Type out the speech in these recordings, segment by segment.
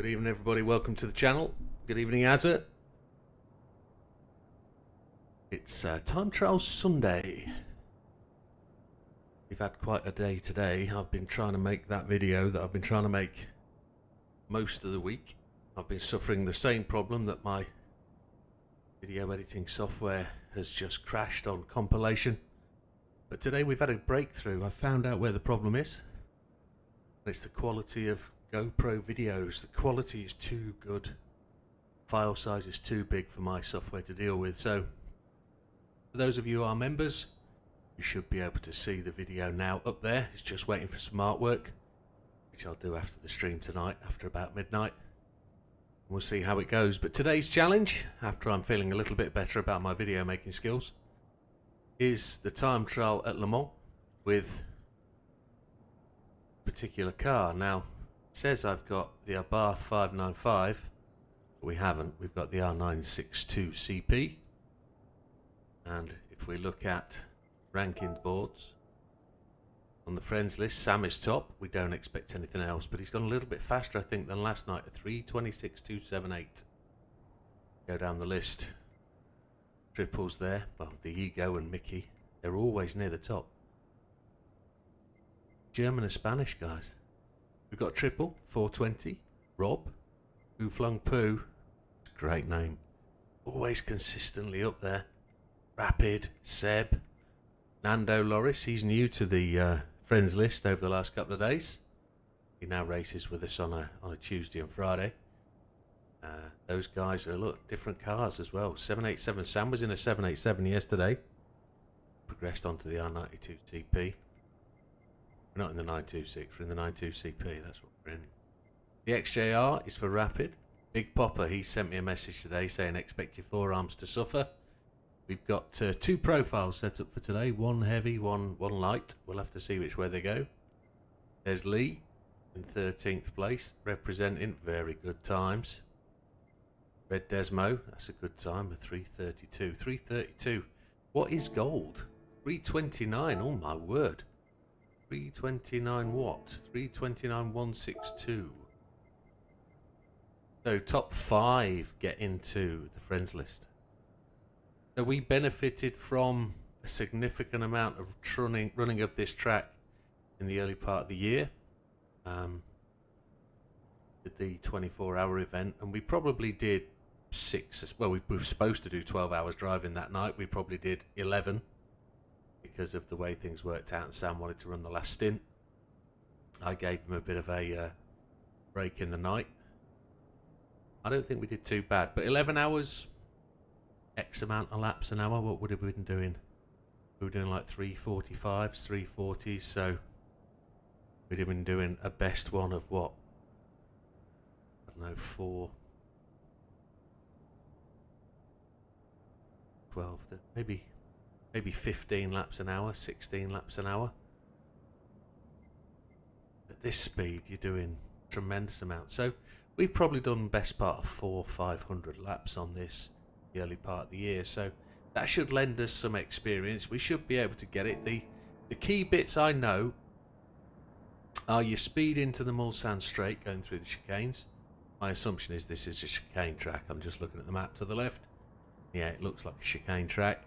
Good evening, everybody. Welcome to the channel. Good evening, Azza. It's Time Trial Sunday. We've had quite a day today. I've been trying to make that video that I've been trying to make most of the week. I've been suffering the same problem that my video editing software has just crashed on compilation. But today we've had a breakthrough. I found out where the problem is. It's the quality of GoPro videos. The quality is too good. File size is too big for my software to deal with. So for those of you who are members, you should be able to see the video now up there. It's just waiting for some artwork, which I'll do after the stream tonight, after about midnight. We'll see how it goes. But today's challenge, after I'm feeling a little bit better about my video making skills, is the time trial at Le Mans with a particular car. Now, it says I've got the Abarth 595, but we haven't. We've got the R962 CP. And if we look at ranking boards on the friends list, Sam is top. We don't expect anything else, but he's gone a little bit faster, I think, than last night at 3:26.278. Go down the list. Triples there. Well, the Ego and Mickey, they're always near the top. German and Spanish guys. We've got Triple, 420. Rob, Who Flung Poo. Great name. Always consistently up there. Rapid, Seb. Nando Loris, he's new to the friends list over the last couple of days. He now races with us on a Tuesday and Friday. Those guys are, look, different cars as well. 787 Sam was in a 787 yesterday. Progressed onto the R92 TP. We're not in the 926, we're in the 92 CP, that's what we're in. The XJR is for Rapid. Big Popper, he sent me a message today saying expect your forearms to suffer. We've got two profiles set up for today, one heavy, one light. We'll have to see which way they go. There's Lee in 13th place, representing very good times. Red Desmo, that's a good time, a 3:32. 3:32. What is gold? 3:29, oh my word. 3:29 what? 3:29.162. So top 5 get into the friends list. So we benefited from a significant amount of running of this track in the early part of the year. With the 24-hour event, and we probably did 6. Well, we were supposed to do 12 hours driving that night. We probably did 11 because of the way things worked out, and Sam wanted to run the last stint. I gave him a bit of a break in the night. I don't think we did too bad, but 11 hours, X amount of laps an hour. What would have we been doing? We were doing like 3:45s, 3:40s, so we'd have been doing a best one of what? I don't know, 12, maybe 15 laps an hour, 16 laps an hour. At this speed, you're doing tremendous amounts. So we've probably done best part of 400-500 laps on this the early part of the year. So that should lend us some experience. We should be able to get it. The key bits I know are your speed into the Mulsanne straight going through the chicanes. My assumption is this is a chicane track. I'm just looking at the map to the left. Yeah, it looks like a chicane track.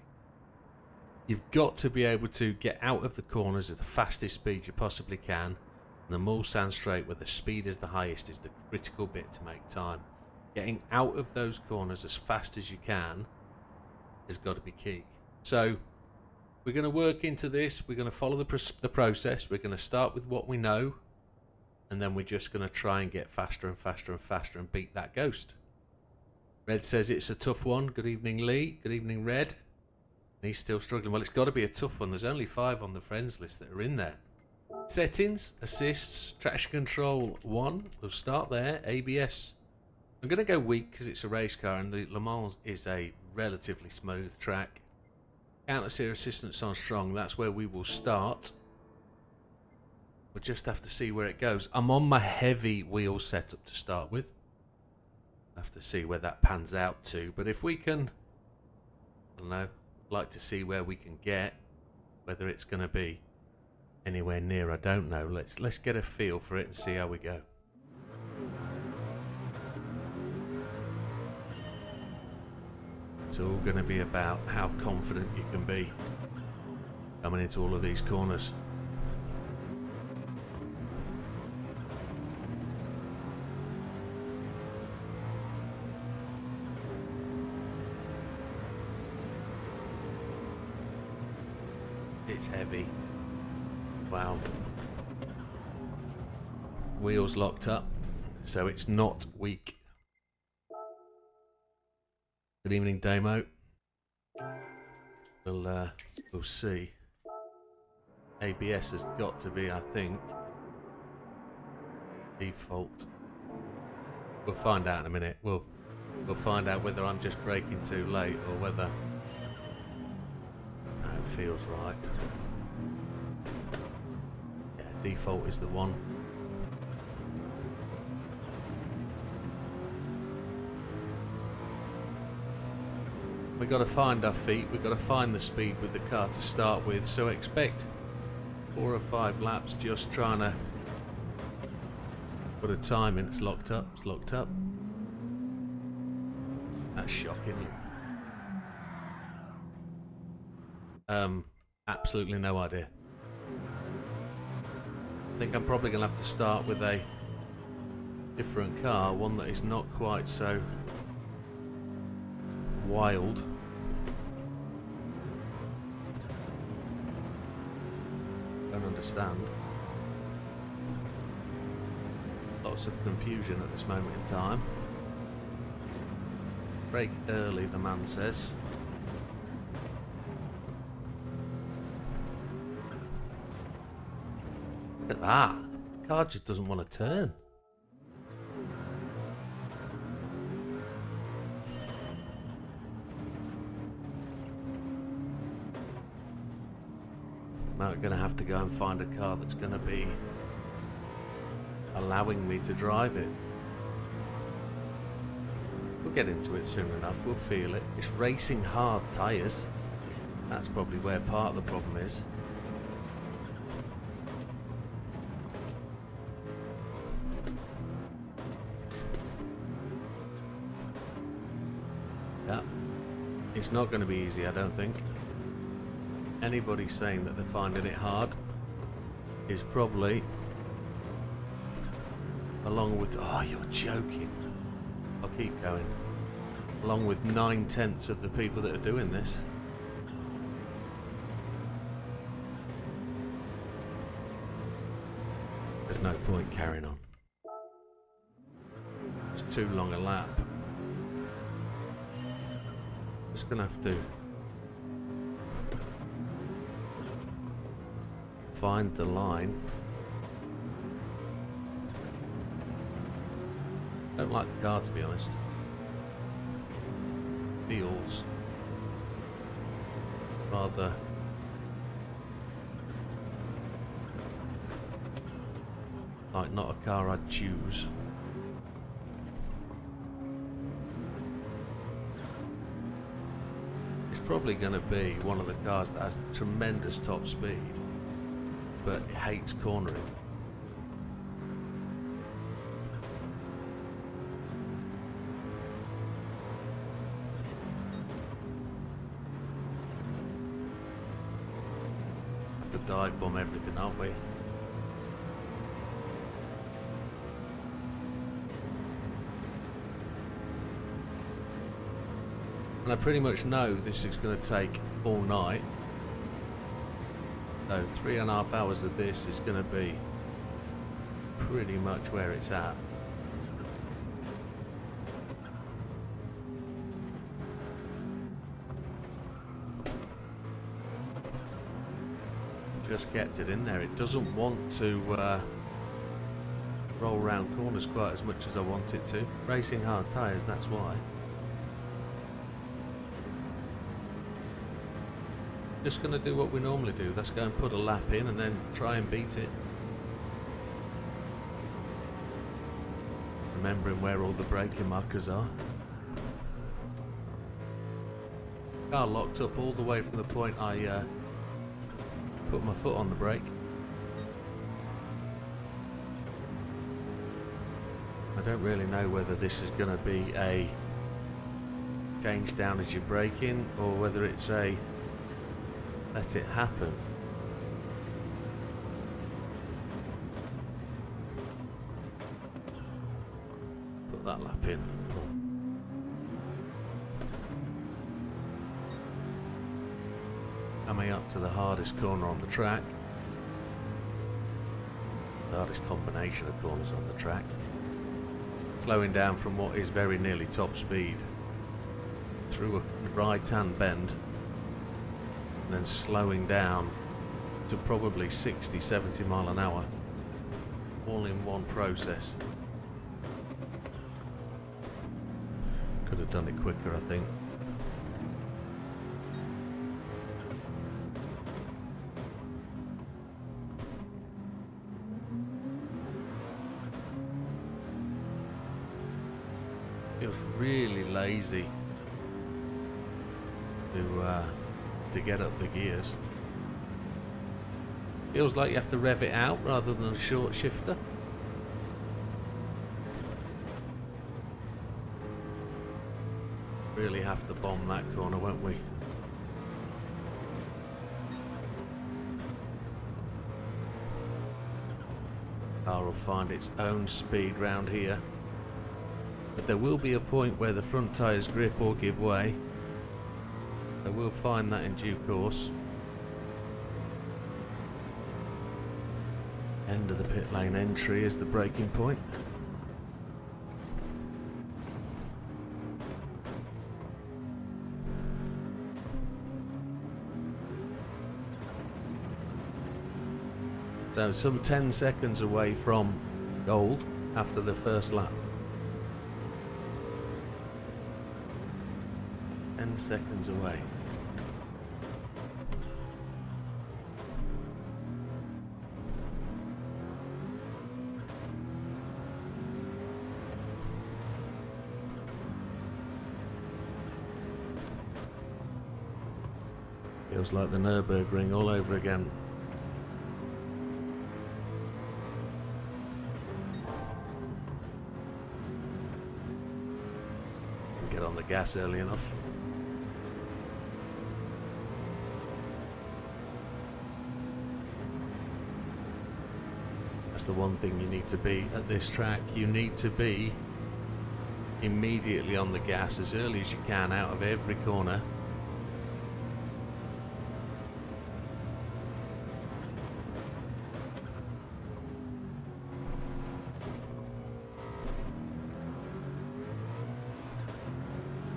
You've got to be able to get out of the corners at the fastest speed you possibly can. And the Mulsanne straight, where the speed is the highest, is the critical bit to make time. Getting out of those corners as fast as you can has got to be key. So we're going to work into this. We're going to follow the process. We're going to start with what we know, and then we're just going to try and get faster and faster and faster and beat that ghost. Red says it's a tough one. Good evening, Lee. Good evening, Red. And he's still struggling. Well, it's got to be a tough one. There's only 5 on the friends list that are in there. Settings, assists, traction control 1. We'll start there. ABS. I'm going to go weak because it's a race car and the Le Mans is a relatively smooth track. Counter steer assistance on strong. That's where we will start. We'll just have to see where it goes. I'm on my heavy wheel setup to start with. Have to see where that pans out to, but if we can, I don't know, like to see where we can get, whether it's going to be anywhere near, I don't know. Let's get a feel for it and see how we go. It's all going to be about how confident you can be coming into all of these corners. It's heavy. Wow. Wheels locked up, so it's not weak. Good evening, Damo. We'll see. ABS has got to be, I think, default. We'll find out in a minute. We'll find out whether I'm just braking too late or whether it feels right. Yeah, default is the one. We've got to find our feet, we've got to find the speed with the car to start with, so expect 4 or 5 laps just trying to put a time in. It's locked up, it's locked up. That's shocking. Absolutely no idea. I think I'm probably going to have to start with a different car, one that is not quite so wild. Don't understand. Lots of confusion at this moment in time. Brake early, the man says. Look at that. The car just doesn't want to turn. Now I'm going to have to go and find a car that's going to be allowing me to drive it. We'll get into it soon enough, we'll feel it. It's racing hard tyres. That's probably where part of the problem is. Yeah, it's not going to be easy, I don't think. Anybody saying that they're finding it hard is probably, along with, oh, you're joking. I'll keep going. Along with 9/10 of the people that are doing this. There's no point carrying on. It's too long a lap. Just gonna have to find the line. Don't like the car, to be honest. Feels rather like not a car I'd choose. It's probably going to be one of the cars that has tremendous top speed, but it hates cornering. Have to dive bomb everything, aren't we? And I pretty much know this is going to take all night. So 3.5 hours of this is going to be pretty much where it's at. Just kept it in there. It doesn't want to roll around corners quite as much as I want it to. Racing hard tyres, that's why. Just going to do what we normally do. Let's go and put a lap in and then try and beat it. Remembering where all the braking markers are. Car locked up all the way from the point I put my foot on the brake. I don't really know whether this is going to be a change down as you're braking, or whether it's a let it happen. Put that lap in. Coming up to the hardest corner on the track. The hardest combination of corners on the track. Slowing down from what is very nearly top speed through a right-hand bend, and then slowing down to probably 60-70 mile an hour, all in one process. Could have done it quicker, I think. Feels really lazy to get up the gears. Feels like you have to rev it out rather than a short shifter. Really have to bomb that corner, won't we? Car will find its own speed round here. But there will be a point where the front tyres grip or give way. So we'll find that in due course. End of the pit lane entry is the braking point. So some 10 seconds away from gold after the first lap. 10 seconds away. Feels like the Nürburgring all over again. Get on the gas early enough. That's the one thing you need to be at this track. You need to be immediately on the gas as early as you can out of every corner.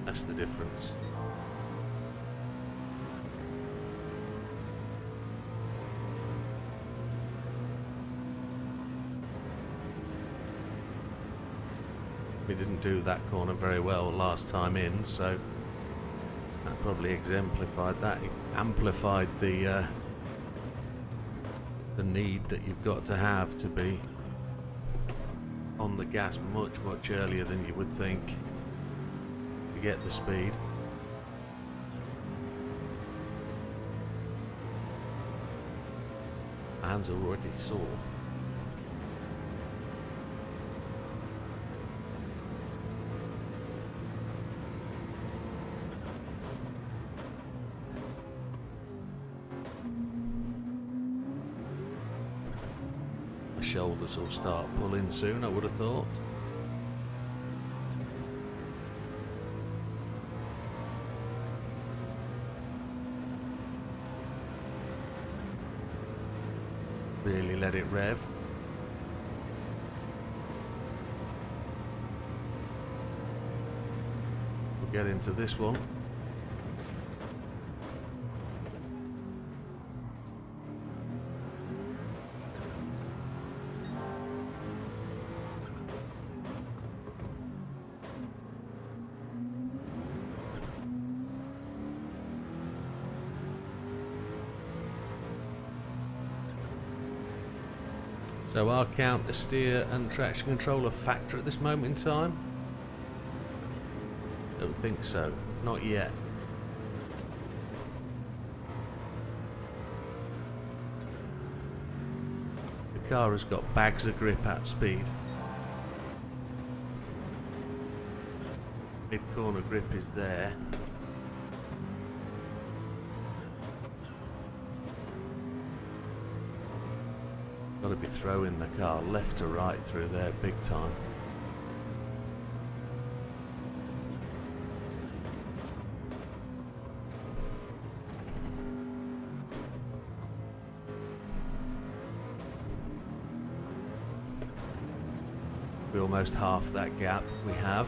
That's the difference. We didn't do that corner very well last time in, so that probably exemplified that. It amplified the need that you've got to have to be on the gas much earlier than you would think to get the speed. My hands are already sore. My shoulders will start pulling soon, I would have thought. Really let it rev. We'll get into this one. So our counter steer and traction control a factor at this moment in time? Don't think so. Not yet. The car has got bags of grip at speed. Mid corner grip is there. Got to be throwing the car left to right through there big time. We're almost half that gap we have.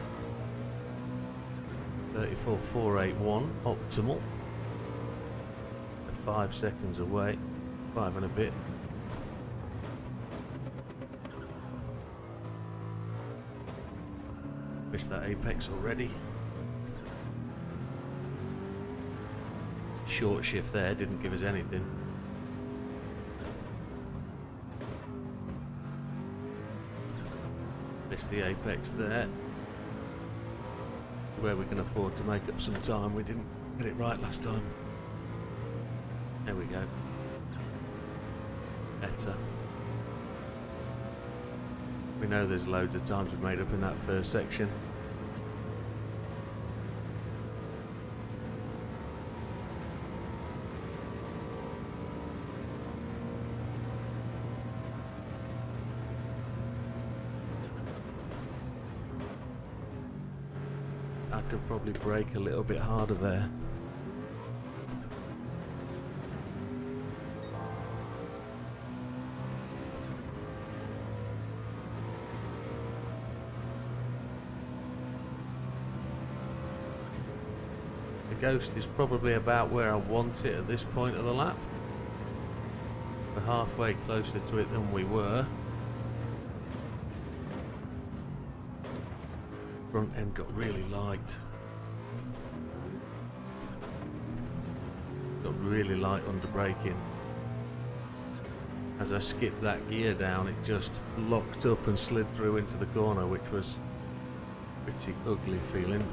34.481 optimal. 5 seconds away. 5 and a bit. Missed that apex already. Short shift there didn't give us anything. Missed the apex there. Where we can afford to make up some time. We didn't get it right last time. There we go. Better. We know there's loads of times we've made up in that first section. I could probably brake a little bit harder there. The Ghost is probably about where I want it at this point of the lap. We're halfway closer to it than we were. Front end got really light. Got really light under braking. As I skipped that gear down, it just locked up and slid through into the corner, which was pretty ugly feeling.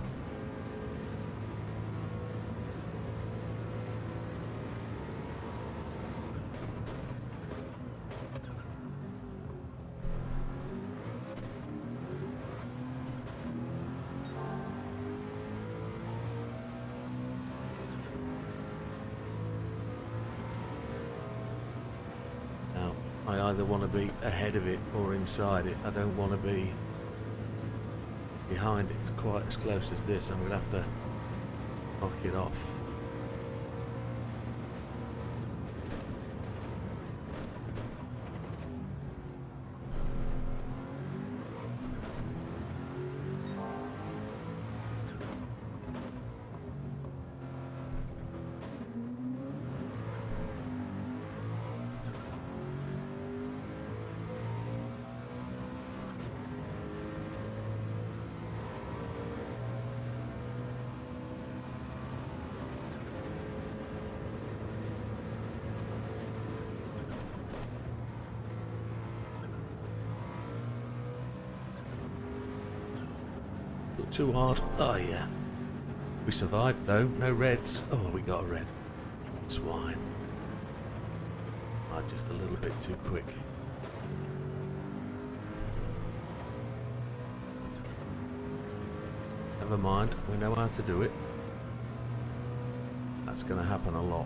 I either want to be ahead of it or inside it. I don't want to be behind it quite as close as this. I'm going to have to knock it off. Too hard. Oh yeah. We survived though. No reds. Oh, we got a red. Swine. Just a little bit too quick. Never mind. We know how to do it. That's going to happen a lot.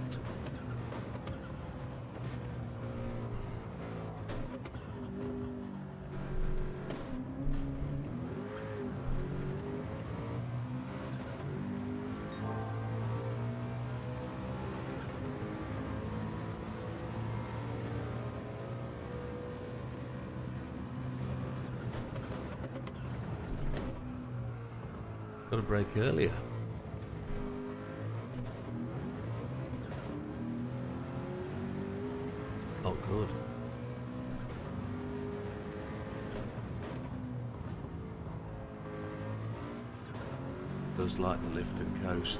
Got to brake earlier. Oh, good. Does like the lift and coast.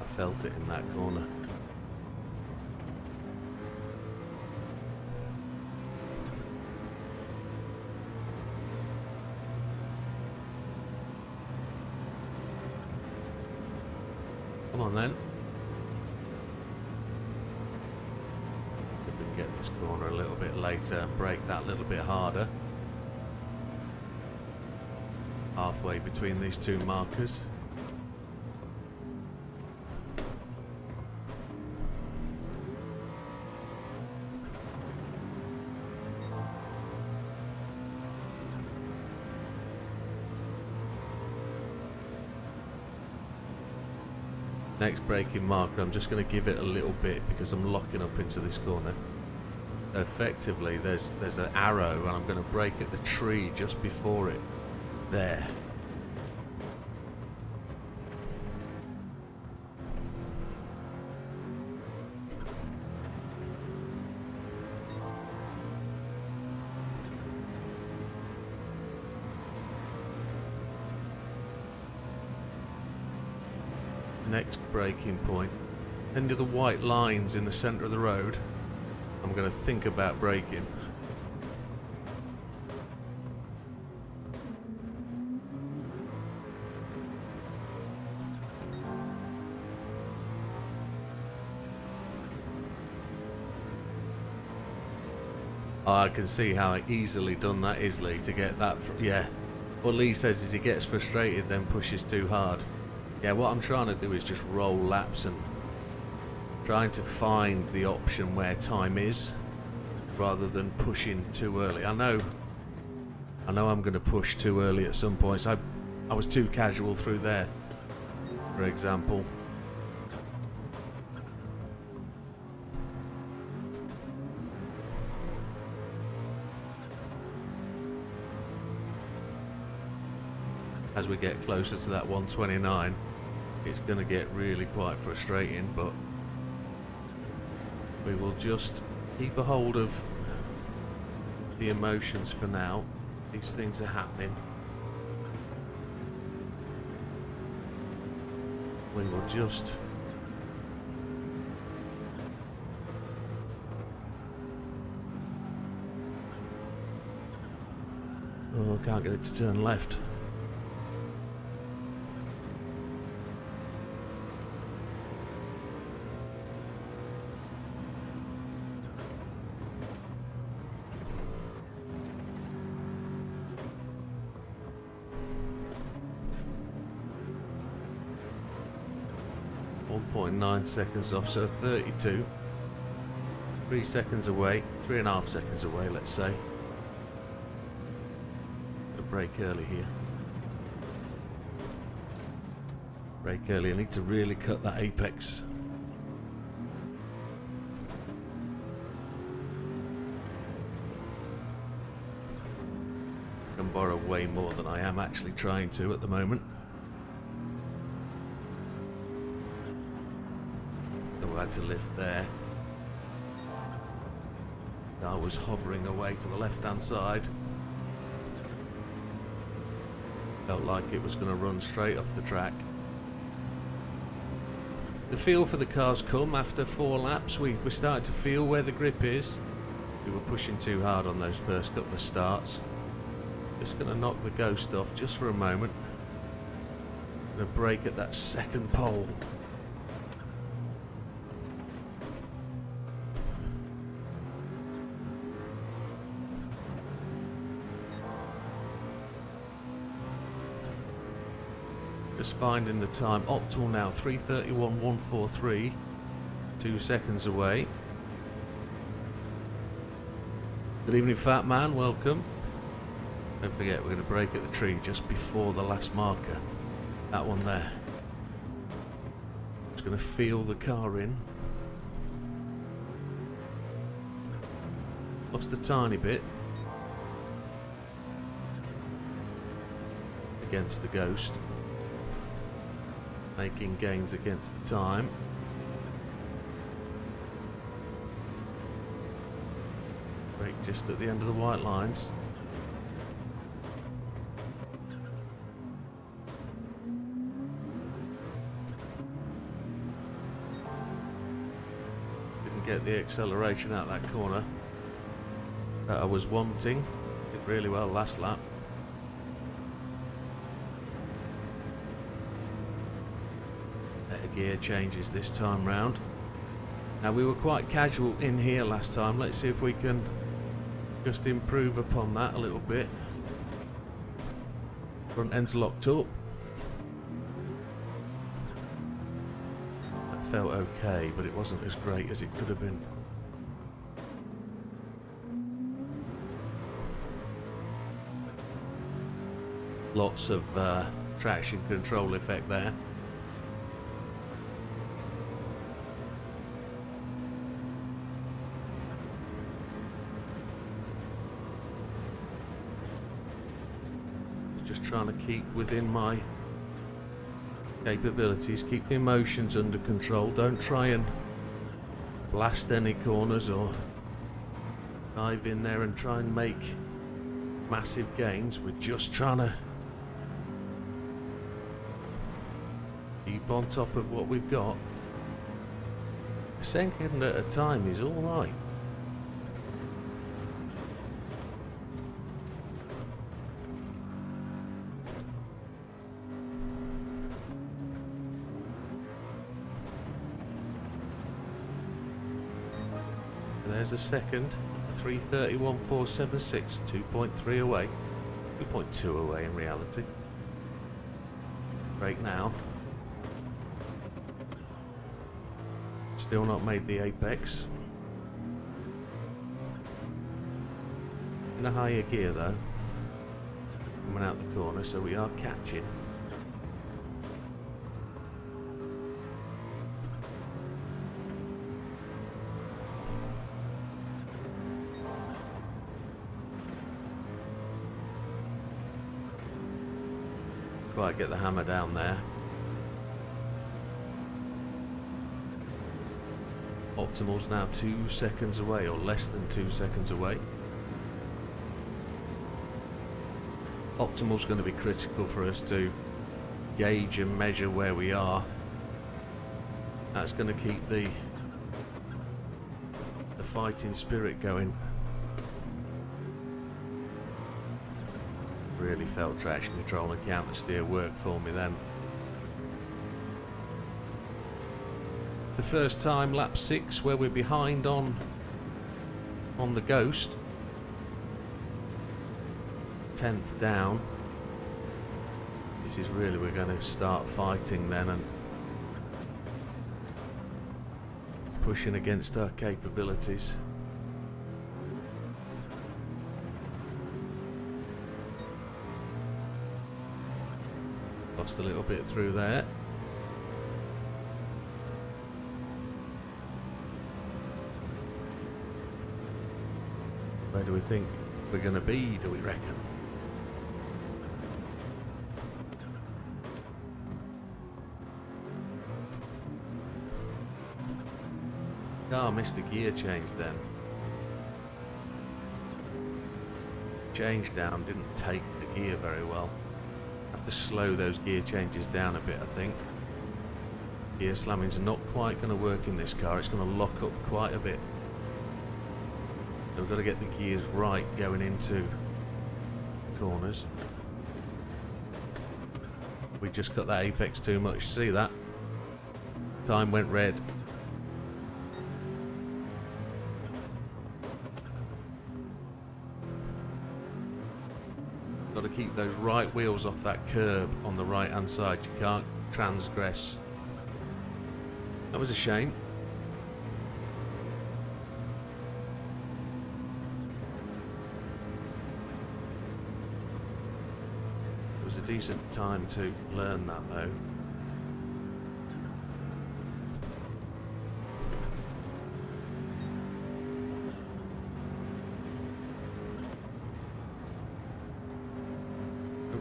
I felt it in that corner. Come on then. If we can get this corner a little bit later and brake that little bit harder. halfway between these two markers. Next braking marker, I'm just going to give it a little bit because I'm locking up into this corner. Effectively, there's an arrow, and I'm going to brake at the tree just before it. There. Next braking point, end of the white lines in the centre of the road, I'm going to think about braking. Oh, I can see how easily done that is, Lee, to get that. Yeah, what Lee says is he gets frustrated, then pushes too hard. Yeah, what I'm trying to do is just roll laps and trying to find the option where time is rather than pushing too early. I know I'm going to push too early at some points. I was too casual through there, for example. As we get closer to that 129, it's going to get really quite frustrating, but we will just keep a hold of the emotions for now. These things are happening. We will just I can't get it to turn left. .9 seconds off, so 32. 3 seconds away, 3.5 seconds away, let's say. A brake early here. Brake early, I need to really cut that apex. I can borrow way more than I am actually trying to at the moment. I had to lift there. I was hovering away to the left hand side. Felt like it was going to run straight off the track. The feel for the car's come after 4 laps. We started to feel where the grip is. We were pushing too hard on those first couple of starts. Just going to knock the ghost off just for a moment. Going to brake at that second pole. Just finding the time. Optimal now, 3:31.143. 2 seconds away. Good evening, fat man. Welcome. Don't forget, we're going to brake at the tree just before the last marker. That one there. Just going to feel the car in. Lost a tiny bit. Against the ghost. Making gains against the time. Brake just at the end of the white lines. Didn't get the acceleration out that corner that I was wanting. Did really well last lap. Gear changes this time round. Now, we were quite casual in here last time. Let's see if we can just improve upon that a little bit. Front end's locked up. That felt okay, but it wasn't as great as it could have been. Lots of traction control effect there. Just trying to keep within my capabilities, keep the emotions under control. Don't try and blast any corners or dive in there and try and make massive gains. We're just trying to keep on top of what we've got. A second at a time is alright. There's a second. 3:31.476, 2.3 away. 2.2 away in reality. Right now. Still not made the apex. In a higher gear though. Coming out the corner, so we are catching. Quite get the hammer down there. Optimal's now 2 seconds away, or less than 2 seconds away. Optimal's going to be critical for us to gauge and measure where we are. That's going to keep the fighting spirit going. Really felt traction control and counter steer work for me then. The first time, lap 6, where we're behind on the Ghost. 10th down. This is really, we're going to start fighting then and pushing against our capabilities. Lost a little bit through there. Where do we think we're going to be, do we reckon? Ah, missed a gear change then. Change down, didn't take the gear very well. Have to slow those gear changes down a bit, I think. Gear slamming's not quite going to work in this car. It's going to lock up quite a bit. So we've got to get the gears right going into corners. We just cut that apex too much. See that? Time went red. Got to keep those right wheels off that curb on the right hand side. You can't transgress. That was a shame. It was a decent time to learn that though.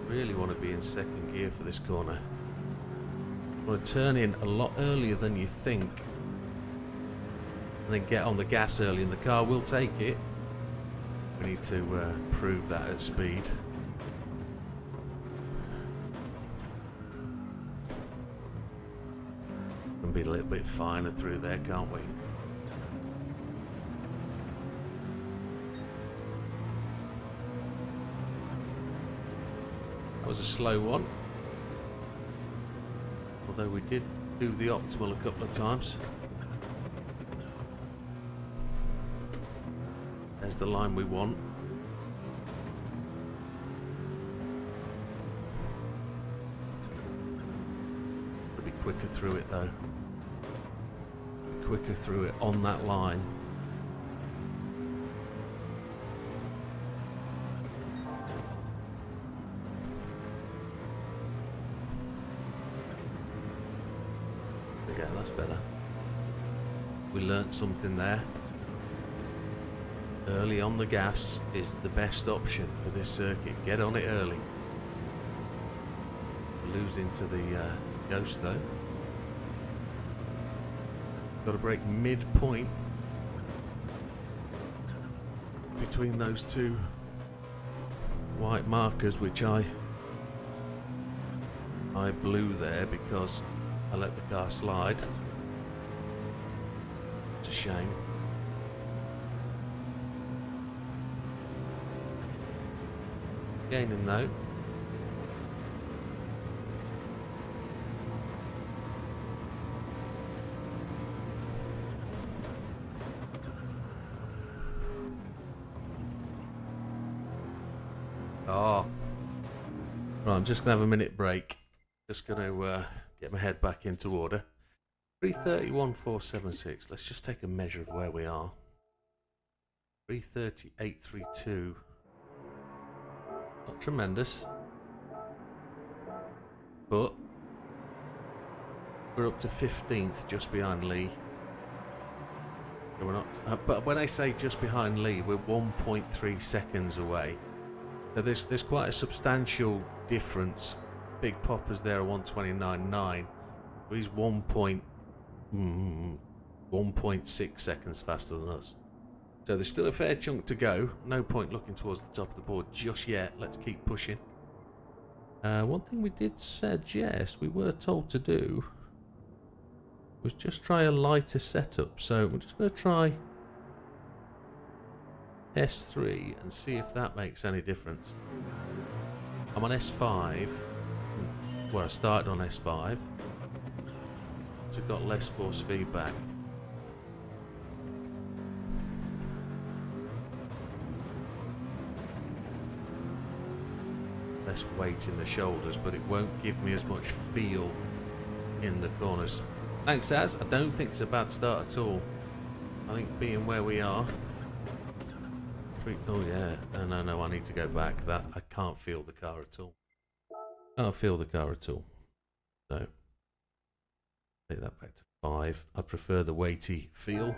Really want to be in second gear for this corner. I want to turn in a lot earlier than you think and then get on the gas early, and the car will take it. We need to prove that at speed. We can be a little bit finer through there, can't we? Was a slow one, although we did do the optimal a couple of times. There's the line we want. quicker through it though. Quicker through it on that line. Yeah, that's better. We learnt something there. Early on the gas is the best option for this circuit. Get on it early. Lose into the ghost though. Got to break mid-point between those two white markers, which I blew there because I let the car slide. It's a shame. Gaining though. Oh. Right, I'm just going to have a minute break. Just going to get my head back into order. 330.1476. Let's just take a measure of where we are. 330.832. Not tremendous. But we're up to 15th, just behind Lee. So we're not, but when I say just behind Lee, we're 1.3 seconds away. So there's quite a substantial difference. Big Popper's there at 129.9. He's 1.6 seconds faster than us. So there's still a fair chunk to go. No point looking towards the top of the board just yet. Let's keep pushing. One thing we did suggest, we were told to do, was just try a lighter setup. So we're just going to try S3 and see if that makes any difference. I'm on S5. Well, I started on S5. So got less force feedback. Less weight in the shoulders, but it won't give me as much feel in the corners. Thanks, Az. I don't think it's a bad start at all. I think being where we are. Oh yeah, no, I need to go back. That I can't feel the car at all. Can't feel the car at all. So take that back to 5. I prefer the weighty feel.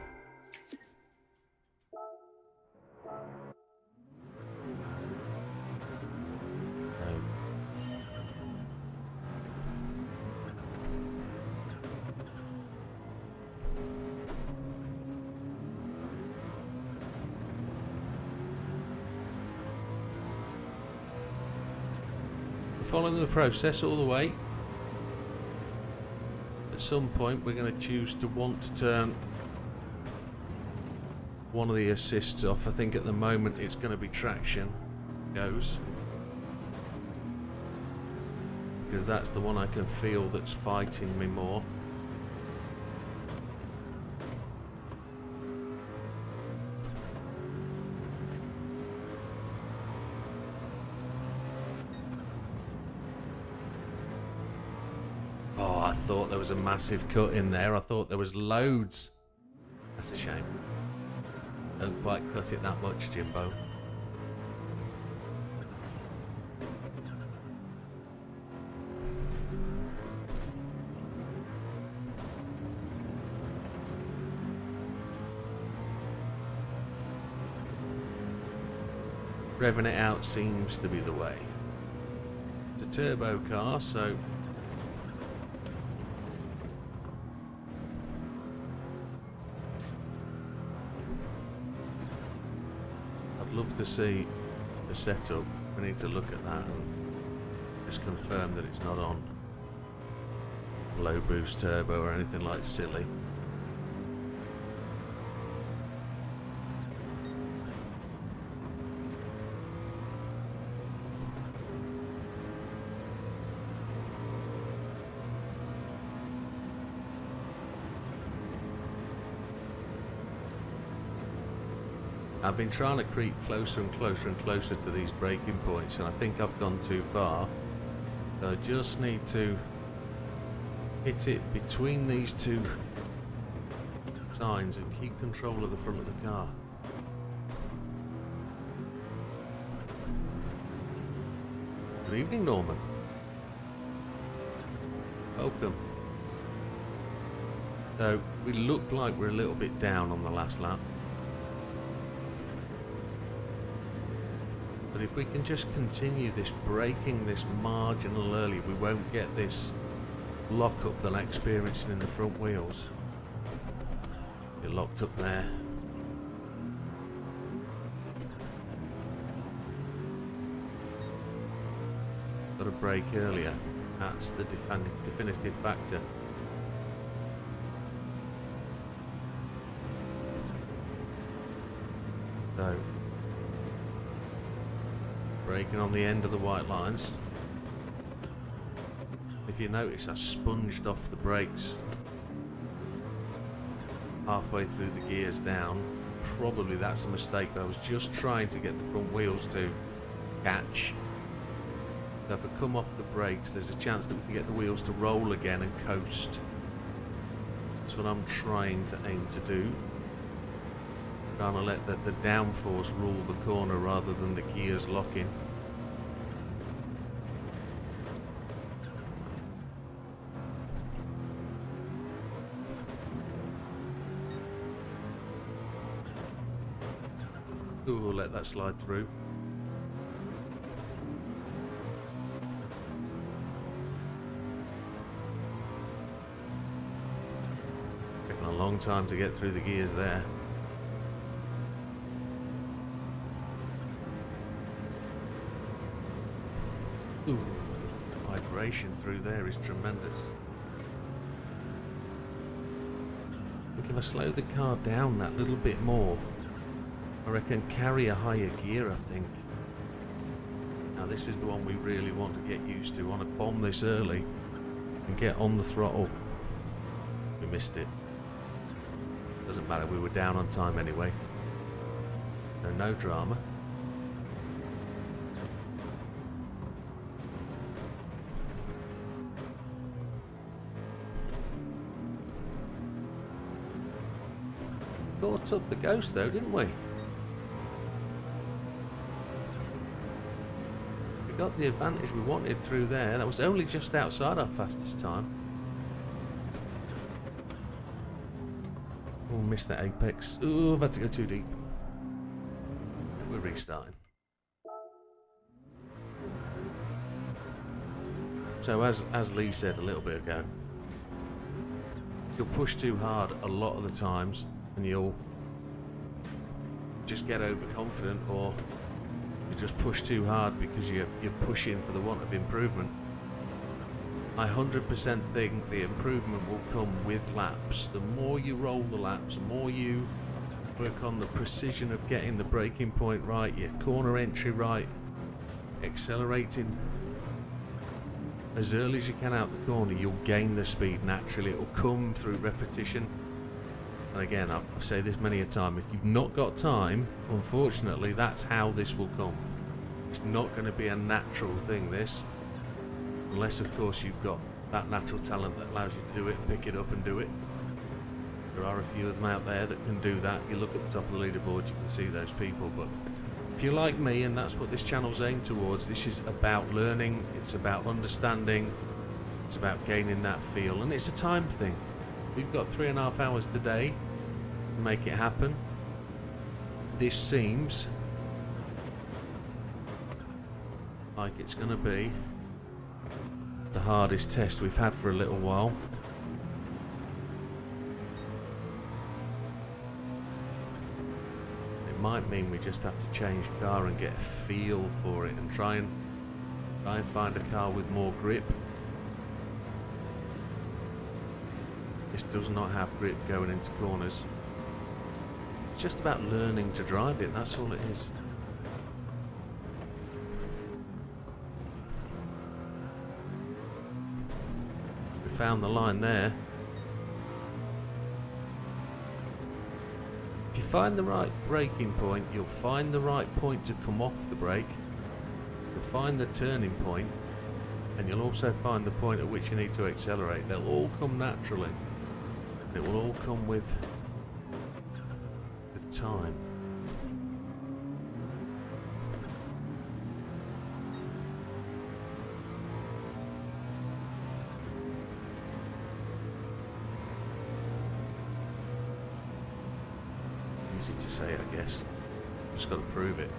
Following the process all the way. At some point we're going to choose to want to turn one of the assists off. I think at the moment it's going to be traction goes, because that's the one I can feel that's fighting me more. I thought there was a massive cut in there. I thought there was loads. That's a shame. Don't quite cut it that much, Jimbo. Revving it out seems to be the way. It's a turbo car, so love to see the setup. We need to look at that and just confirm that it's not on low boost turbo or anything like silly. I've been trying to creep closer and closer and closer to these braking points, and I think I've gone too far. So I just need to hit it between these two signs and keep control of the front of the car. Good evening, Norman. Welcome. So, we look like we're a little bit down on the last lap. But if we can just continue this, braking this marginal early, we won't get this lock-up that I'm experiencing in the front wheels. You're locked up there. Got to brake earlier. That's the definitive factor. So, braking on the end of the white lines. If you notice, I sponged off the brakes halfway through the gears down. Probably that's a mistake, but I was just trying to get the front wheels to catch. So if I come off the brakes, there's a chance that we can get the wheels to roll again and coast. That's what I'm trying to aim to do. Trying to let the downforce rule the corner rather than the gears locking. Ooh, we'll let that slide through. Taking a long time to get through the gears there. Ooh, the vibration through there is tremendous. I think if I slow the car down that little bit more, I reckon carry a higher gear, I think. Now this is the one we really want to get used to. We want to bomb this early and get on the throttle. We missed it. Doesn't matter, we were down on time anyway. So no drama. Caught up the ghost though, didn't we? We got the advantage we wanted through there. That was only just outside our fastest time. Oh, missed that apex. Ooh, I've had to go too deep. We're restarting. So as Lee said a little bit ago, you'll push too hard a lot of the times and you'll just get overconfident, or you just push too hard because you're pushing for the want of improvement. I 100% think the improvement will come with laps. The more you roll the laps, the more you work on the precision of getting the braking point right, your corner entry right, accelerating as early as you can out the corner, you'll gain the speed naturally. It will come through repetition. And again, I've said this many a time, if you've not got time, unfortunately, that's how this will come. It's not going to be a natural thing, this. Unless, of course, you've got that natural talent that allows you to do it, pick it up and do it. There are a few of them out there that can do that. You look at the top of the leaderboard, you can see those people. But if you're like me, and that's what this channel's aimed towards, this is about learning, it's about understanding, it's about gaining that feel, and it's a time thing. We've got 3.5 hours today to make it happen. This seems like it's going to be the hardest test we've had for a little while. It might mean we just have to change car and get a feel for it and try and find a car with more grip. This does not have grip going into corners. It's just about learning to drive it, that's all it is. We found the line there. If you find the right braking point, you'll find the right point to come off the brake. You'll find the turning point. and you'll also find the point at which you need to accelerate. They'll all come naturally. It will all come with time. Easy to say, I guess. Just got to prove it.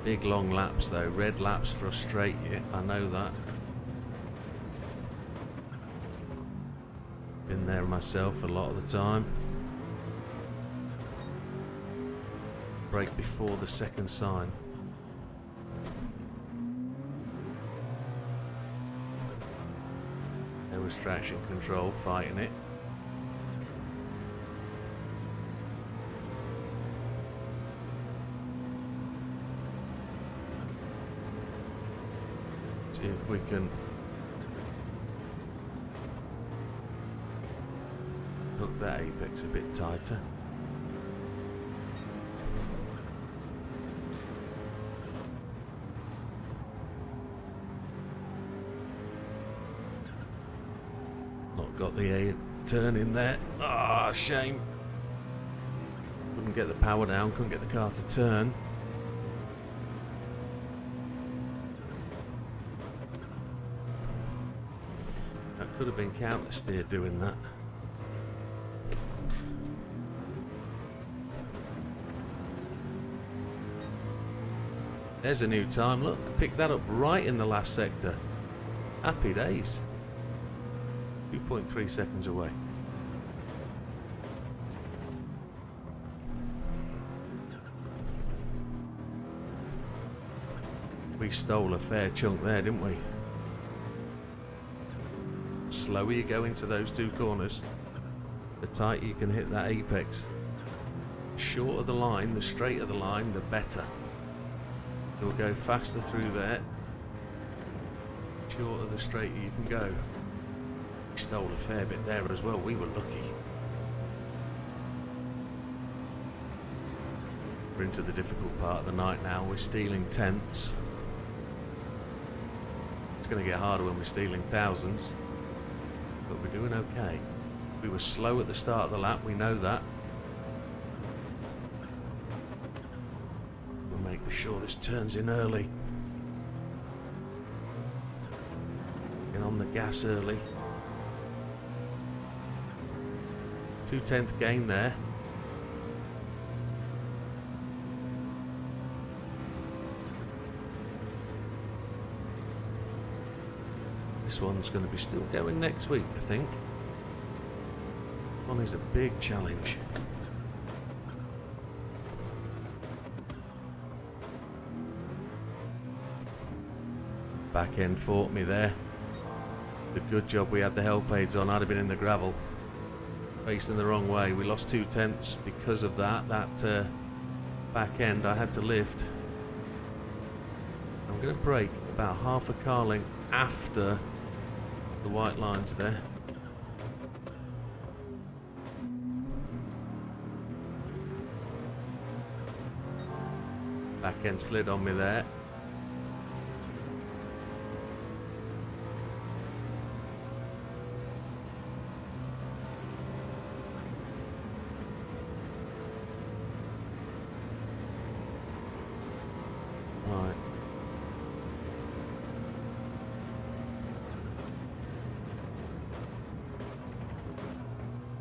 Big long laps though. Red laps frustrate you. I know that. Been there myself a lot of the time. Brake before the second sign. There was traction control fighting it. See if we can hook that apex a bit tighter. Not got the turn in there. Ah, shame. Couldn't get the power down, couldn't get the car to turn. That could have been counter steer doing that. There's a new time, look, picked that up right in the last sector. Happy days. 2.3 seconds away. We stole a fair chunk there, didn't we? Slower you go into those two corners, the tighter you can hit that apex. The shorter the line, the straighter the line, the better. You'll go faster through there. Shorter the straighter you can go. We stole a fair bit there as well. We were lucky. We're into the difficult part of the night now. We're stealing tenths. It's going to get harder when we're stealing thousands. But we're doing okay. We were slow at the start of the lap. We know that. Make sure this turns in early. Get on the gas early. 2/10 gain there. This one's going to be still going next week, I think. One is a big challenge. Back end fought me there. The good job we had the help aids on. I'd have been in the gravel, facing the wrong way. We lost 2/10 because of that. That back end I had to lift. I'm going to brake about half a car length after the white lines there. Back end slid on me there.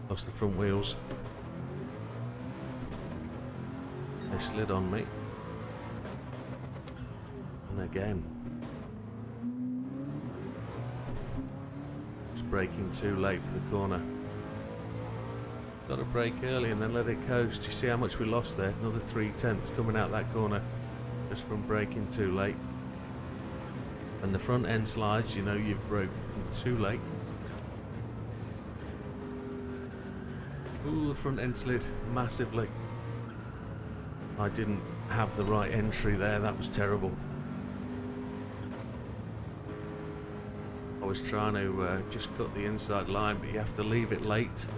Lost the front wheels. They slid on me. And again. Just braking too late for the corner. Got to brake early and then let it coast. You see how much we lost there? Another 3/10 coming out that corner just from braking too late. And the front end slides, you know you've broken too late. Ooh, the front end slid massively. I didn't have the right entry there, that was terrible. I was trying to just cut the inside line, but you have to leave it late.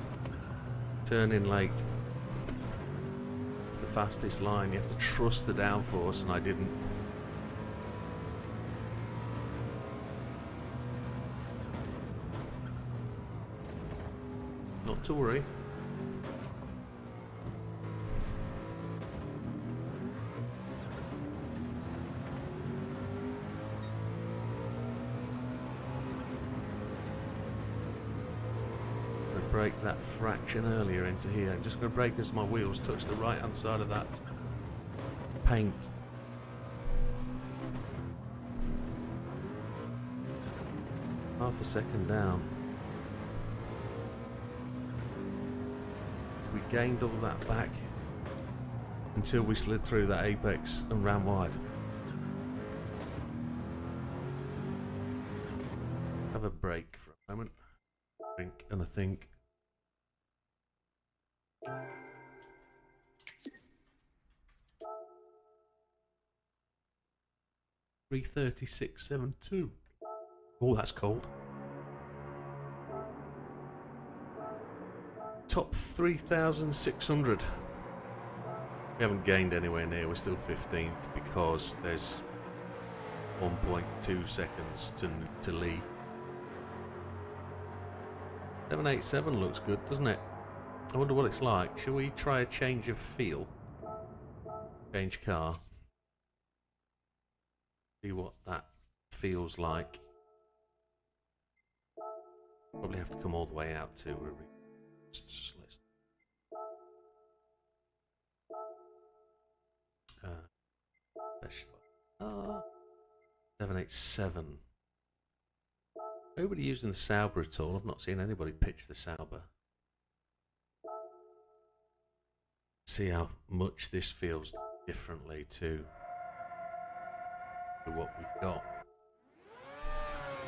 Turn in late. It's the fastest line. You have to trust the downforce, and I didn't. Not to worry. Brake that fraction earlier into here. I'm just going to brake as my wheels touch the right hand side of that paint. Half a second down. We gained all that back until we slid through that apex and ran wide. Have a break for a moment. Drink and I think. 336.72. Oh, that's cold. Top 3,600. We haven't gained anywhere near. We're still 15th because there's 1.2 seconds to Lee. 787 looks good, doesn't it? I wonder what it's like. Shall we try a change of feel? Change car. See what that feels like. Probably have to come all the way out to where we just 787. Nobody using the Sauber at all. I've not seen anybody pitch the Sauber. See how much this feels differently to what we've got.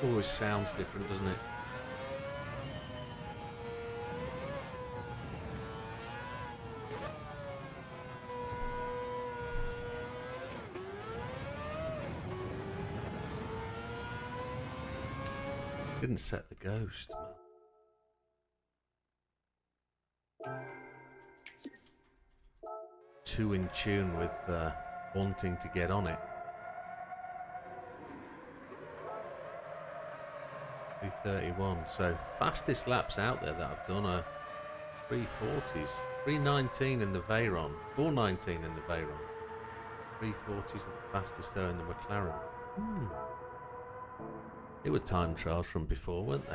Always sounds different, doesn't it? Didn't set the ghost, man. Too in tune with wanting to get on it. 331. So fastest laps out there that I've done are 340s. 319 in the Veyron. 419 in the Veyron. 340s are the fastest though in the McLaren. They were time trials from before, weren't they?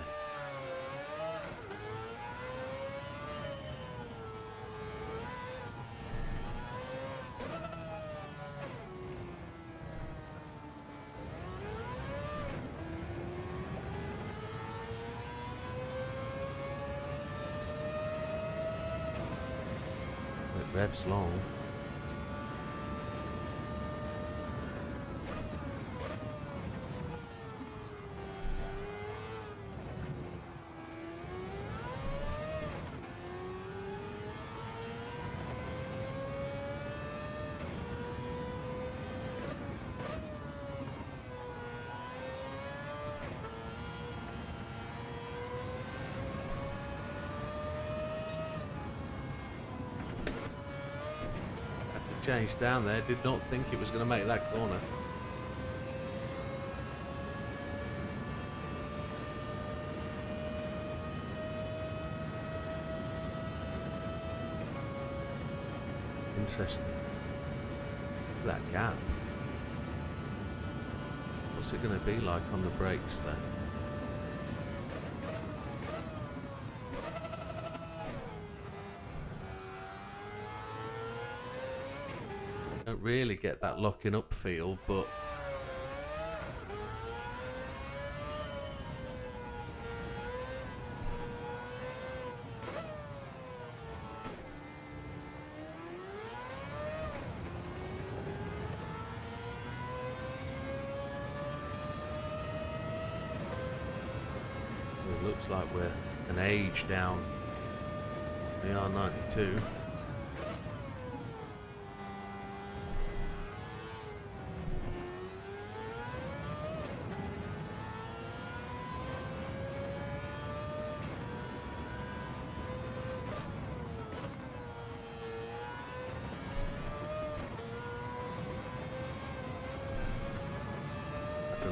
It revs long. Changed down there, did not think it was going to make that corner. Interesting. That gap. What's it going to be like on the brakes then? Don't really get that locking up feel, but it looks like we're an age down the R92.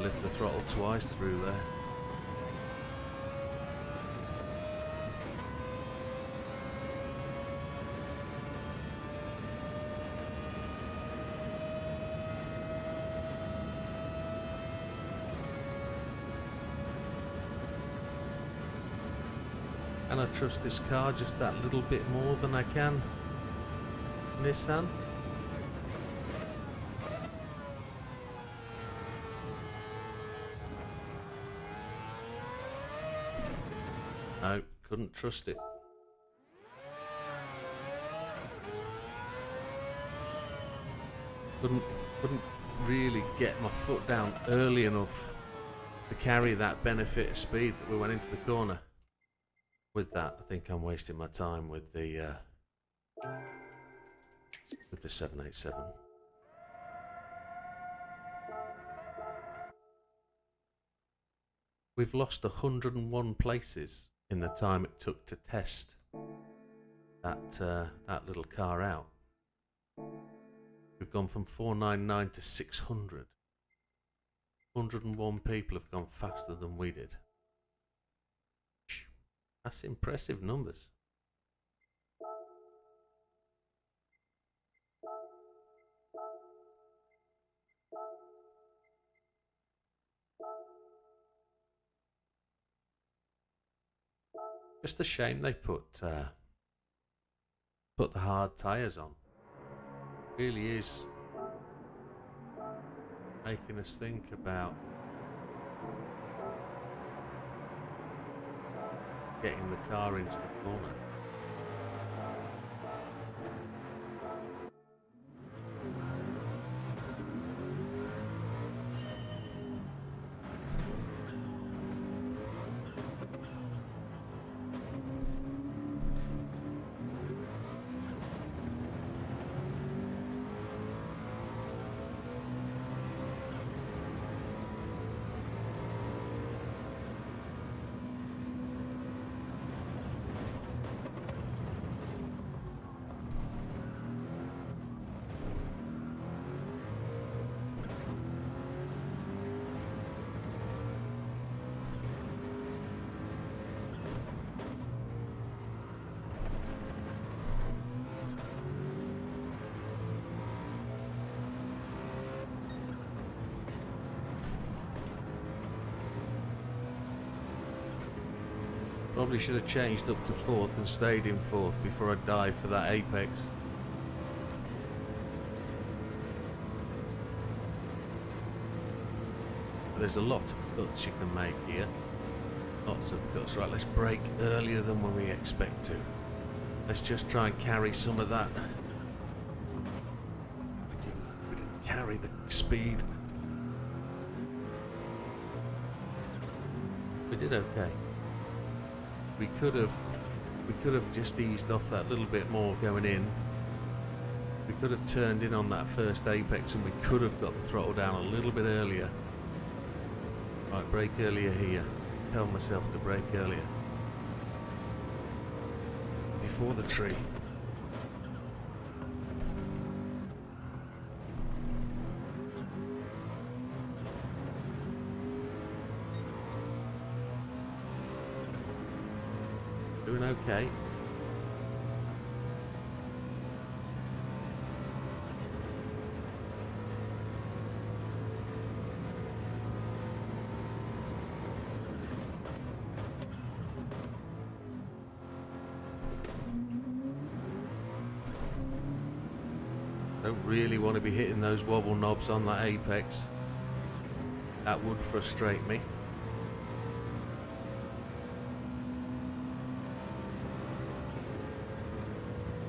lift the throttle twice through there. And I trust this car just that little bit more than I can Nissan. No, couldn't trust it. Couldn't really get my foot down early enough to carry that benefit of speed that we went into the corner. With that, I think I'm wasting my time with the 787. We've lost 101 places in the time it took to test that little car out. We've gone from 499 to 600. 101 people have gone faster than we did. That's impressive numbers. Just a shame they put the hard tyres on. Really is making us think about getting the car into the corner. Probably should have changed up to 4th and stayed in 4th before I dive for that apex. There's a lot of cuts you can make here. Lots of cuts. Right, let's brake earlier than when we expect to. Let's just try and carry some of that. We didn't carry the speed. We did okay. We could have just eased off that little bit more going in. We could have turned in on that first apex and we could have got the throttle down a little bit earlier. Right, brake earlier here. Tell myself to brake earlier. Before the tree. Doing okay. Don't really want to be hitting those wobble knobs on that apex. That would frustrate me.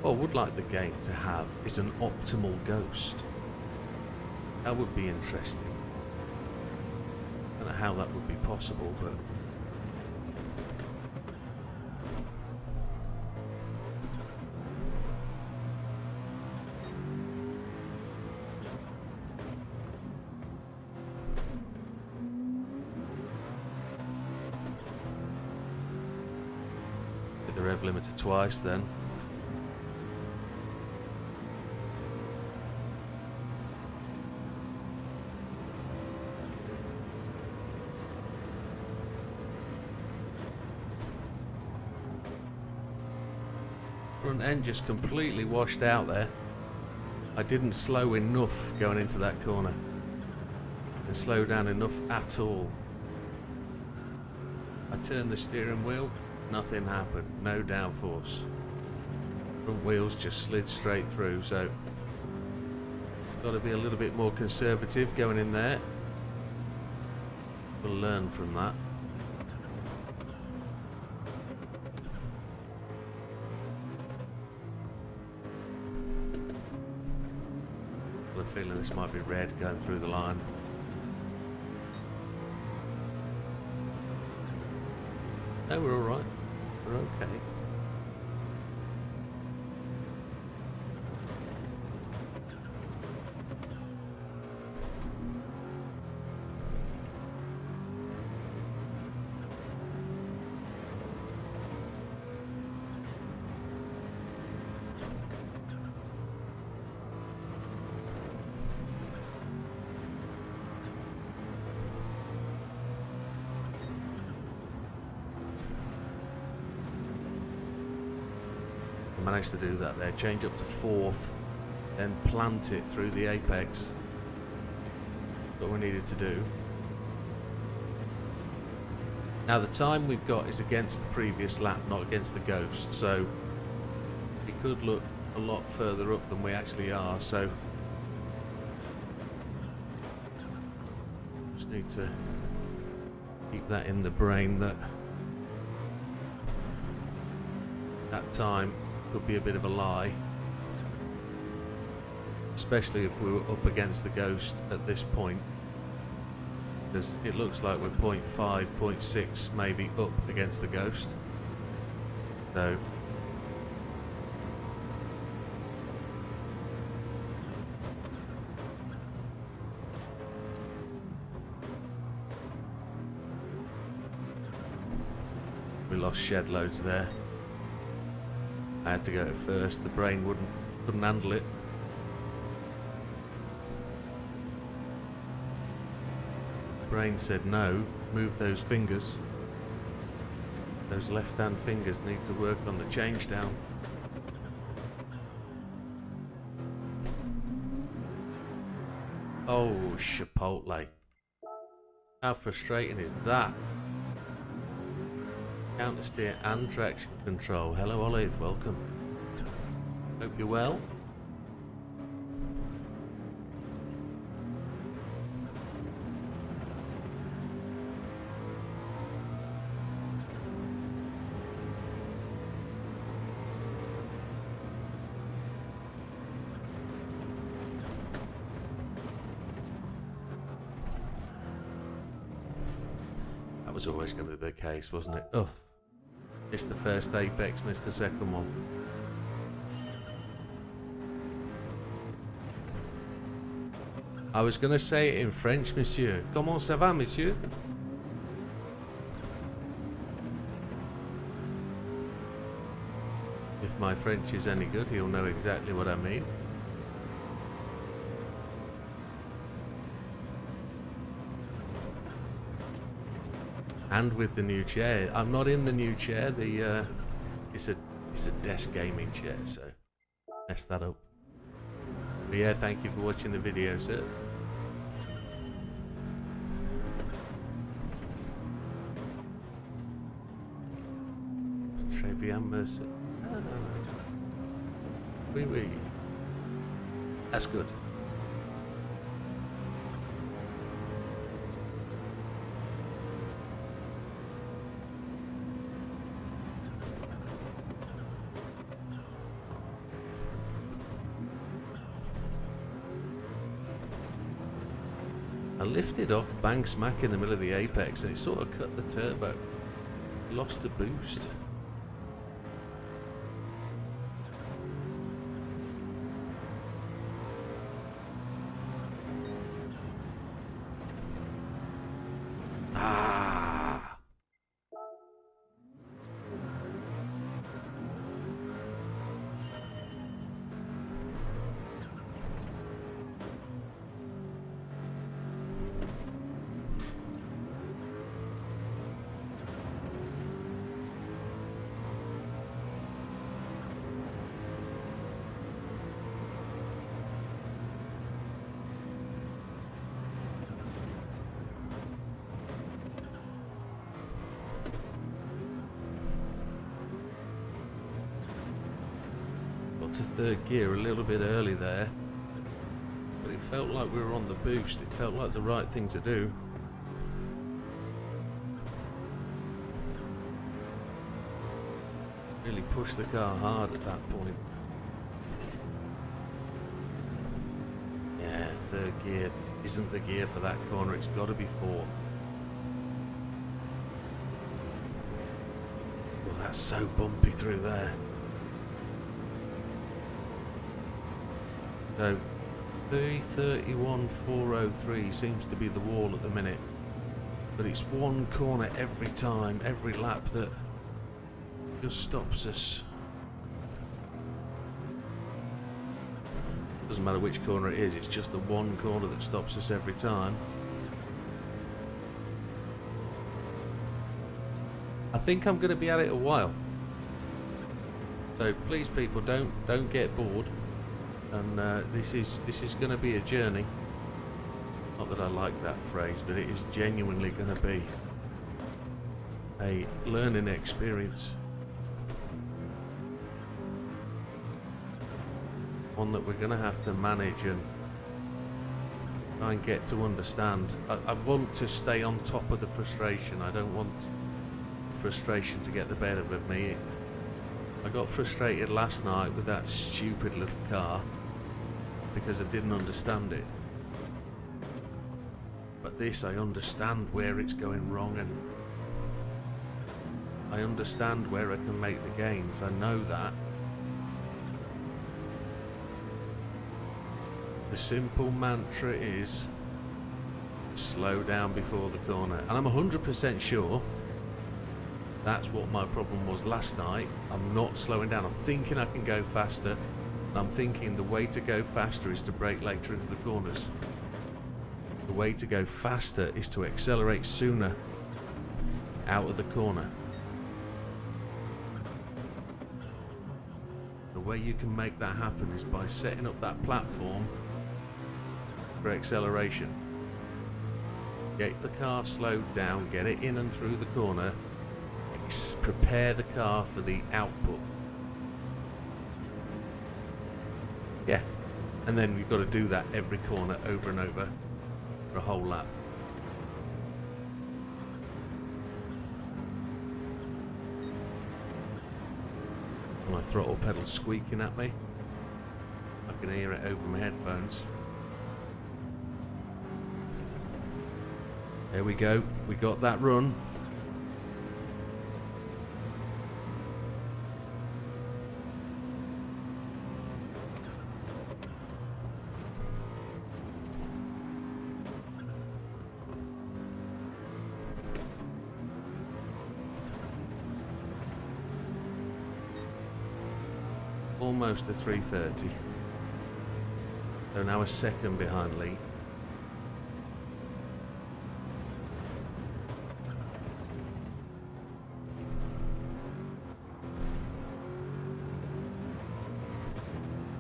What I would like the game to have is an optimal ghost. That would be interesting. I don't know how that would be possible, but hit the rev limiter twice then. Front end just completely washed out there. I didn't slow enough going into that corner. And slow down enough at all. I turned the steering wheel, nothing happened, no downforce. Front wheels just slid straight through, so got to be a little bit more conservative going in there. We'll learn from that. Got a feeling this might be red going through the line. No, we're alright. We're okay. Managed to do that there, change up to 4th, then plant it through the apex. What we needed to do. Now the time we've got is against the previous lap, not against the ghost, so we could look a lot further up than we actually are, so just need to keep that in the brain that time could be a bit of a lie, especially if we were up against the ghost at this point, because it looks like we're 0.5, 0.6 maybe up against the ghost. So we lost shed loads there. I had to go at first, the brain couldn't handle it. Brain said no, move those fingers. Those left hand fingers need to work on the change down. Oh, Chipotle. How frustrating is that? Counter steer and traction control. Hello Olive, welcome. Hope you're well. That was always going to be the case, wasn't it? Oh. Missed the first apex, missed the second one. I was going to say it in French, monsieur. Comment ça va, monsieur? If my French is any good, he'll know exactly what I mean. And with the new chair, I'm not in the new chair. It's a desk gaming chair, so messed that up. But yeah, thank you for watching the video, sir. Très bien, merci. Oui, oui. That's good. I lifted off bang smack in the middle of the apex and it sort of cut the turbo. Lost the boost. to third gear a little bit early there, but it felt like we were on the boost. It felt like the right thing to do. Really pushed the car hard at that point. Yeah, third gear isn't the gear for that corner. It's got to be fourth. Oh, that's so bumpy through there. So 3:31.403 seems to be the wall at the minute, but it's one corner every time, every lap that just stops us. Doesn't matter which corner it is, it's just the one corner that stops us every time. I think I'm going to be at it a while, so please people don't get bored. And this is going to be a journey. Not that I like that phrase, but it is genuinely going to be a learning experience. One that we're going to have to manage and try and get to understand. I want to stay on top of the frustration. I don't want frustration to get the better of me. I got frustrated last night with that stupid little car because I didn't understand it. But this, I understand where it's going wrong, and I understand where I can make the gains. I know that. The simple mantra is slow down before the corner, and I'm 100% sure that's what my problem was last night. I'm not slowing down. I'm thinking I can go faster. I'm thinking the way to go faster is to brake later into the corners. The way to go faster is to accelerate sooner out of the corner. The way you can make that happen is by setting up that platform for acceleration. Get the car slowed down, get it in and through the corner, prepare the car for the output. Yeah, and then you've got to do that every corner over and over for a whole lap. My throttle pedal's squeaking at me. I can hear it over my headphones. There we go, we got that run. Almost a 3:30. So now a second behind Lee.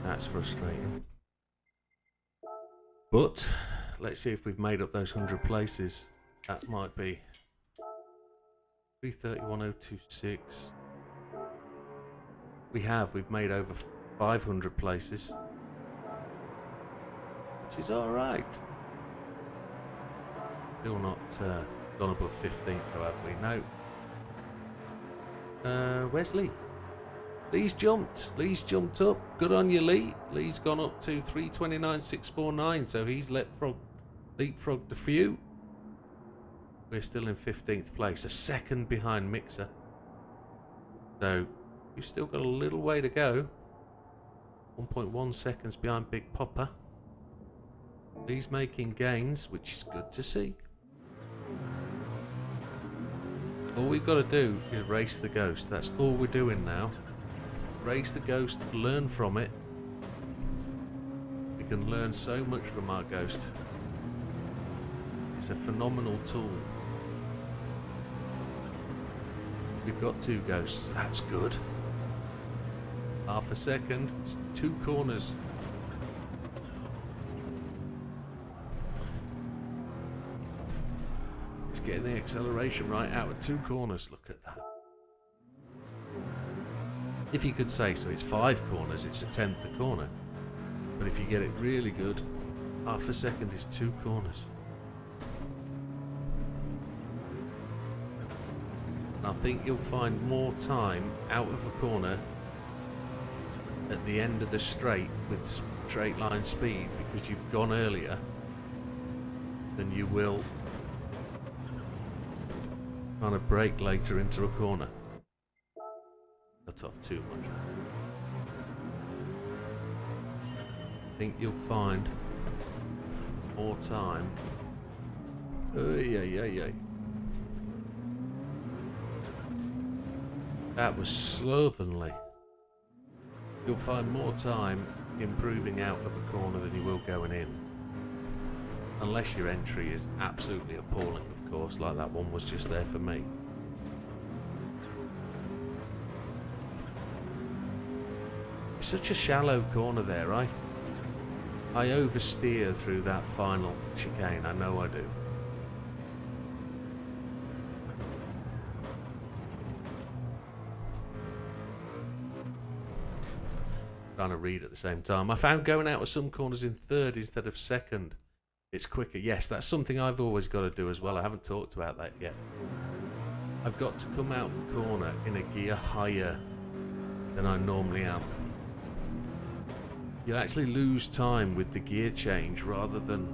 That's frustrating. But let's see if we've made up those 100 places. That might be 3:31.026. We've made over 500 places, which is alright. Still not gone above 15th though, have we? No. Where's Lee? Lee's jumped up. Good on you, Lee. Lee's gone up to 3:29.649, so he's leapfrogged a few. We're still in 15th place, a second behind Mixer. So we've still got a little way to go. 1.1 seconds behind Big Popper. He's making gains, which is good to see. All we've got to do is race the Ghost. That's all we're doing now. Race the Ghost, learn from it. We can learn so much from our Ghost. It's a phenomenal tool. We've got two Ghosts, that's good. Half a second, it's 2 corners. Just getting the acceleration right out of 2 corners, look at that. If you could say so. It's 5 corners, it's a tenth a corner. But if you get it really good, half a second is 2 corners. And I think you'll find more time out of a corner at the end of the straight with straight line speed because you've gone earlier than you will trying to brake later into a corner. Cut off too much. I think you'll find more time. That was slovenly. You'll find more time improving out of a corner than you will going in. Unless your entry is absolutely appalling, of course, like that one was just there for me. It's such a shallow corner there, I oversteer through that final chicane, I know I do. Trying to read at the same time. I found going out of some corners in 3rd instead of 2nd. It's quicker. Yes, that's something I've always got to do as well. I haven't talked about that yet. I've got to come out the corner in a gear higher than I normally am. You'll actually lose time with the gear change rather than...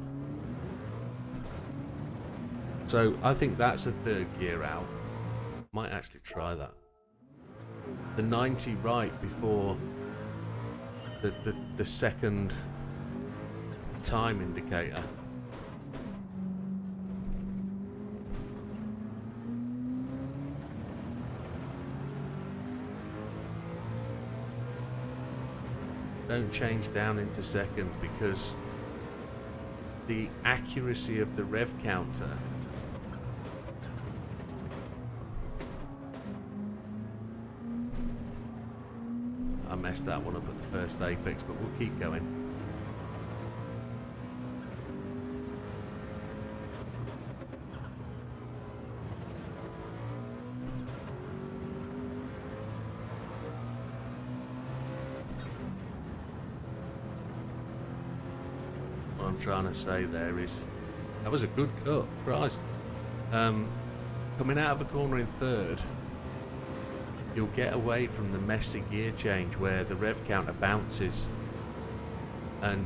So I think that's a 3rd gear out. Might actually try that. The 90 right before the 2nd time indicator. Don't change down into 2nd because the accuracy of the rev counter I messed that one up at the first apex, but we'll keep going. What I'm trying to say there is that was a good cut, Christ. Coming out of a corner in 3rd, you'll get away from the messy gear change where the rev counter bounces, and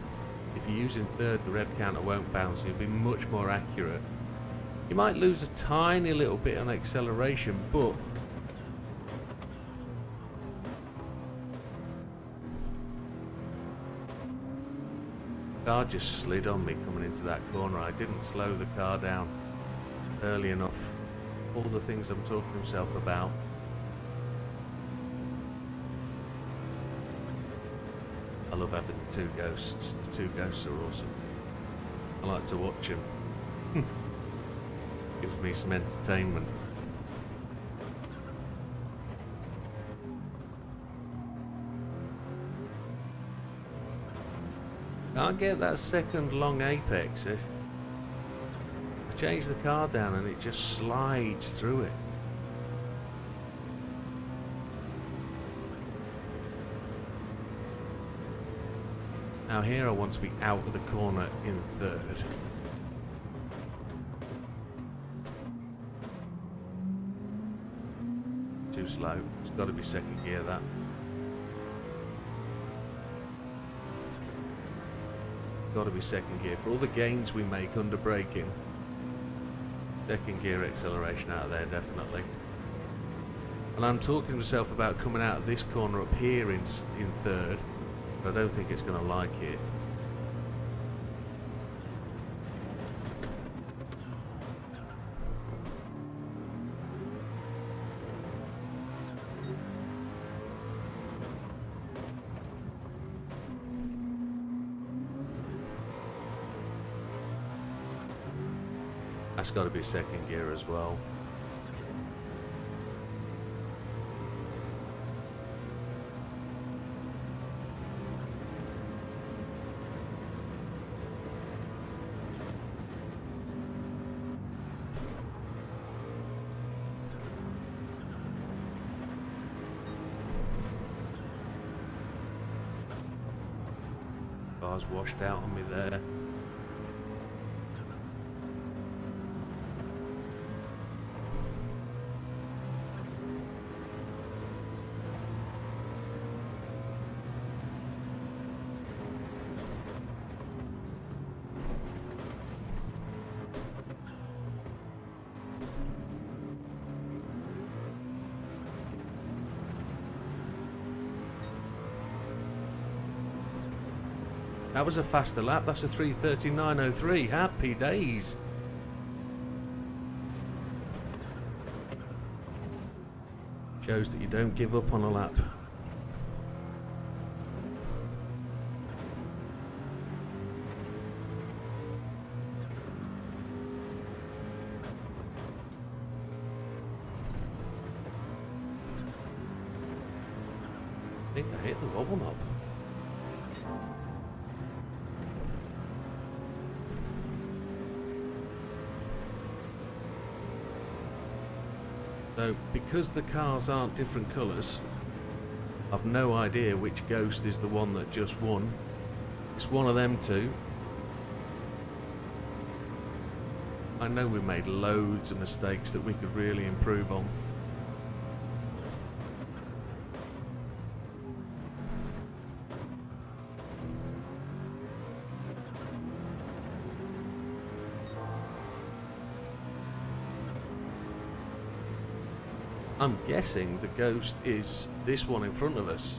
if you're using 3rd the rev counter won't bounce, you'll be much more accurate. You might lose a tiny little bit on acceleration, but the car just slid on me coming into that corner. I didn't slow the car down early enough. All the things I'm talking to myself about. I love having the 2 ghosts. The 2 ghosts are awesome. I like to watch them. Gives me some entertainment. Can't get that 2nd long apex. I changed the car down and it just slides through it. Now here I want to be out of the corner in 3rd. Too slow. It's got to be 2nd gear, that. Got to be 2nd gear. For all the gains we make under braking, 2nd gear acceleration out of there, definitely. And I'm talking to myself about coming out of this corner up here in 3rd. I don't think it's going to like it. That's got to be 2nd gear as well. Car's washed out on me there. That was a faster lap. That's a 3:39.03. Happy days. Shows that you don't give up on a lap. I think I hit the wobble knob. So, because the cars aren't different colours, I've no idea which Ghost is the one that just won. It's one of them two. I know we made loads of mistakes that we could really improve on. I'm guessing the Ghost is this one in front of us.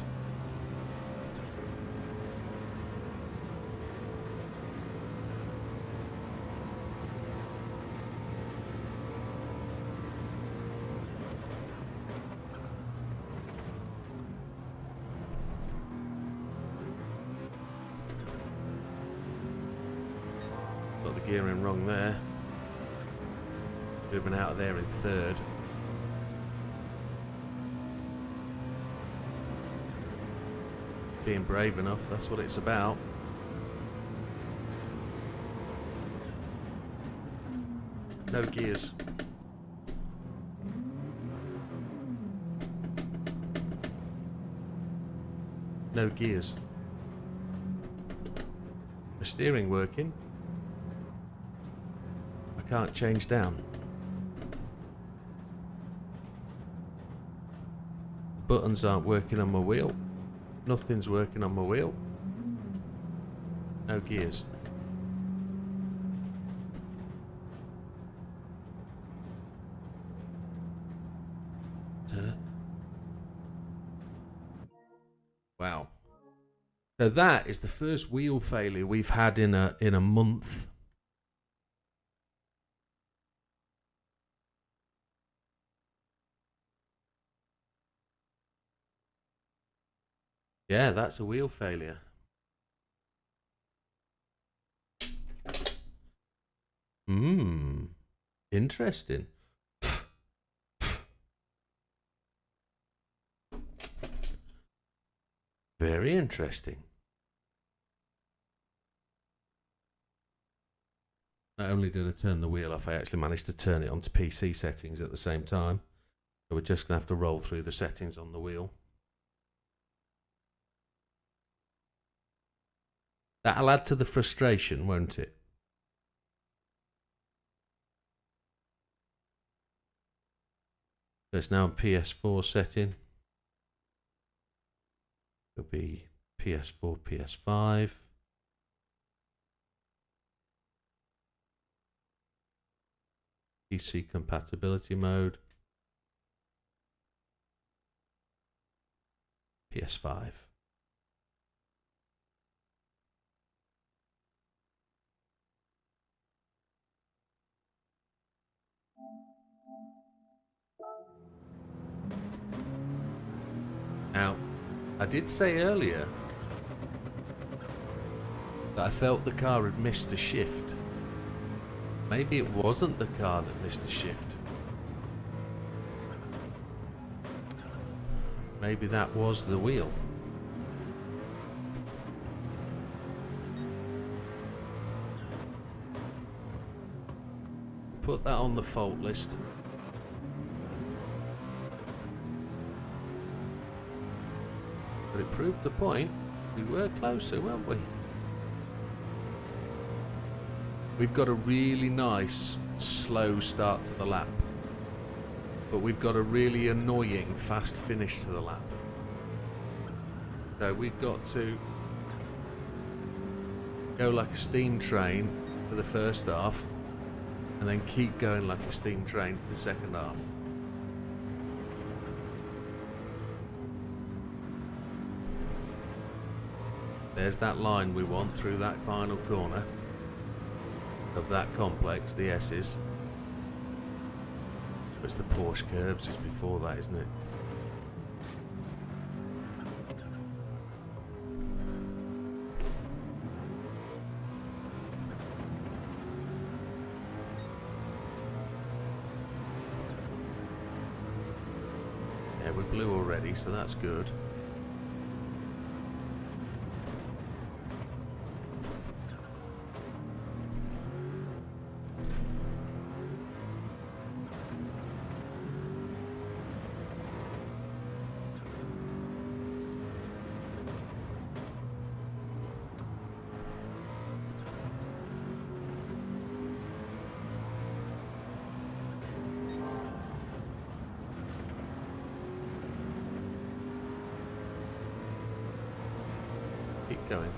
Got the gearing wrong there. Could have been out of there in third. Being brave enough, that's what it's about. No gears. No gears. The steering working. I can't change down. Buttons aren't working on my wheel. Nothing's working on my wheel. No gears. Wow. So that is the first wheel failure we've had in a month. Yeah, that's a wheel failure. Interesting. Very interesting. Not only did I turn the wheel off, I actually managed to turn it onto PC settings at the same time. So we're just going to have to roll through the settings on the wheel. That'll add to the frustration, won't it? So it's now a PS4 setting. It'll be PS4, PS5. PC compatibility mode. PS5. Now, I did say earlier that I felt the car had missed a shift. Maybe it wasn't the car that missed a shift. Maybe that was the wheel. Put that on the fault list. But it proved the point. We were closer, weren't we? We've got a really nice slow start to the lap, but we've got a really annoying fast finish to the lap. So we've got to go like a steam train for the first half and then keep going like a steam train for the second half. There's that line we want through that final corner of that complex, the S's. It's the Porsche curves, it's before that, isn't it? Yeah, we're blue already, so that's good. Keep going.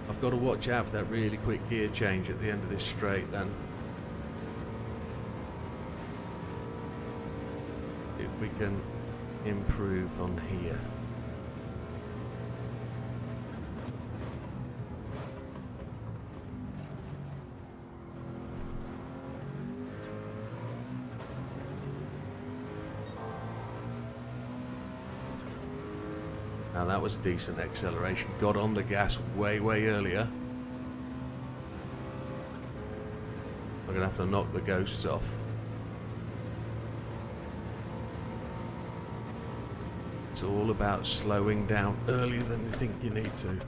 I've got to watch out for that really quick gear change at the end of this straight then. If we can improve on here. Now that was a decent acceleration. Got on the gas way earlier. I'm gonna have to knock the ghosts off. It's all about slowing down earlier than you think you need to.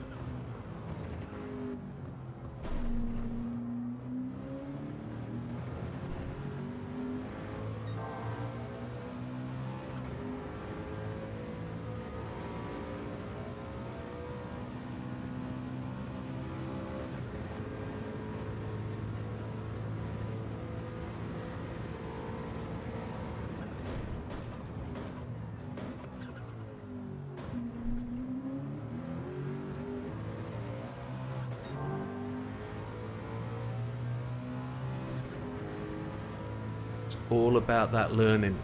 All about that learning.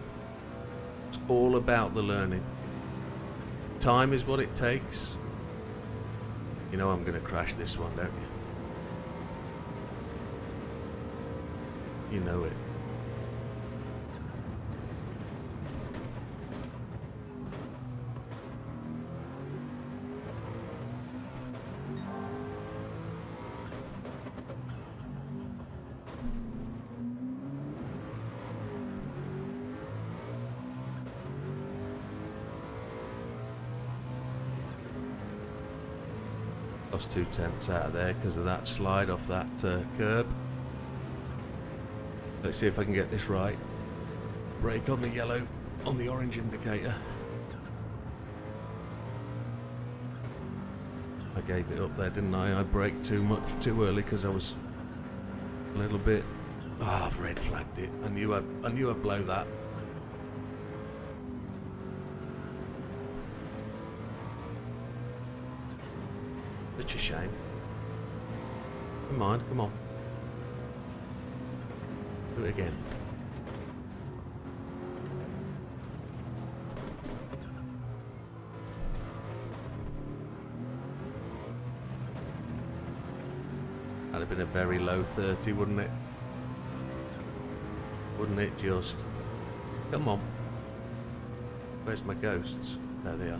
It's all about the learning. Time is what it takes. You know I'm going to crash this one, don't you? You know it. Lost 2/10 out of there because of that slide off that curb. Let's see if I can get this right. Brake on the yellow, on the orange indicator. I gave it up there, didn't I? I braked too early because I was a little bit. Ah, I've red flagged it. I knew I'd blow that. Such a shame. Never mind, come on. Do it again. That'd have been a very low 30, wouldn't it? Wouldn't it just? Come on. Where's my ghosts? There they are.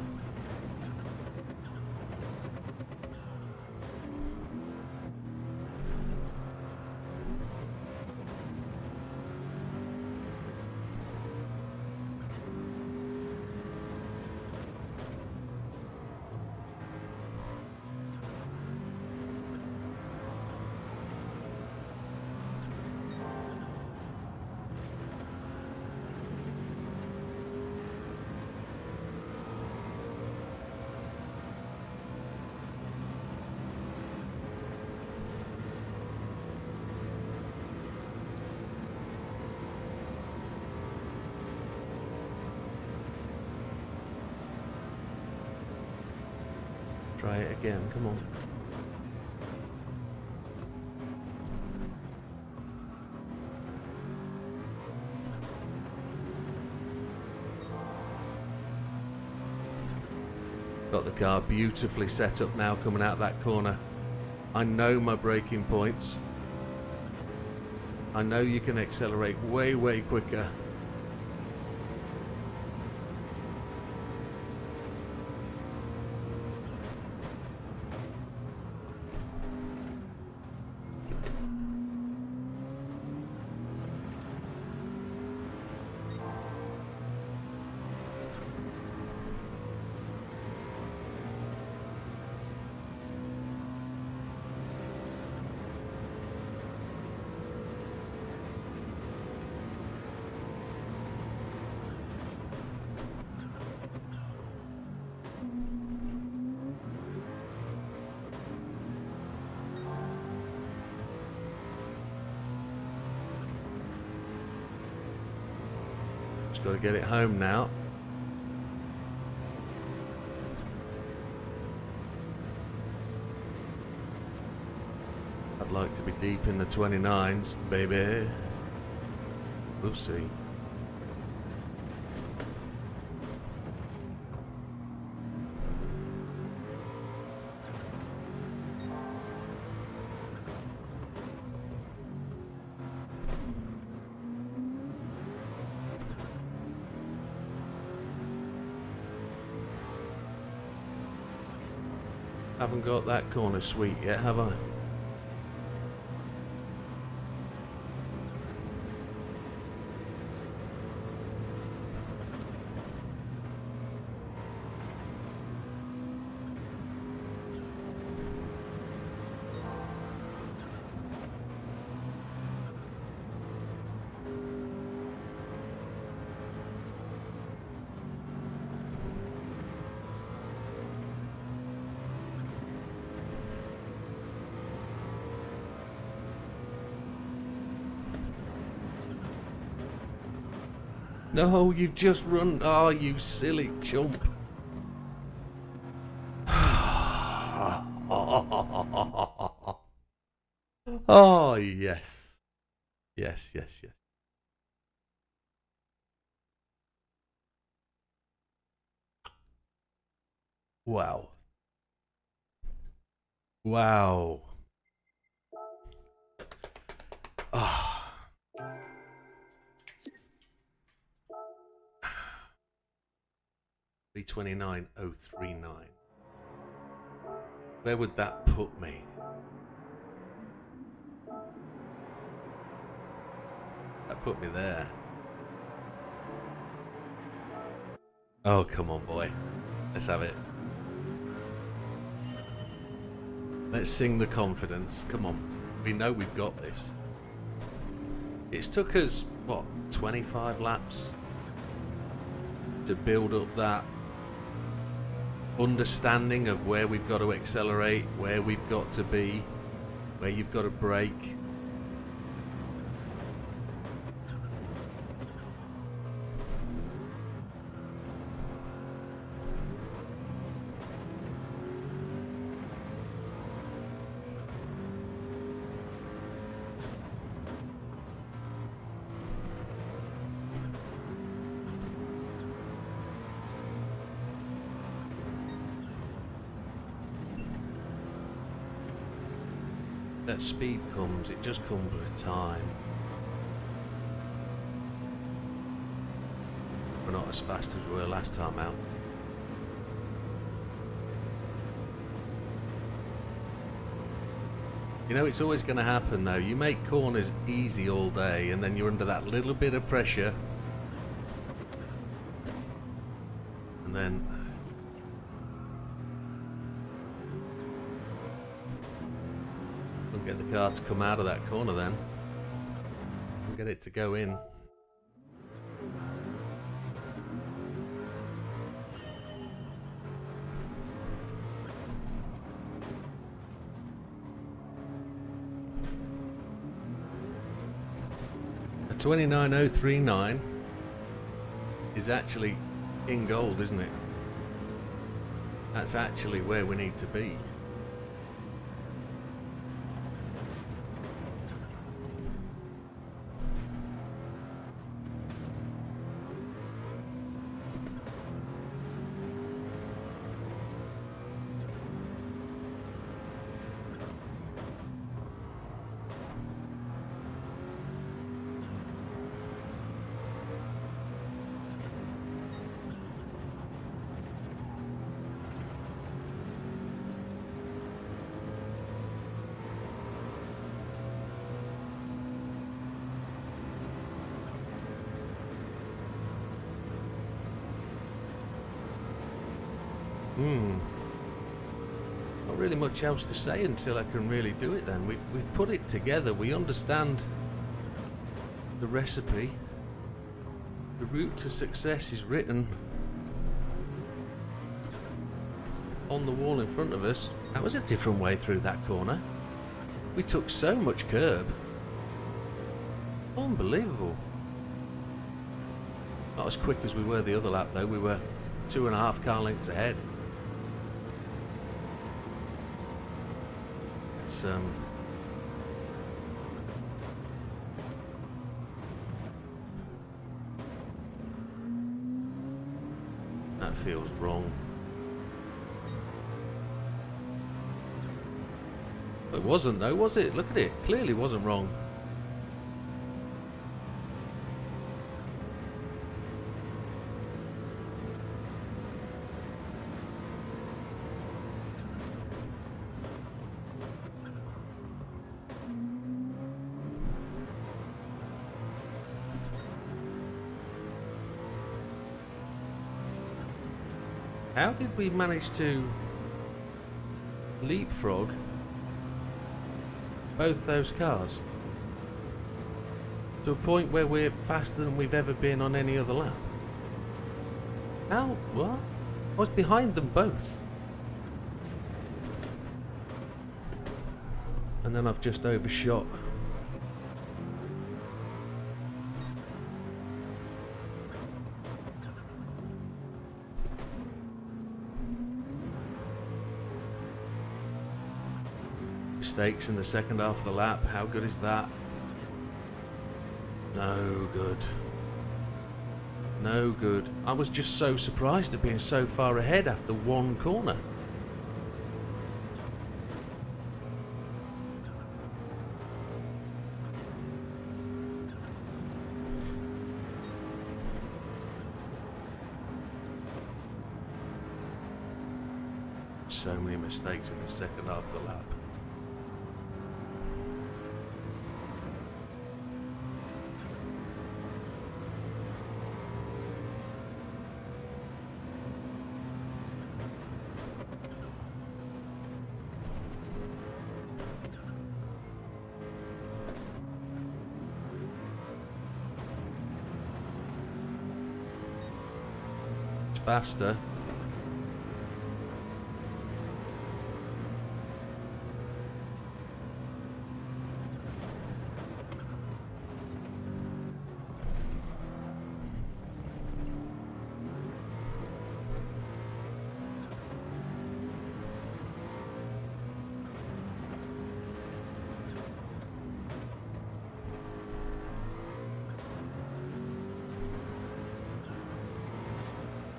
Try it again, come on. Got the car beautifully set up now coming out of that corner. I know my braking points. I know you can accelerate way, way quicker. Just got to get it home now. I'd like to be deep in the 29s, baby. We'll see. Haven't got that corner sweet yet, have I? No, you've just run. Oh, you silly chump. Oh, yes. Yes, yes, yes. Wow. Wow. Ah. 329.039. Where would that put me? That put me there. Oh, come on, boy. Let's have it. Let's sing the confidence. Come on. We know we've got this. It's took us, what, 25 laps to build up that understanding of where we've got to accelerate, where we've got to be, where you've got to brake. That speed comes, it just comes with time. We're not as fast as we were last time out. You know, it's always going to happen though. You make corners easy all day and then you're under that little bit of pressure. And then get the car to come out of that corner then and get it to go in. A 29.039 is actually in gold, isn't it? That's actually where we need to be. Not really much else to say until I can really do it then. We've put it together. We understand the recipe. The route to success is written on the wall in front of us. That was a different way through that corner. We took so much curb. Unbelievable. Not as quick as we were the other lap though. We were 2.5 car lengths ahead. It's that feels wrong. It wasn't though, was it? Look at it. Clearly wasn't wrong. How did we manage to leapfrog both those cars to a point where we're faster than we've ever been on any other lap? How? What? I was behind them both. And then I've just overshot. Mistakes in the second half of the lap. How good is that? No good. No good. I was just so surprised at being so far ahead after one corner. So many mistakes in the second half of the lap. Faster.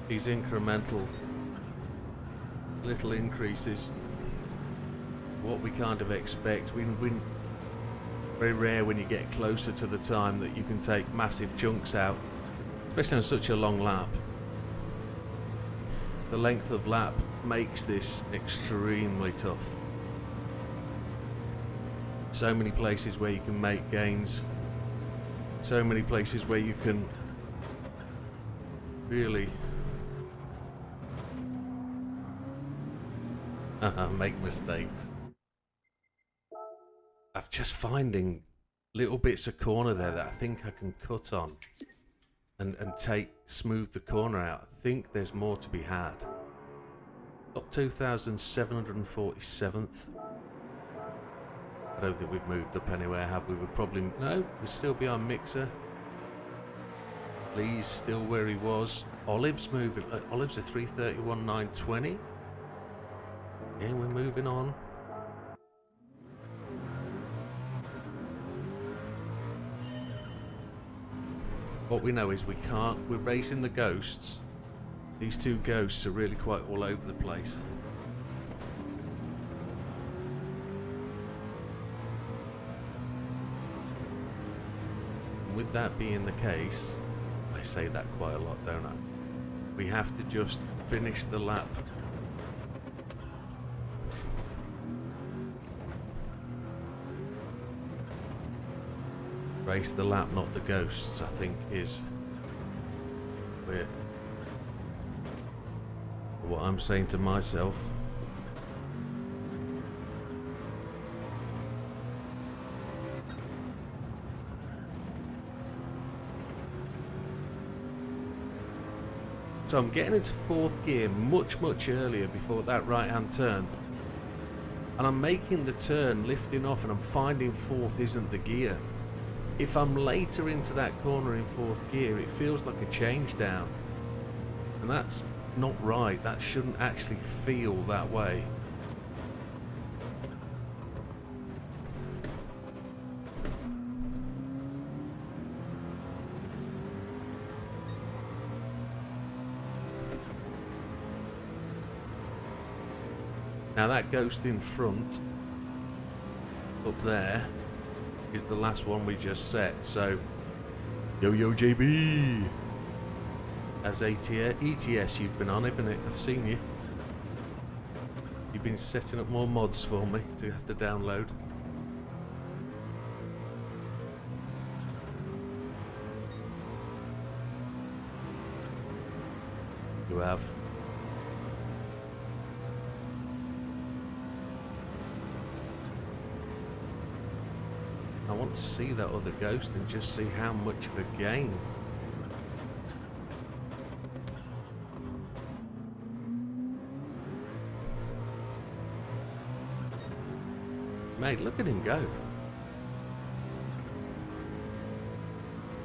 These incremental little increases, what we kind of expect. We very rare when you get closer to the time that you can take massive chunks out, especially on such a long lap. The length of lap makes this extremely tough. So many places where you can make gains, so many places where you can really make mistakes. I'm just finding little bits of corner there that I think I can cut on and smooth the corner out. I think there's more to be had. Got 2,747th. I don't think we've moved up anywhere, have we? We've probably... No, we're still behind Mixer. Lee's still where he was. Olive's moving. Olive's a 331.920. Yeah, we're moving on. What we know is we can't, we're racing the ghosts. These two ghosts are really quite all over the place. And with that being the case, I say that quite a lot, don't I? We have to just finish the lap. Race the lap, not the ghosts, I think is what I'm saying to myself. So I'm getting into fourth gear much earlier before that right hand turn. And I'm making the turn, lifting off, and I'm finding fourth isn't the gear. If I'm later into that corner in fourth gear, it feels like a change down. And that's not right. That shouldn't actually feel that way. Now that ghost in front, up there, is the last one we just set. So, yo JB, as ETS you've been on, haven't it? I've seen you. You've been setting up more mods for me to have to download. You have. I want to see that other ghost and just see how much of a gain. Mate, look at him go.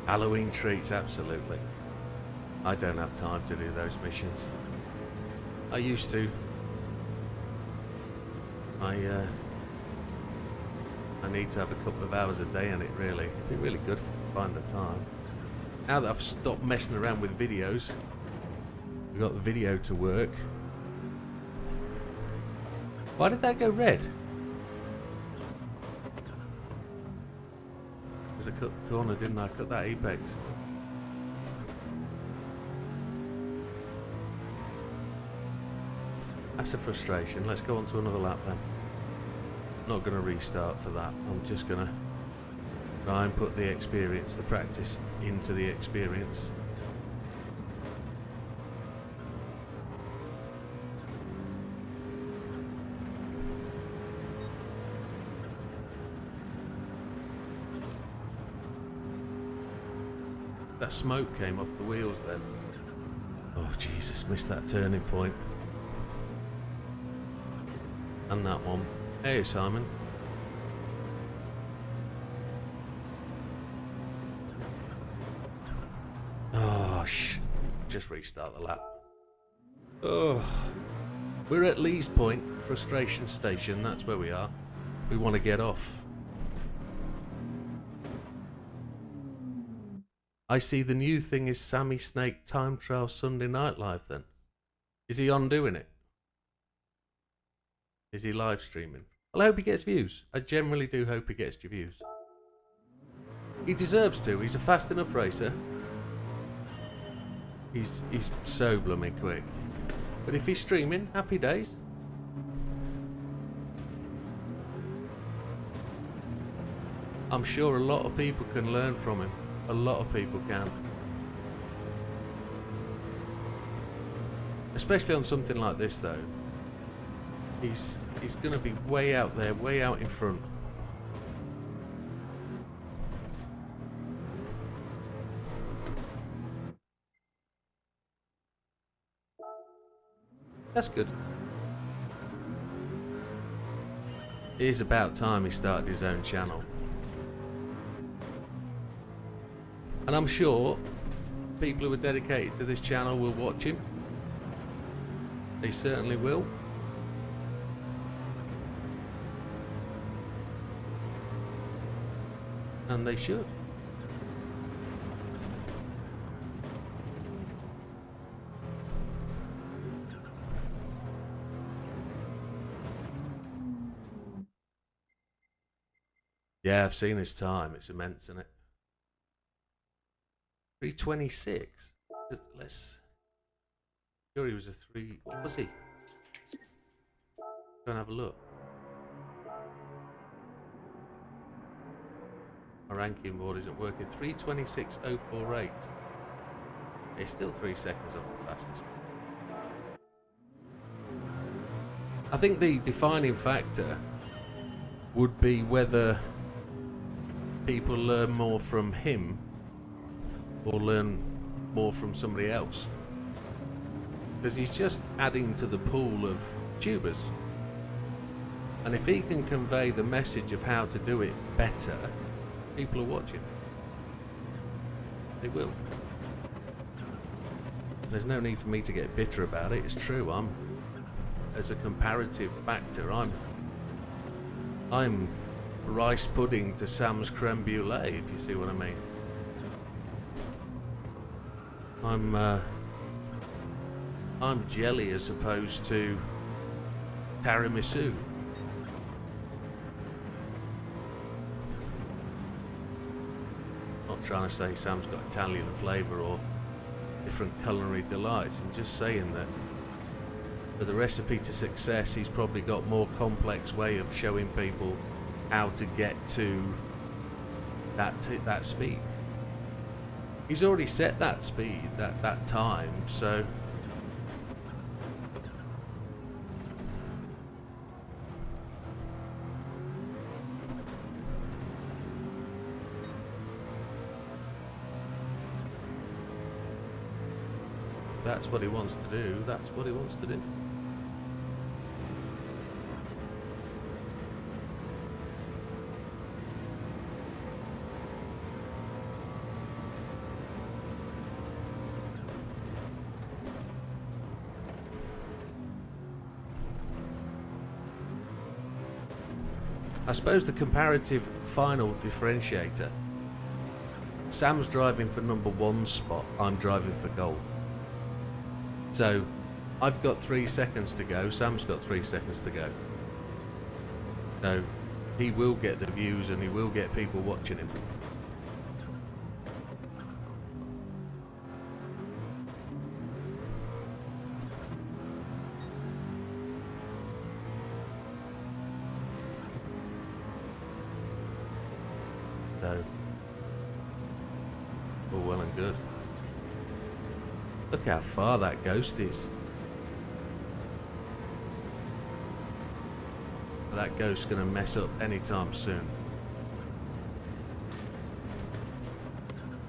Halloween treats, absolutely. I don't have time to do those missions. I used to. I need to have a couple of hours a day in it, really. It'd be really good if I could find the time. Now that I've stopped messing around with videos, we've got the video to work. Why did that go red? Because I cut the corner, didn't I? I cut that apex. That's a frustration. Let's go on to another lap then. Not going to restart for that. I'm just going to try and put the experience, the practice into the experience. That smoke came off the wheels then. Oh Jesus, missed that turning point. And that one. Hey Simon. Oh just restart the lap. Oh, we're at Lee's Point, frustration station. That's where we are. We want to get off. I see the new thing is Sammy Snake Time Trial Sunday Night Live then. Is he on doing it? Is he live streaming? Well, I hope he gets views. I generally do hope he gets views. He deserves to. He's a fast enough racer. He's so blooming quick. But if he's streaming, happy days. I'm sure a lot of people can learn from him. A lot of people can. Especially on something like this though. He's going to be way out there, way out in front. That's good. It is about time he started his own channel. And I'm sure people who are dedicated to this channel will watch him. They certainly will. And they should. Yeah, I've seen his time. It's immense, isn't it? 326. Let's. Sure, he was a 3. What was he? Go and have a look. My ranking board isn't working. 326.048. It's still 3 seconds off the fastest. I think the defining factor would be whether people learn more from him or learn more from somebody else, because he's just adding to the pool of tubers, and if he can convey the message of how to do it better, people are watching. They will. There's no need for me to get bitter about it. It's true. As a comparative factor, I'm rice pudding to Sam's creme brulee, if you see what I mean. I'm jelly as opposed to tiramisu. Not trying to say Sam's got Italian flavour or different culinary delights. I'm just saying that for the recipe to success, he's probably got more complex way of showing people how to get to that speed. He's already set that speed, that time, so if that's what he wants to do, that's what he wants to do. I suppose the comparative final differentiator, Sam's driving for number 1 spot, I'm driving for gold. So I've got 3 seconds to go, Sam's got 3 seconds to go. So he will get the views and he will get people watching him. So, all well and good. Look how far that ghost is. That ghost's gonna mess up anytime soon.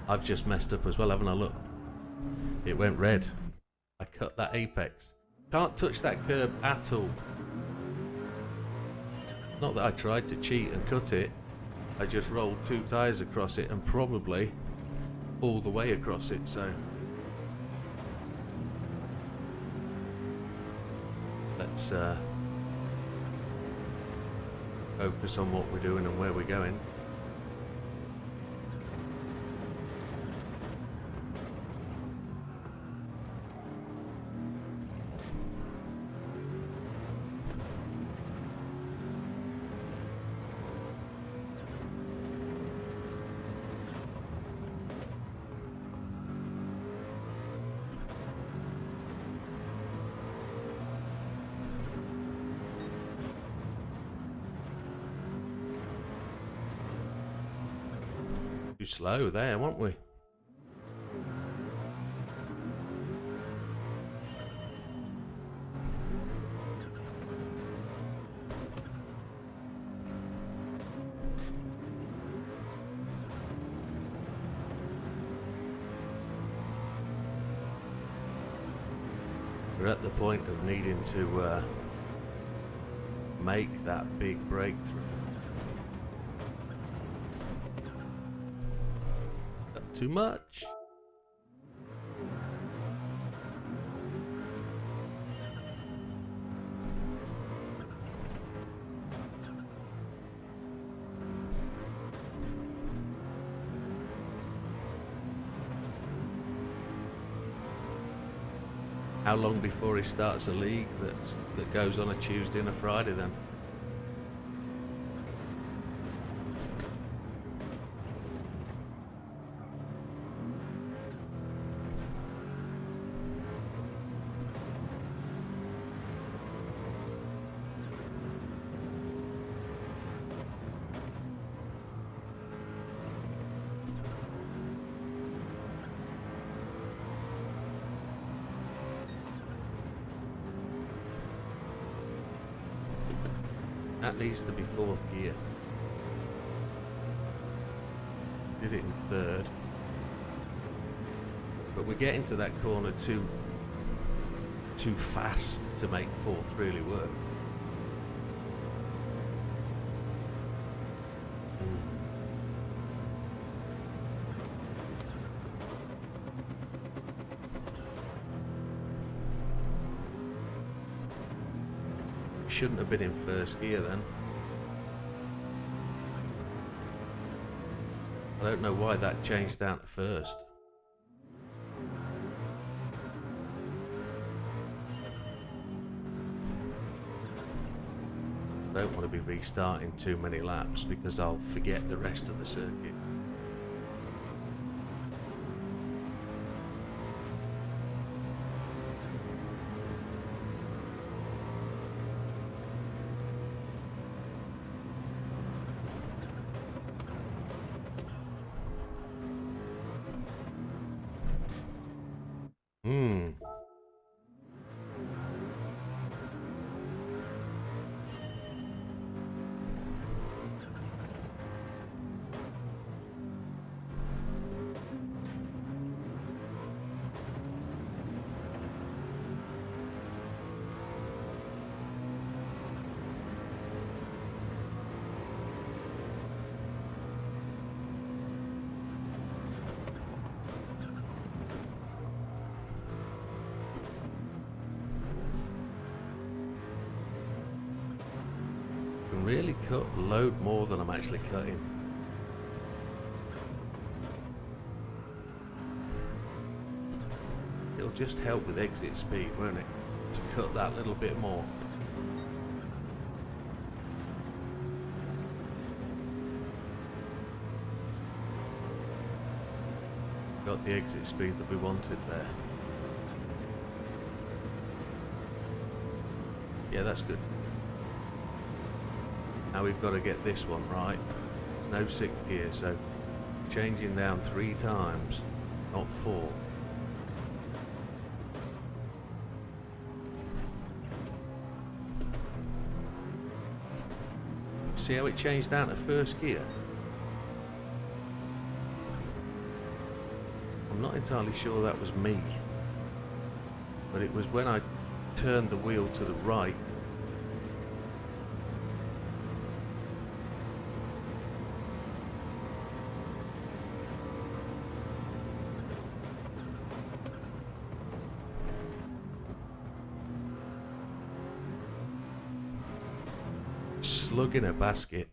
I've just messed up as well, haven't I? Look. It went red. I cut that apex. Can't touch that curb at all. Not that I tried to cheat and cut it. I just rolled 2 tyres across it and probably all the way across it, so let's focus on what we're doing and where we're going. Too slow there, weren't we? We're at the point of needing to make that big breakthrough. Not too much. How long before he starts a league that goes on a Tuesday and a Friday then? That needs to be fourth gear. Did it in third. But we're getting to that corner too fast to make fourth really work. Shouldn't have been in first gear then. I don't know why that changed down to first. I don't want to be restarting too many laps because I'll forget the rest of the circuit. Really cut a load more than I'm actually cutting. It'll just help with exit speed, won't it? To cut that little bit more. Got the exit speed that we wanted there. Yeah, that's good. Now we've got to get this one right. There's no sixth gear, so changing down 3 times, not 4. See how it changed down to first gear? I'm not entirely sure that was me, but it was when I turned the wheel to the right. Slug in a basket.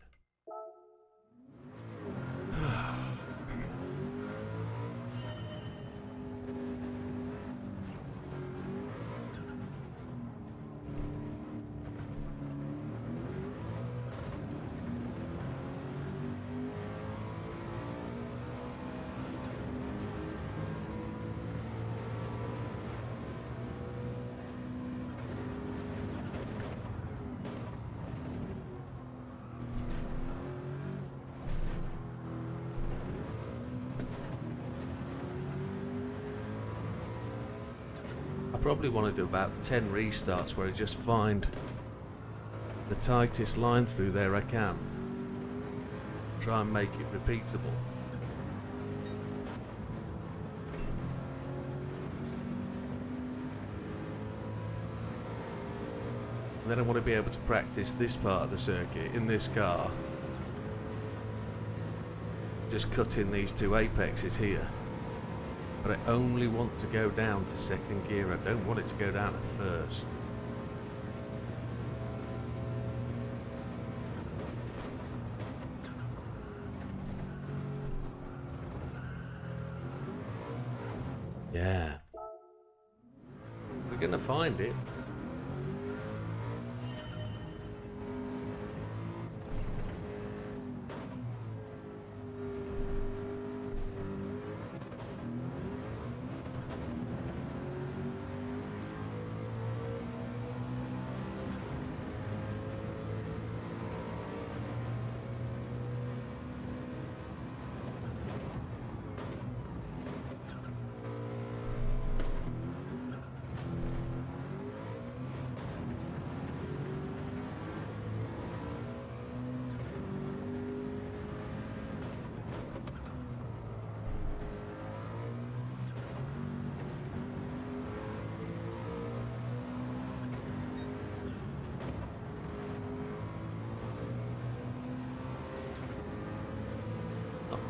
Probably want to do about 10 restarts where I just find the tightest line through there I can. Try and make it repeatable. And then I want to be able to practice this part of the circuit in this car. Just cutting these 2 apexes here. But I only want to go down to second gear. I don't want it to go down to first. Yeah. We're gonna find it.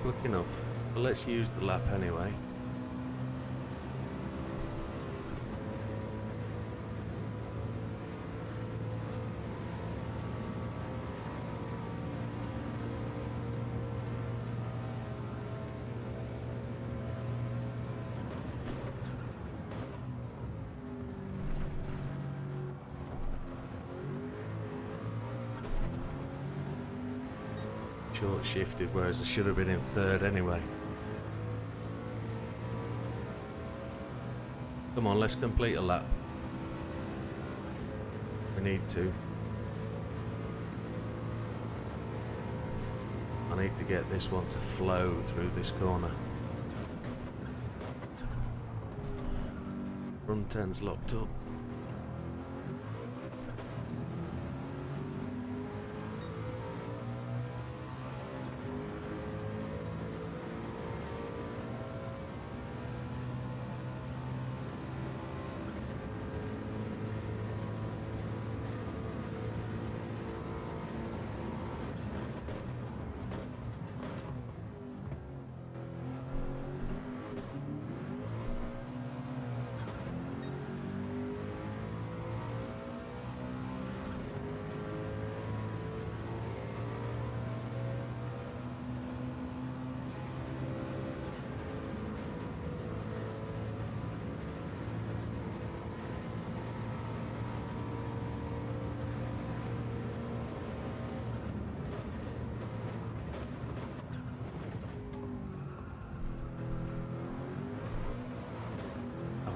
Quick enough, but let's use the lap anyway. Short shifted, whereas I should have been in third anyway. Come on, let's complete a lap. We need to. I need to get this one to flow through this corner. Front end's locked up.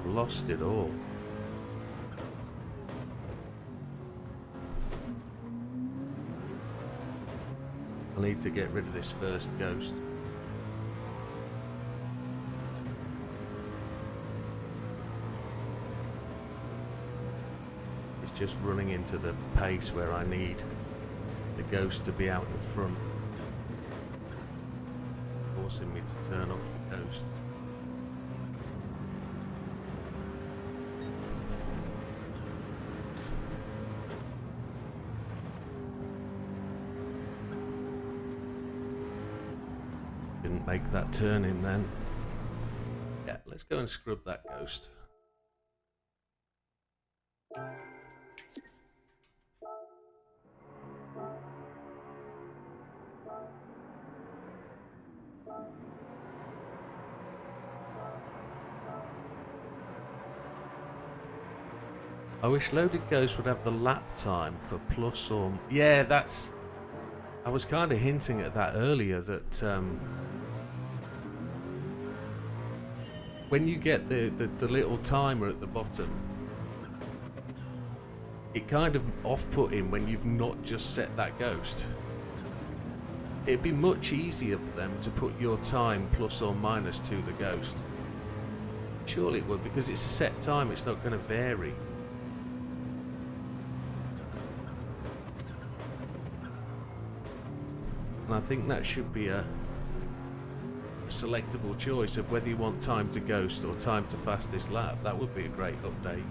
Lost it all. I need to get rid of this first ghost. It's just running into the pace where I need the ghost to be out in front, forcing me to turn off the ghost. Didn't make that turn in then. Yeah, let's go and scrub that ghost. I wish Loaded Ghost would have the lap time for plus or... Yeah, that's... I was kind of hinting at that earlier, that when you get the little timer at the bottom, it kind of off-putting when you've not just set that ghost. It'd be much easier for them to put your time plus or minus to the ghost. Surely it would, because it's a set time, it's not going to vary. And I think that should be a selectable choice of whether you want time to ghost or time to fastest lap. That would be a great update.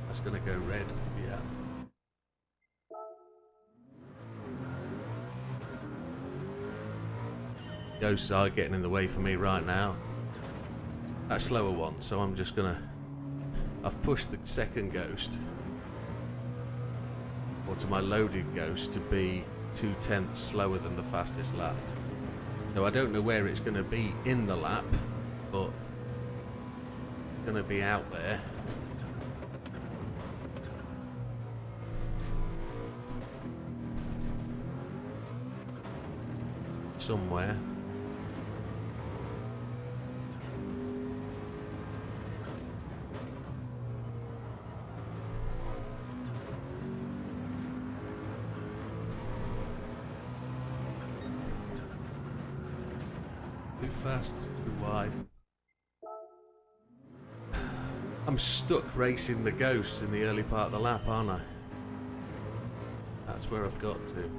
That's gonna go red, yeah. Ghosts are getting in the way for me right now. That slower one, so I'm just gonna... I've pushed the second ghost. to my loaded ghost to be 2/10 slower than the fastest lap. So I don't know where it's going to be in the lap, but it's going to be out there. Somewhere. Too fast, too wide. I'm stuck racing the ghosts in the early part of the lap, aren't I? That's where I've got to.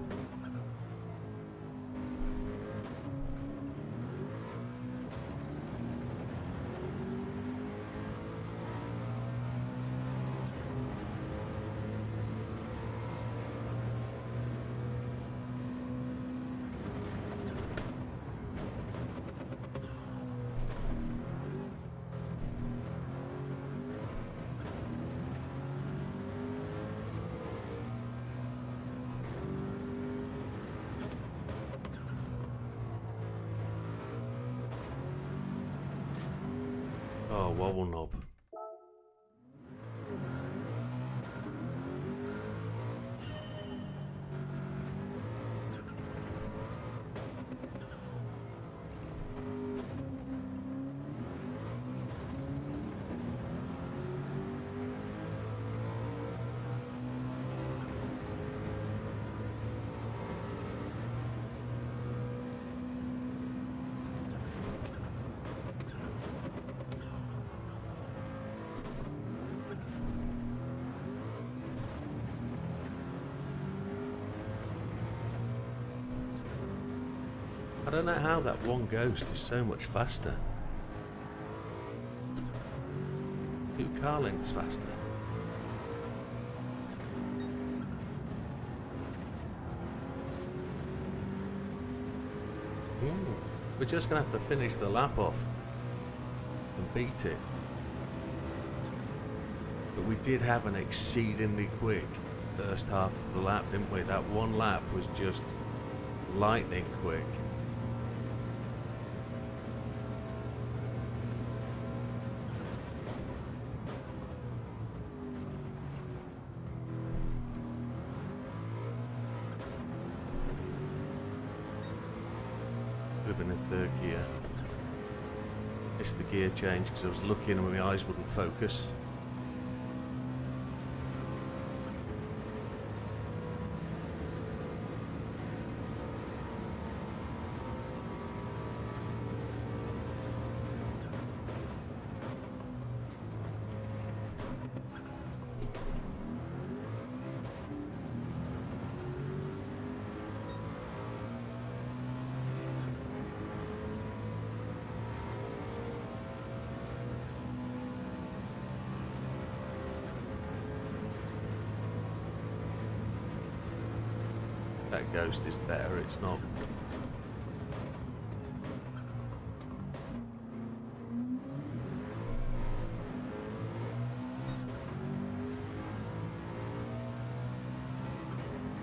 Oh, wobble knob. I don't know how that one ghost is so much faster. 2 car lengths faster. We're just going to have to finish the lap off and beat it. But we did have an exceedingly quick first half of the lap, didn't we? That one lap was just lightning quick. Could have been in 3rd gear. Missed the gear change because I was looking and my eyes wouldn't focus. That ghost is better, it's not.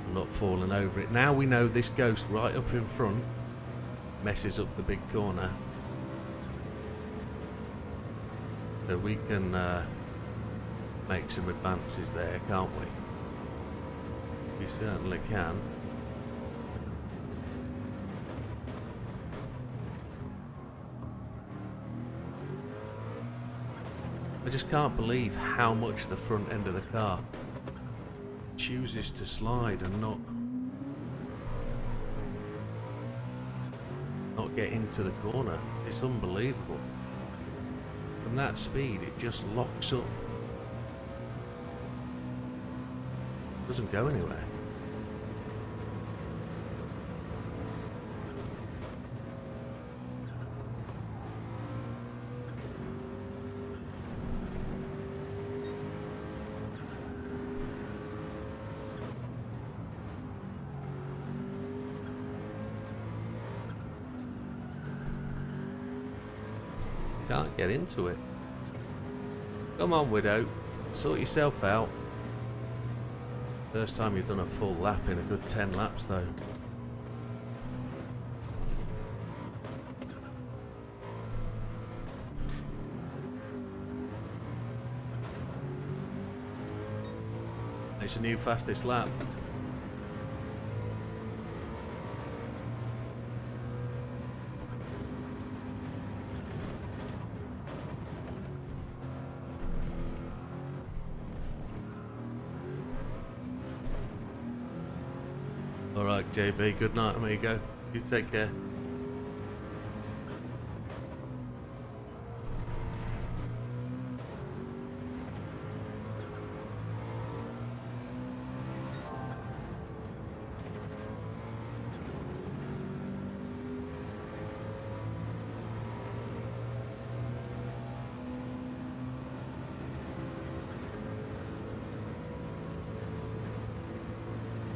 I'm not falling over it. Now we know this ghost right up in front messes up the big corner. So we can make some advances there, can't we? We certainly can. I just can't believe how much the front end of the car chooses to slide and not get into the corner. It's unbelievable. From that speed, it just locks up. Doesn't go anywhere. Can't get into it. Come on, Widow. Sort yourself out. First time you've done a full lap in a good 10 laps though. It's a new fastest lap. Alright, JB, good night, amigo. You take care.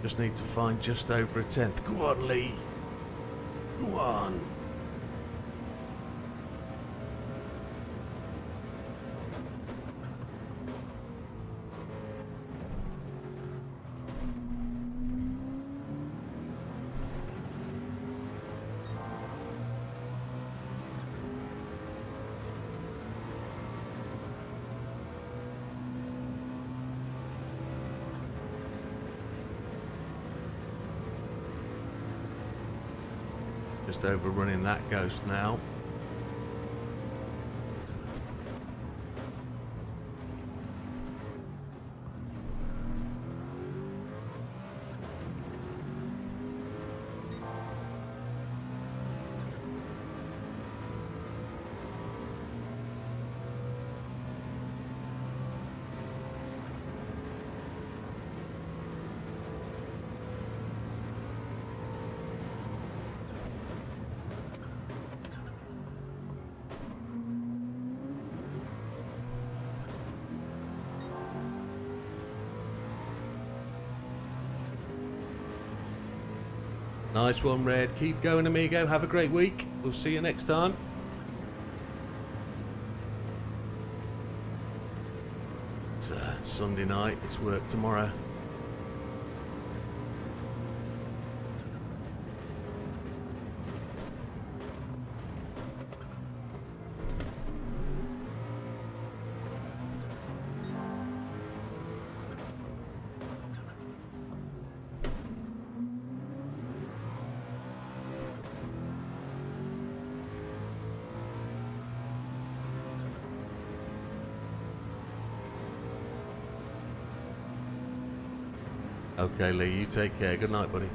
Just need to find just over a tenth. Go on, Lee. Go on. Just overrunning that ghost now. Nice one, Red. Keep going, amigo. Have a great week. We'll see you next time. It's Sunday night. It's work tomorrow. Okay, Lee, you take care. Good night, buddy.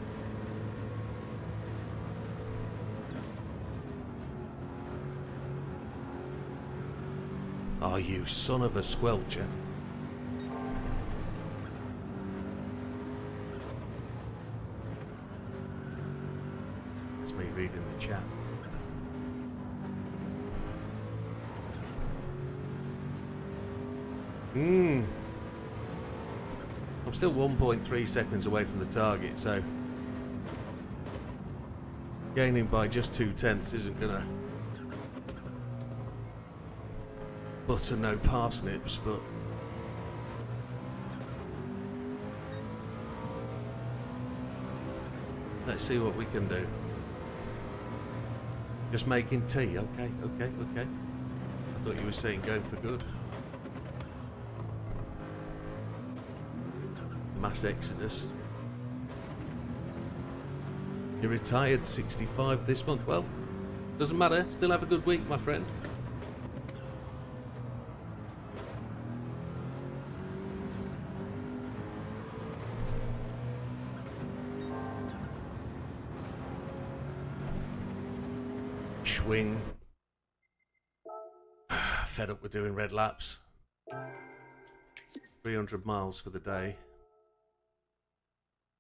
Oh, you son of a squelcher. It's me reading the chat. I'm still 1.3 seconds away from the target, so gaining by just 0.2 isn't gonna butter no parsnips, but let's see what we can do. Just making tea, okay. I thought you were saying going for good. Mass exodus. You're retired 65 this month. Well, doesn't matter. Still have a good week, my friend. Swing. Fed up with doing red laps. 300 miles for the day.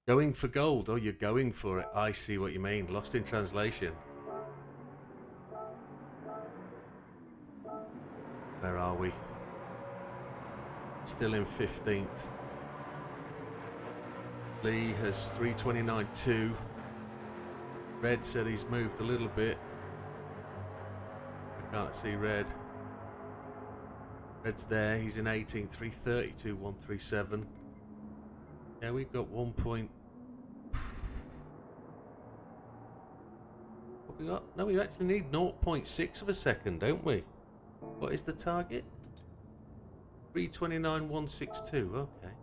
Going for gold. Oh, you're going for it. I see what you mean. Lost in translation. Where are we? Still in 15th. Lee has 329.2. Red said he's moved a little bit. I can't see Red. Red's there. He's in 18th. 332.137. Yeah, we've got 1 point. What have we got? No, we actually need 0.6 of a second, don't we? What is the target? 329.162. Okay.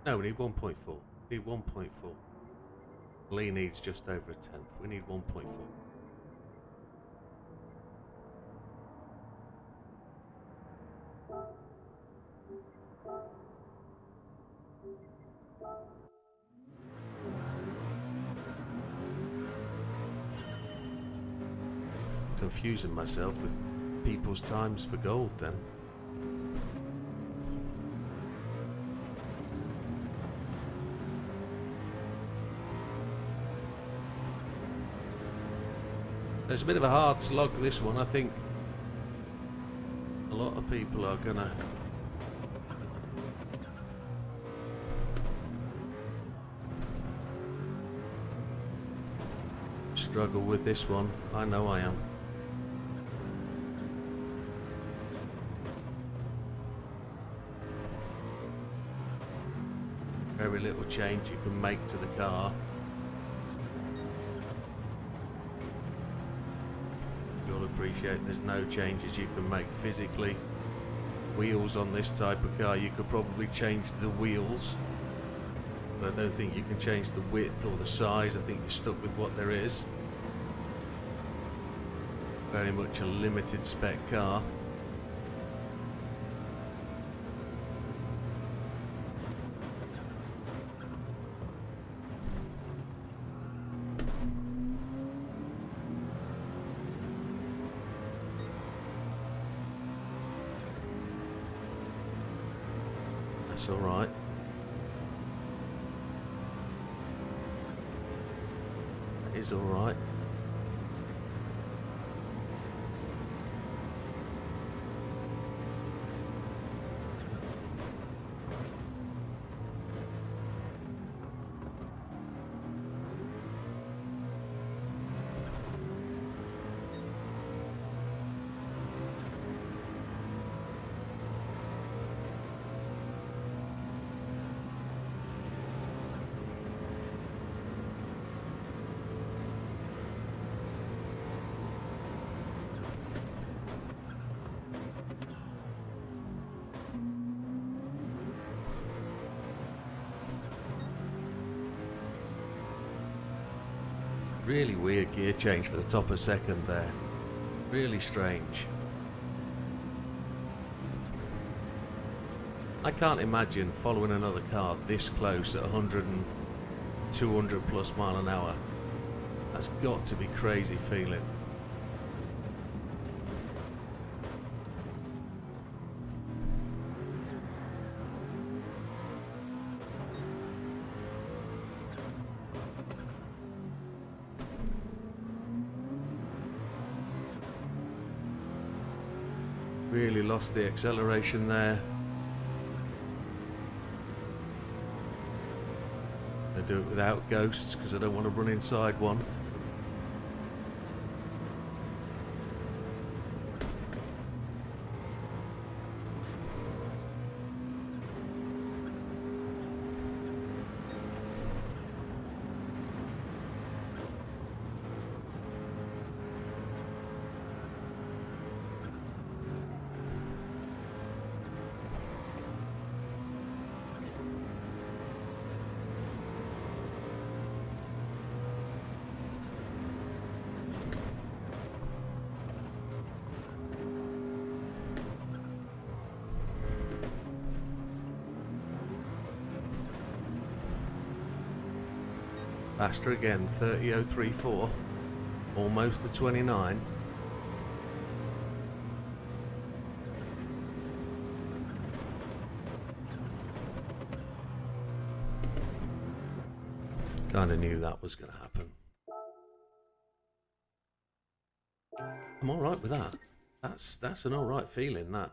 No, we need 1.4. We need 1.4. Lee needs just over a tenth. We need 1.4. Confusing myself with people's times for gold then. It's a bit of a hard slog, this one. I think a lot of people are gonna struggle with this one. I know I am. Very little change you can make to the car. You'll appreciate there's no changes you can make physically. Wheels on this type of car, you could probably change the wheels, but I don't think you can change the width or the size. I think you're stuck with what there is. Very much a limited spec car. That's all right. That is all right. Really weird gear change for the top of second there. Really strange. I can't imagine following another car this close at 100 and 200 plus mile an hour. That's got to be crazy feeling. Really lost the acceleration there. I do it without ghosts because I don't want to run inside one. Faster again, 30.034, almost the 29. Kinda knew that was gonna happen. I'm alright with that. That's an alright feeling, that.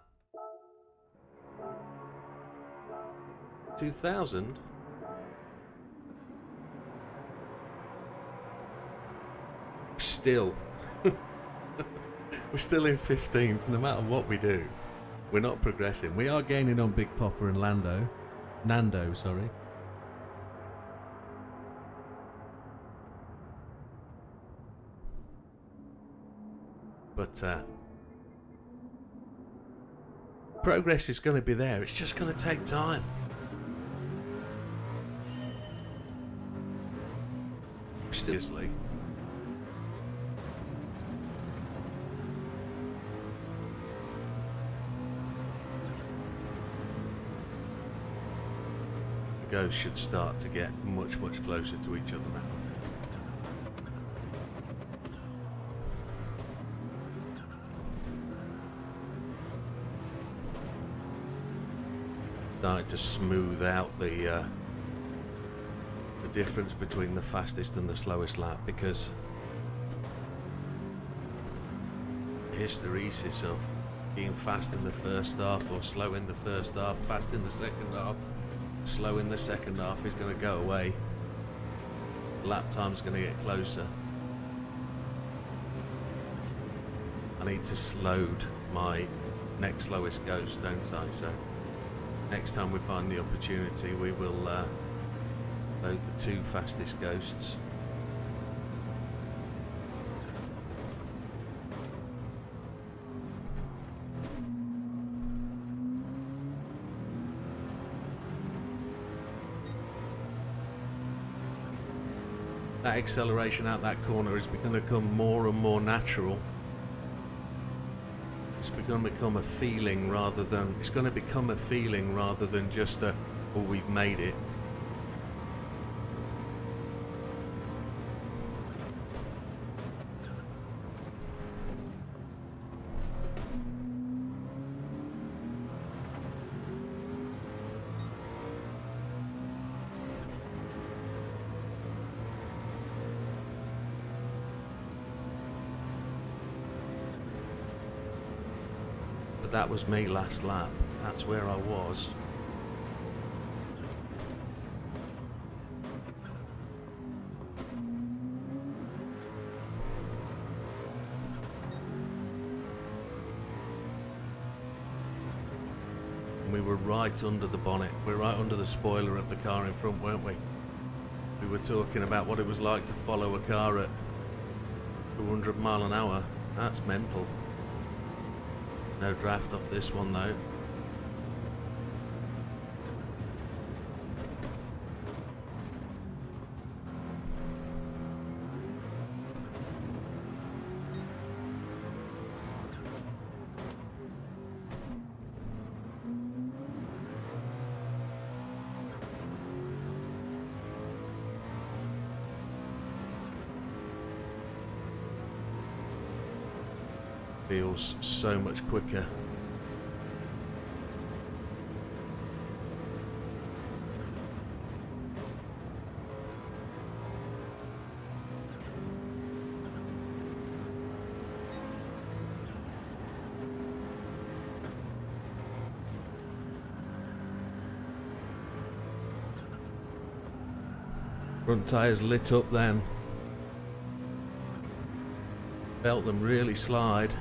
2000? Still. We're still in 15th, no matter what we do. We're not progressing. We are gaining on Big Popper and Nando, sorry. But progress is going to be there. It's just going to take time. Seriously. The ghosts should start to get much closer to each other now. Starting to smooth out the difference between the fastest and the slowest lap, because the hysteresis of being fast in the first half or slow in the first half, fast in the second half, slow in the second half is going to go away. Lap time's going to get closer. I need to load my next slowest ghost, don't I? So next time we find the opportunity, we will load the 2 fastest ghosts. That acceleration out that corner is going to become more and more natural. It's going to become a feeling rather than just a, oh, we've made it. That was me last lap. That's where I was. And we were right under the bonnet. We're right under the spoiler of the car in front, weren't we? We were talking about what it was like to follow a car at 200 mile an hour. That's mental. No draft off this one though. Feels so much quicker. Front tyres lit up then. Felt them really slide.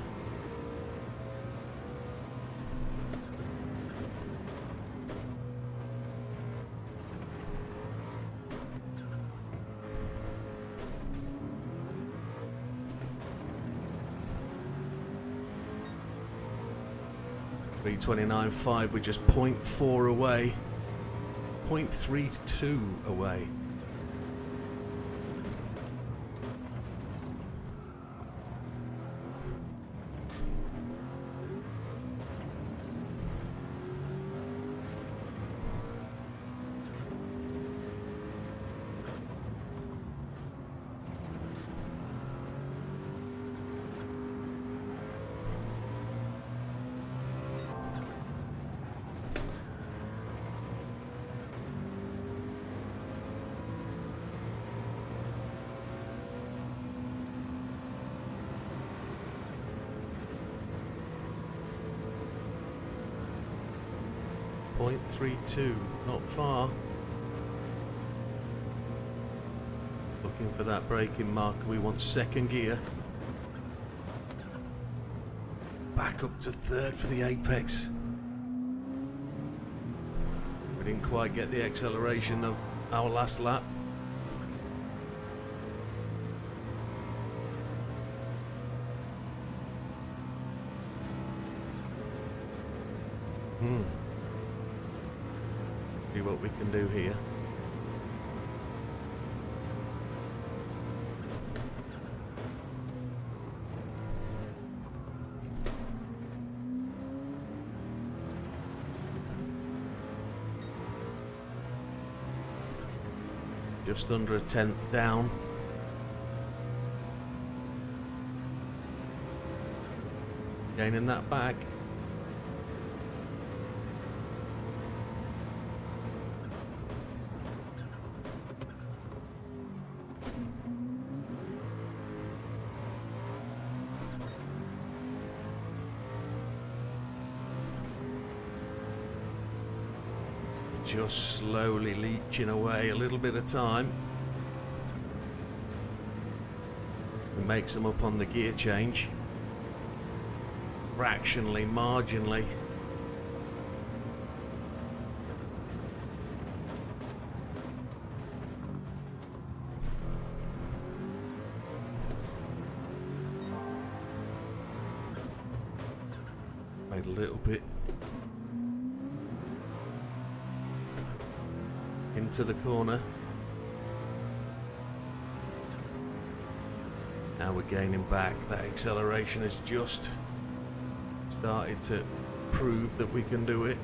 .329.5, we're just 0.4 away, 0.32 away. .32, not far. Looking for that braking marker. We want second gear. Back up to third for the apex. We didn't quite get the acceleration of our last lap. See what we can do here. Just under a tenth down. Gaining that back. Just slowly leeching away a little bit of time. It makes them up on the gear change. Fractionally, marginally. Made a little bit into the corner. Now we're gaining back. That acceleration has just started to prove that we can do it.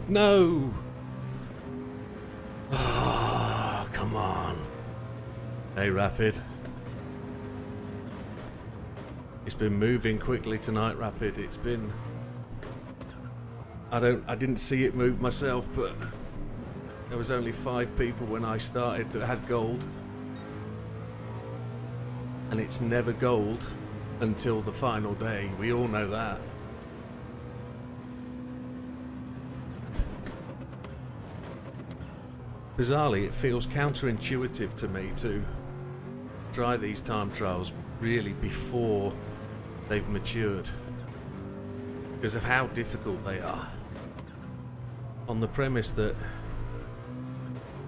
No! Ah, oh, come on. Hey, Rapid. It's been moving quickly tonight, Rapid. It's been... I didn't see it move myself, but there was only 5 people when I started that had gold. And it's never gold until the final day. We all know that. Bizarrely, it feels counterintuitive to me to try these time trials really before they've matured, because of how difficult they are. On the premise that,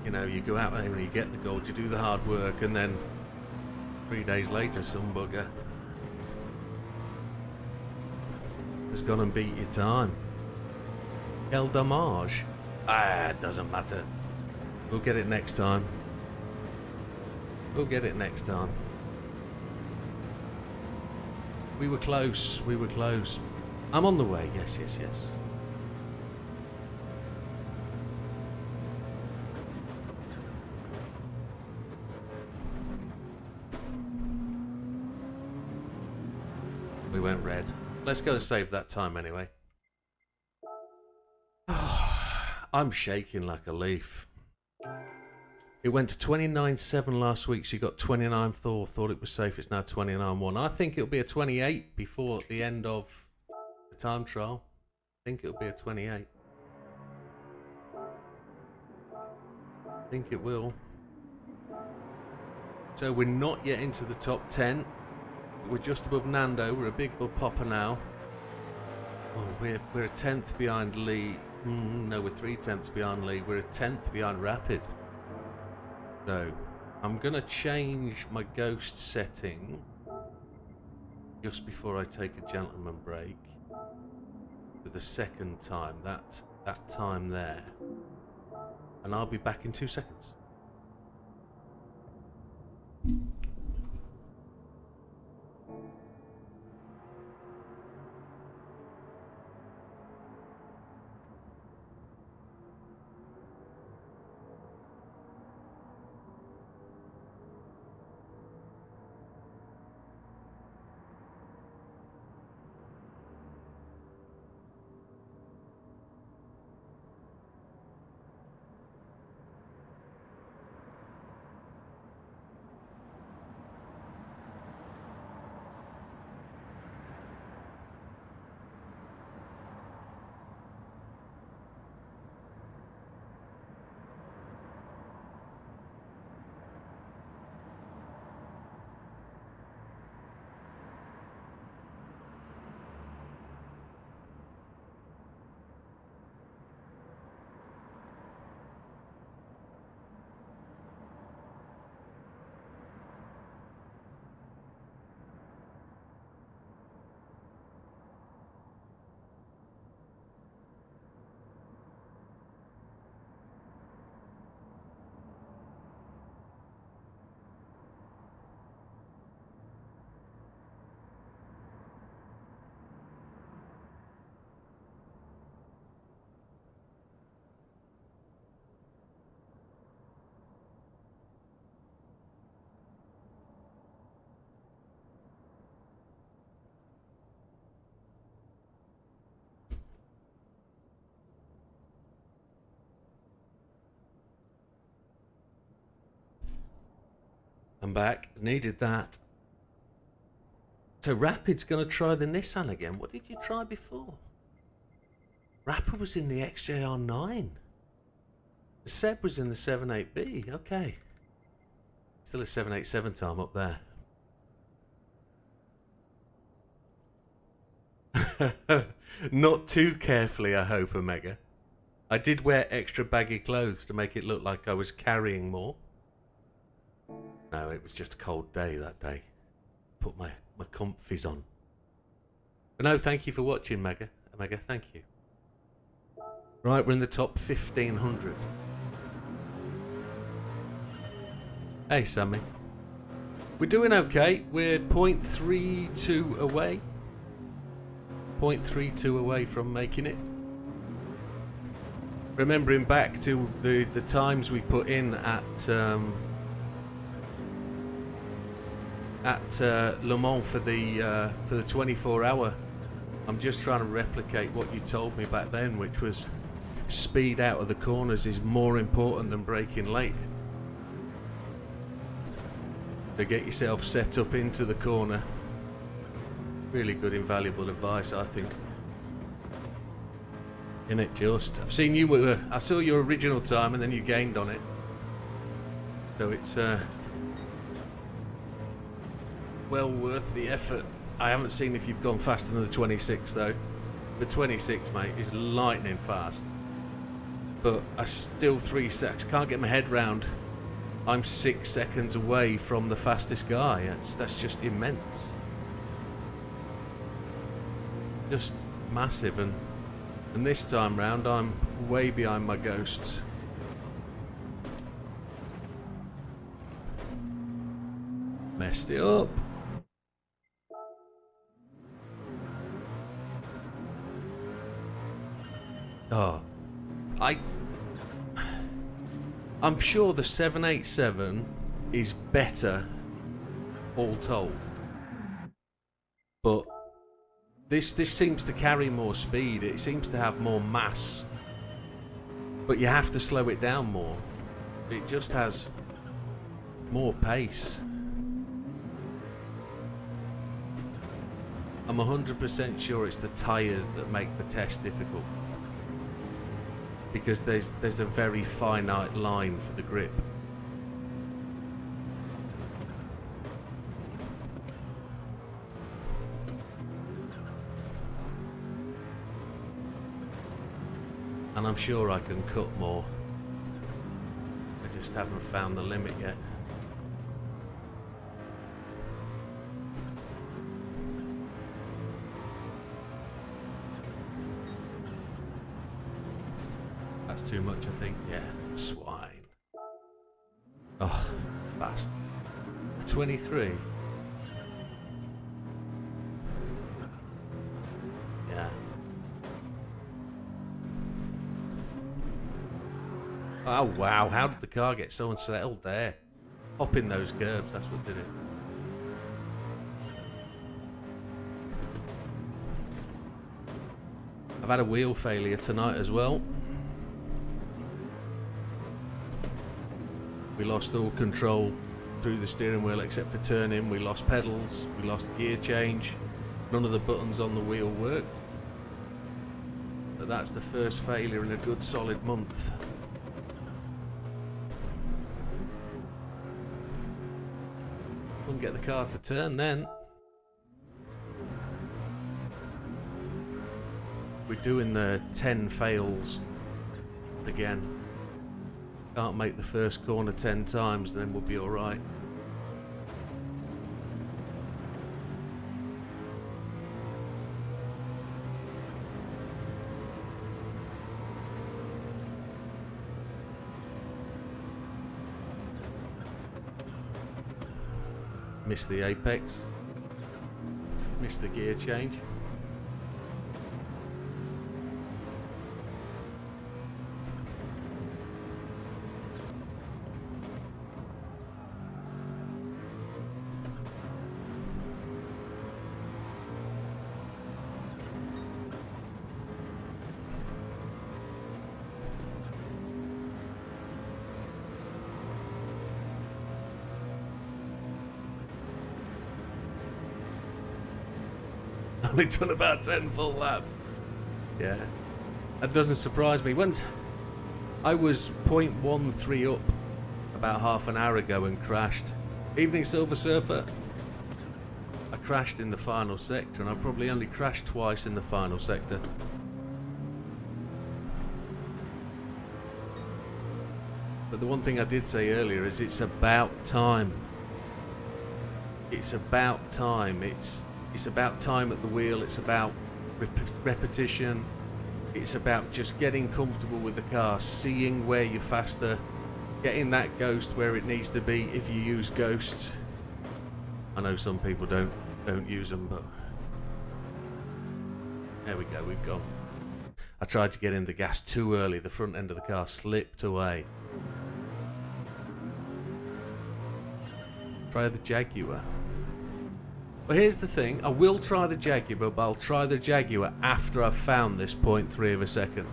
you know, you go out there and you get the gold, you do the hard work, and then 3 days later some bugger has gone and beat your time. Quel dommage. Ah, it doesn't matter. We'll get it next time. We'll get it next time. We were close. We were close. I'm on the way. Yes, yes, yes. We went red. Let's go and save that time anyway. I'm shaking like a leaf. It went to 29.7 last week, so you got 29.4. Thought it was safe. It's now 29.1. I think it'll be a 28 before the end of the time trial. I think it'll be a 28. I think it will. So we're not yet into the top 10. We're just above Nando. We're a big above Popper now. Oh, we're a 10th behind Lee. No, we're 3/10 behind Lee. We're a 10th behind Rapid. So, I'm going to change my ghost setting just before I take a gentleman break for the second time, that time there. And I'll be back in 2 seconds. I'm back. Needed that. So Rapid's going to try the Nissan again. What did you try before? Rapid was in the XJR9. Seb was in the 78B. Okay. Still a 787 time up there. Not too carefully, I hope, Omega. I did wear extra baggy clothes to make it look like I was carrying more. No, it was just a cold day that day. Put my comfies on. But no, thank you for watching, Omega, thank you. Right, we're in the top 1500. Hey, Sammy. We're doing okay. We're 0.32 away. 0.32 away from making it. Remembering back to the times we put in at Le Mans for the 24-hour. I'm just trying to replicate what you told me back then, which was speed out of the corners is more important than braking late. To get yourself set up into the corner. Really good, invaluable advice, I think. Innit, just? I've seen you. I saw your original time, and then you gained on it. So it's well worth the effort. I haven't seen if you've gone faster than the 26 though. The 26, mate, is lightning fast. But I still 3 seconds. Can't get my head round. I'm 6 seconds away from the fastest guy. That's just immense. Just massive, and this time round I'm way behind my ghosts. Messed it up. Oh, I'm sure the 787 is better all told, but this seems to carry more speed. It seems to have more mass, but you have to slow it down more. It just has more pace. I'm 100% sure it's the tyres that make the test difficult, because there's a very finite line for the grip. And I'm sure I can cut more. I just haven't found the limit yet. That's too much, I think. Yeah, swine. Oh, fast. 23. Yeah. Oh wow, how did the car get so unsettled there? Hopping those curbs, that's what did it. I've had a wheel failure tonight as well. We lost all control through the steering wheel except for turning. We lost pedals, we lost gear change. None of the buttons on the wheel worked. But that's the first failure in a good solid month. Couldn't get the car to turn then. We're doing the 10 fails again. Can't make the first corner 10 times, then we'll be alright. Missed the apex. Missed the gear change. Only done about 10 full laps. Yeah, that doesn't surprise me. When I was 0.13 up about half an hour ago and crashed. Evening Silver Surfer. I crashed in the final sector, and I've probably only crashed twice in the final sector. But the one thing I did say earlier is it's about time. It's about time. It's about time at the wheel. It's about repetition. It's about just getting comfortable with the car, seeing where you're faster, getting that ghost where it needs to be if you use ghosts. I know some people don't use them, but there we go, we've gone. I tried to get in the gas too early. The front end of the car slipped away. Try the Jaguar. Well, here's the thing. I will try the Jaguar, but I'll try the Jaguar after I've found this 0.3 of a second.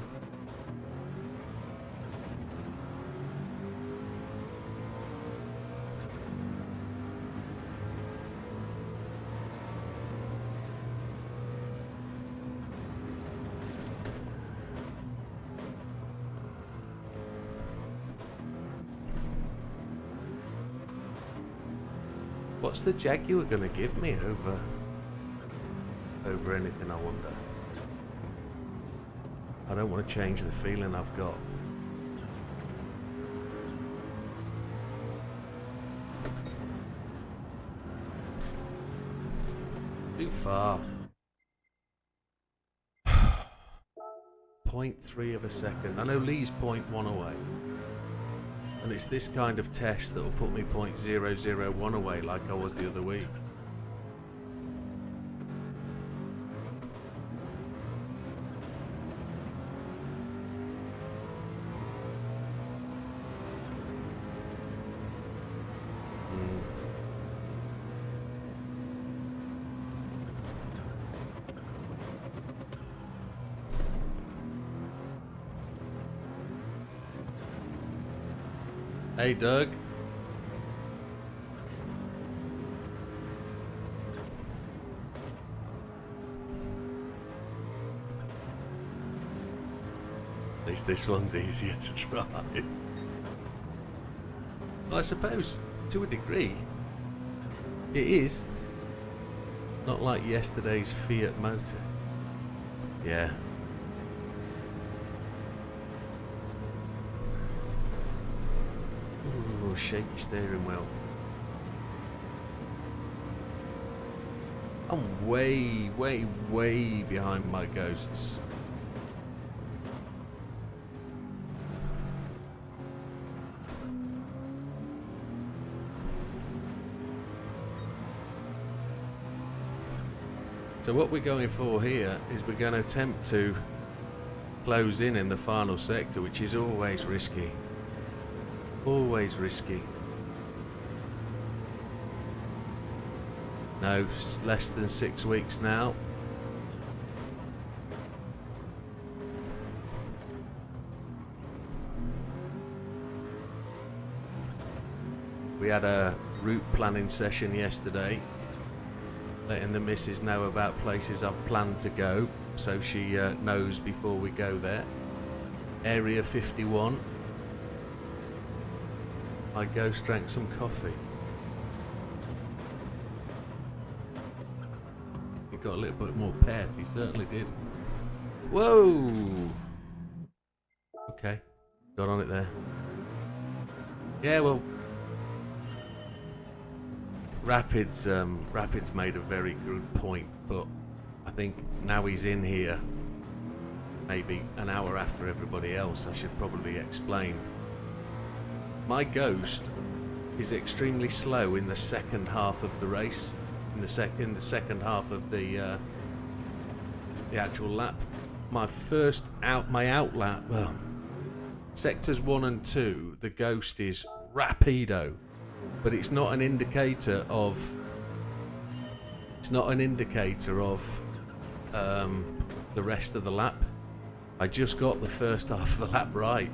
What's the Jaguar going to give me over anything, I wonder? I don't want to change the feeling I've got. Too far. 0.3 of a second. I know Lee's 0.1 away. And it's this kind of test that will put me 0.001 away like I was the other week. Hey, Doug. At least this one's easier to drive. Well, I suppose, to a degree, it is. Not like yesterday's Fiat motor. Yeah. Shaky steering wheel. I'm way behind my ghosts. So what we're going for here is we're going to attempt to close in the final sector, which is always risky. Always risky. No, less than 6 weeks now. We had a route planning session yesterday, letting the missus know about places I've planned to go, so she knows before we go there. Area 51. My ghost drank some coffee. He got a little bit more pep, he certainly did. Whoa! Okay, got on it there. Yeah, well, Rapids made a very good point, but I think now he's in here, maybe an hour after everybody else, I should probably explain. My ghost is extremely slow in the second half of the race, in the second half of the actual lap. My out lap, well, sectors 1 and 2, the ghost is rapido, but it's not an indicator of the rest of the lap. I just got the first half of the lap right.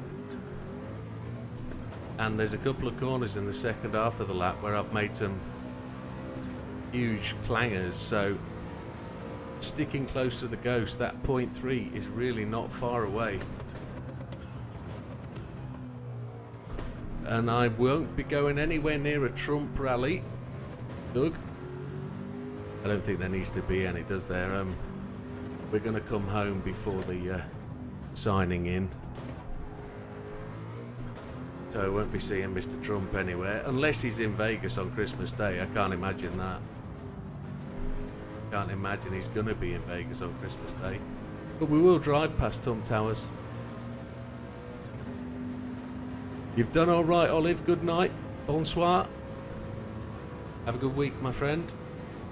And there's a couple of corners in the second half of the lap where I've made some huge clangers, so sticking close to the ghost. That point 3 is really not far away. And I won't be going anywhere near a Trump rally, Doug. I don't think there needs to be any, does there? We're going to come home before the signing in. So I won't be seeing Mr. Trump anywhere, unless he's in Vegas on Christmas Day. I can't imagine that. Can't imagine he's going to be in Vegas on Christmas Day. But we will drive past Tom Towers. You've done all right, Olive. Good night. Bonsoir. Have a good week, my friend.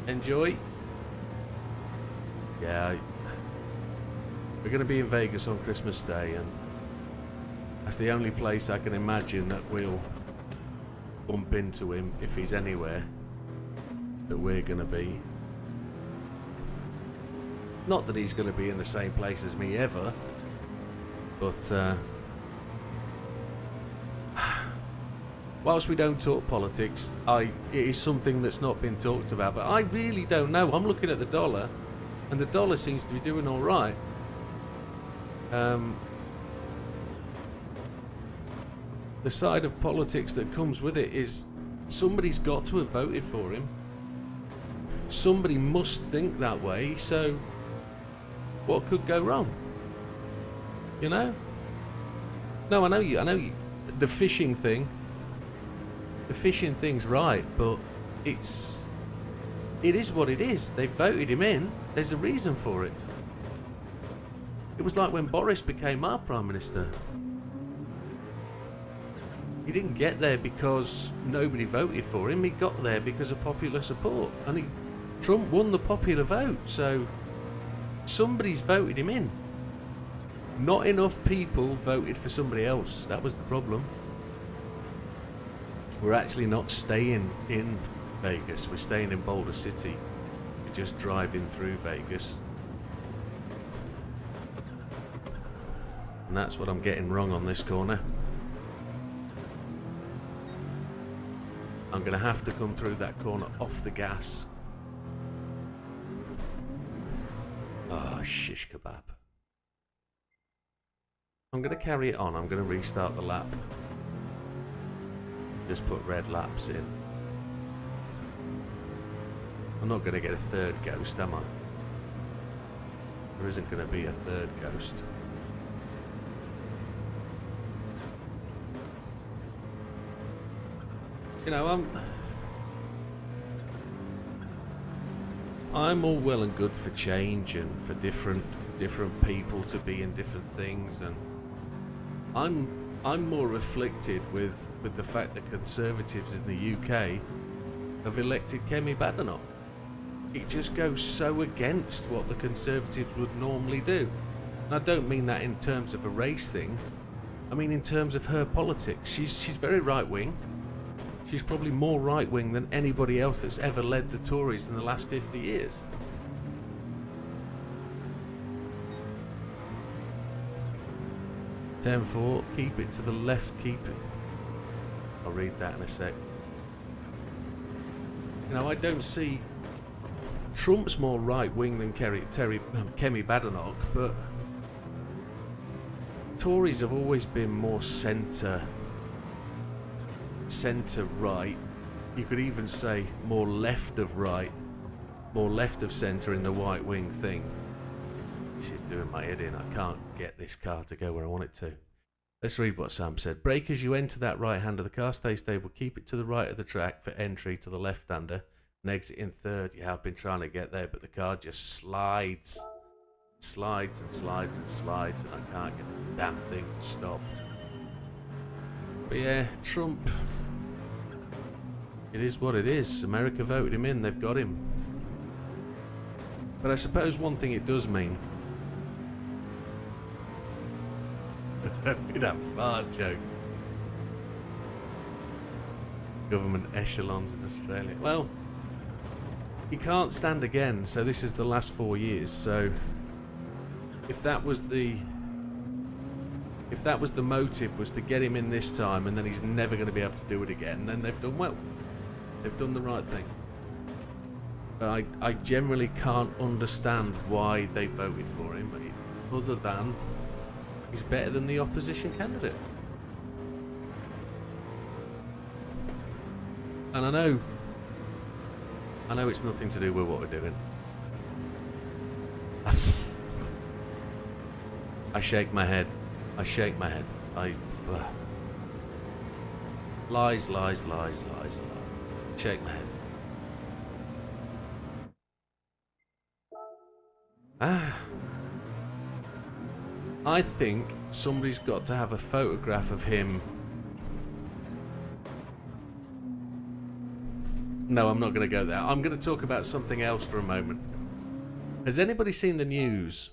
Enjoy. Yeah, we're going to be in Vegas on Christmas Day, and that's the only place I can imagine that we'll bump into him, if he's anywhere, that we're going to be. Not that he's going to be in the same place as me ever, but whilst we don't talk politics, it is something that's not been talked about, but I really don't know. I'm looking at the dollar, and the dollar seems to be doing all right. The side of politics that comes with it is somebody's got to have voted for him. Somebody must think that way, so what could go wrong? You know? No, I know you. The fishing thing's right, but it is what it is. They voted him in. There's a reason for it. It was like when Boris became our Prime Minister. He didn't get there because nobody voted for him. He got there because of popular support. And Trump won the popular vote, so somebody's voted him in. Not enough people voted for somebody else. That was the problem. We're actually not staying in Vegas. We're staying in Boulder City. We're just driving through Vegas. And that's what I'm getting wrong on this corner. I'm going to have to come through that corner off the gas. Oh, shish kebab. I'm going to carry it on. I'm going to restart the lap. Just put red laps in. I'm not going to get a third ghost, am I? There isn't going to be a third ghost. You know, I'm all well and good for change and for different people to be in different things, and I'm more afflicted with the fact that Conservatives in the UK have elected Kemi Badenoch. It just goes so against what the Conservatives would normally do. And I don't mean that in terms of a race thing. I mean in terms of her politics. She's very right-wing. She's probably more right-wing than anybody else that's ever led the Tories in the last 50 years. 10-4, keep it to the left, keep it. I'll read that in a sec. You know, I don't see... Trump's more right-wing than Kemi Badenoch, but Tories have always been more centre-right. You could even say more left of right, more left of centre in the right wing thing. This is doing my head in. I can't get this car to go where I want it to. Let's read what Sam said. Brake as you enter that right hand of the car, stay stable, keep it to the right of the track for entry to the left-hander, and exit in third. You have been trying to get there, but the car just slides and slides and slides, and I can't get the damn thing to stop. But yeah, Trump, it is what it is. America voted him in, they've got him. But I suppose one thing it does mean, we'd have fart jokes. Government echelons in Australia. Well, he can't stand again, so this is the last 4 years. So if that was the motive, was to get him in this time and then he's never going to be able to do it again, then they've done well. They've done the right thing. But I generally can't understand why they voted for him, other than he's better than the opposition candidate. And I know it's nothing to do with what we're doing. I shake my head. Lies. Shake my head. I think somebody's got to have a photograph of him. No, I'm not going to go there. I'm going to talk about something else for a moment. Has anybody seen the news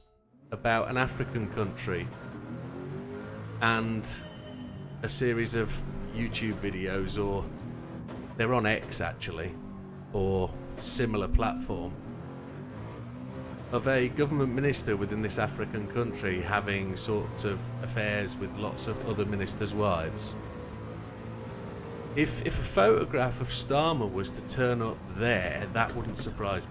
about an African country and a series of YouTube videos, or they're on X actually, or similar platform, of a government minister within this African country having sorts of affairs with lots of other ministers' wives? If a photograph of Starmer was to turn up there, that wouldn't surprise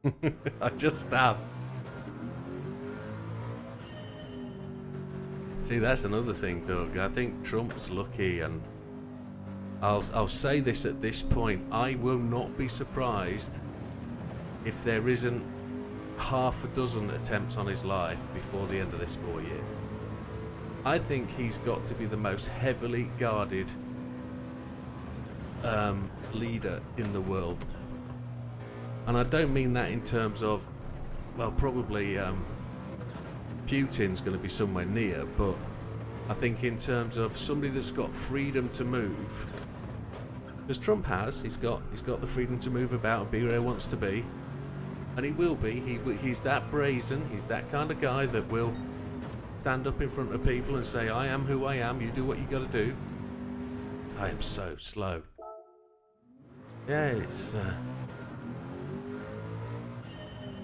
me. I just have. See, that's another thing, Doug. I think Trump's lucky, and I'll say this at this point. I will not be surprised if there isn't half a dozen attempts on his life before the end of this 4 year. I think he's got to be the most heavily guarded leader in the world. And I don't mean that in terms of, well, probably Putin's going to be somewhere near, but I think in terms of somebody that's got freedom to move. Because Trump he's got the freedom to move about and be where he wants to be, and he will be. He's that brazen. He's that kind of guy that will stand up in front of people and say, I am who I am, you do what you got to do. I am so slow. Yeah, it's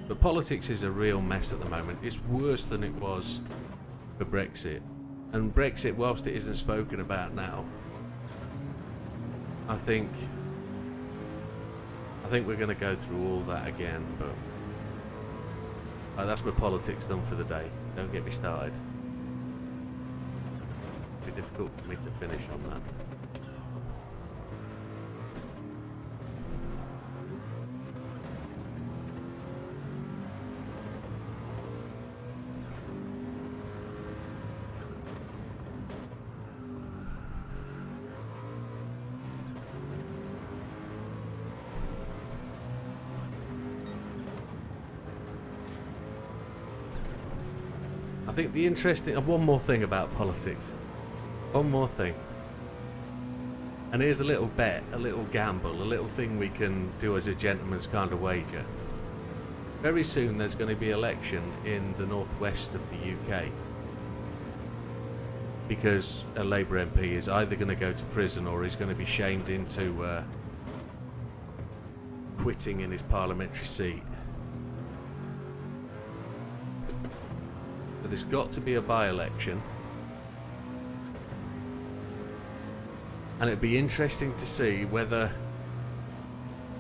but politics is a real mess at the moment. It's worse than it was for Brexit. And Brexit, whilst it isn't spoken about now, I think we're going to go through all that again, but that's my politics done for the day. Don't get me started. It'll be difficult for me to finish on that. I think the interesting... one more thing about politics. One more thing. And here's a little bet, a little gamble, a little thing we can do as a gentleman's kind of wager. Very soon there's going to be an election in the northwest of the UK. Because a Labour MP is either going to go to prison or he's going to be shamed into quitting in his parliamentary seat. There's got to be a by-election, and it'd be interesting to see whether,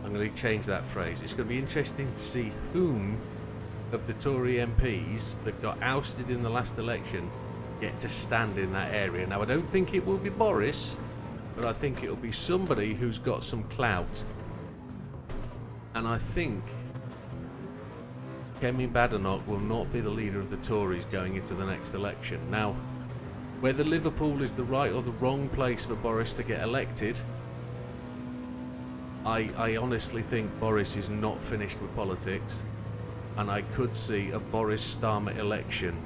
I'm going to change that phrase, it's going to be interesting to see whom of the Tory MPs that got ousted in the last election get to stand in that area. Now, I don't think it will be Boris, but I think it'll be somebody who's got some clout, and I think Kemi Badenoch will not be the leader of the Tories going into the next election. Now, whether Liverpool is the right or the wrong place for Boris to get elected, I honestly think Boris is not finished with politics, and I could see a Boris Starmer election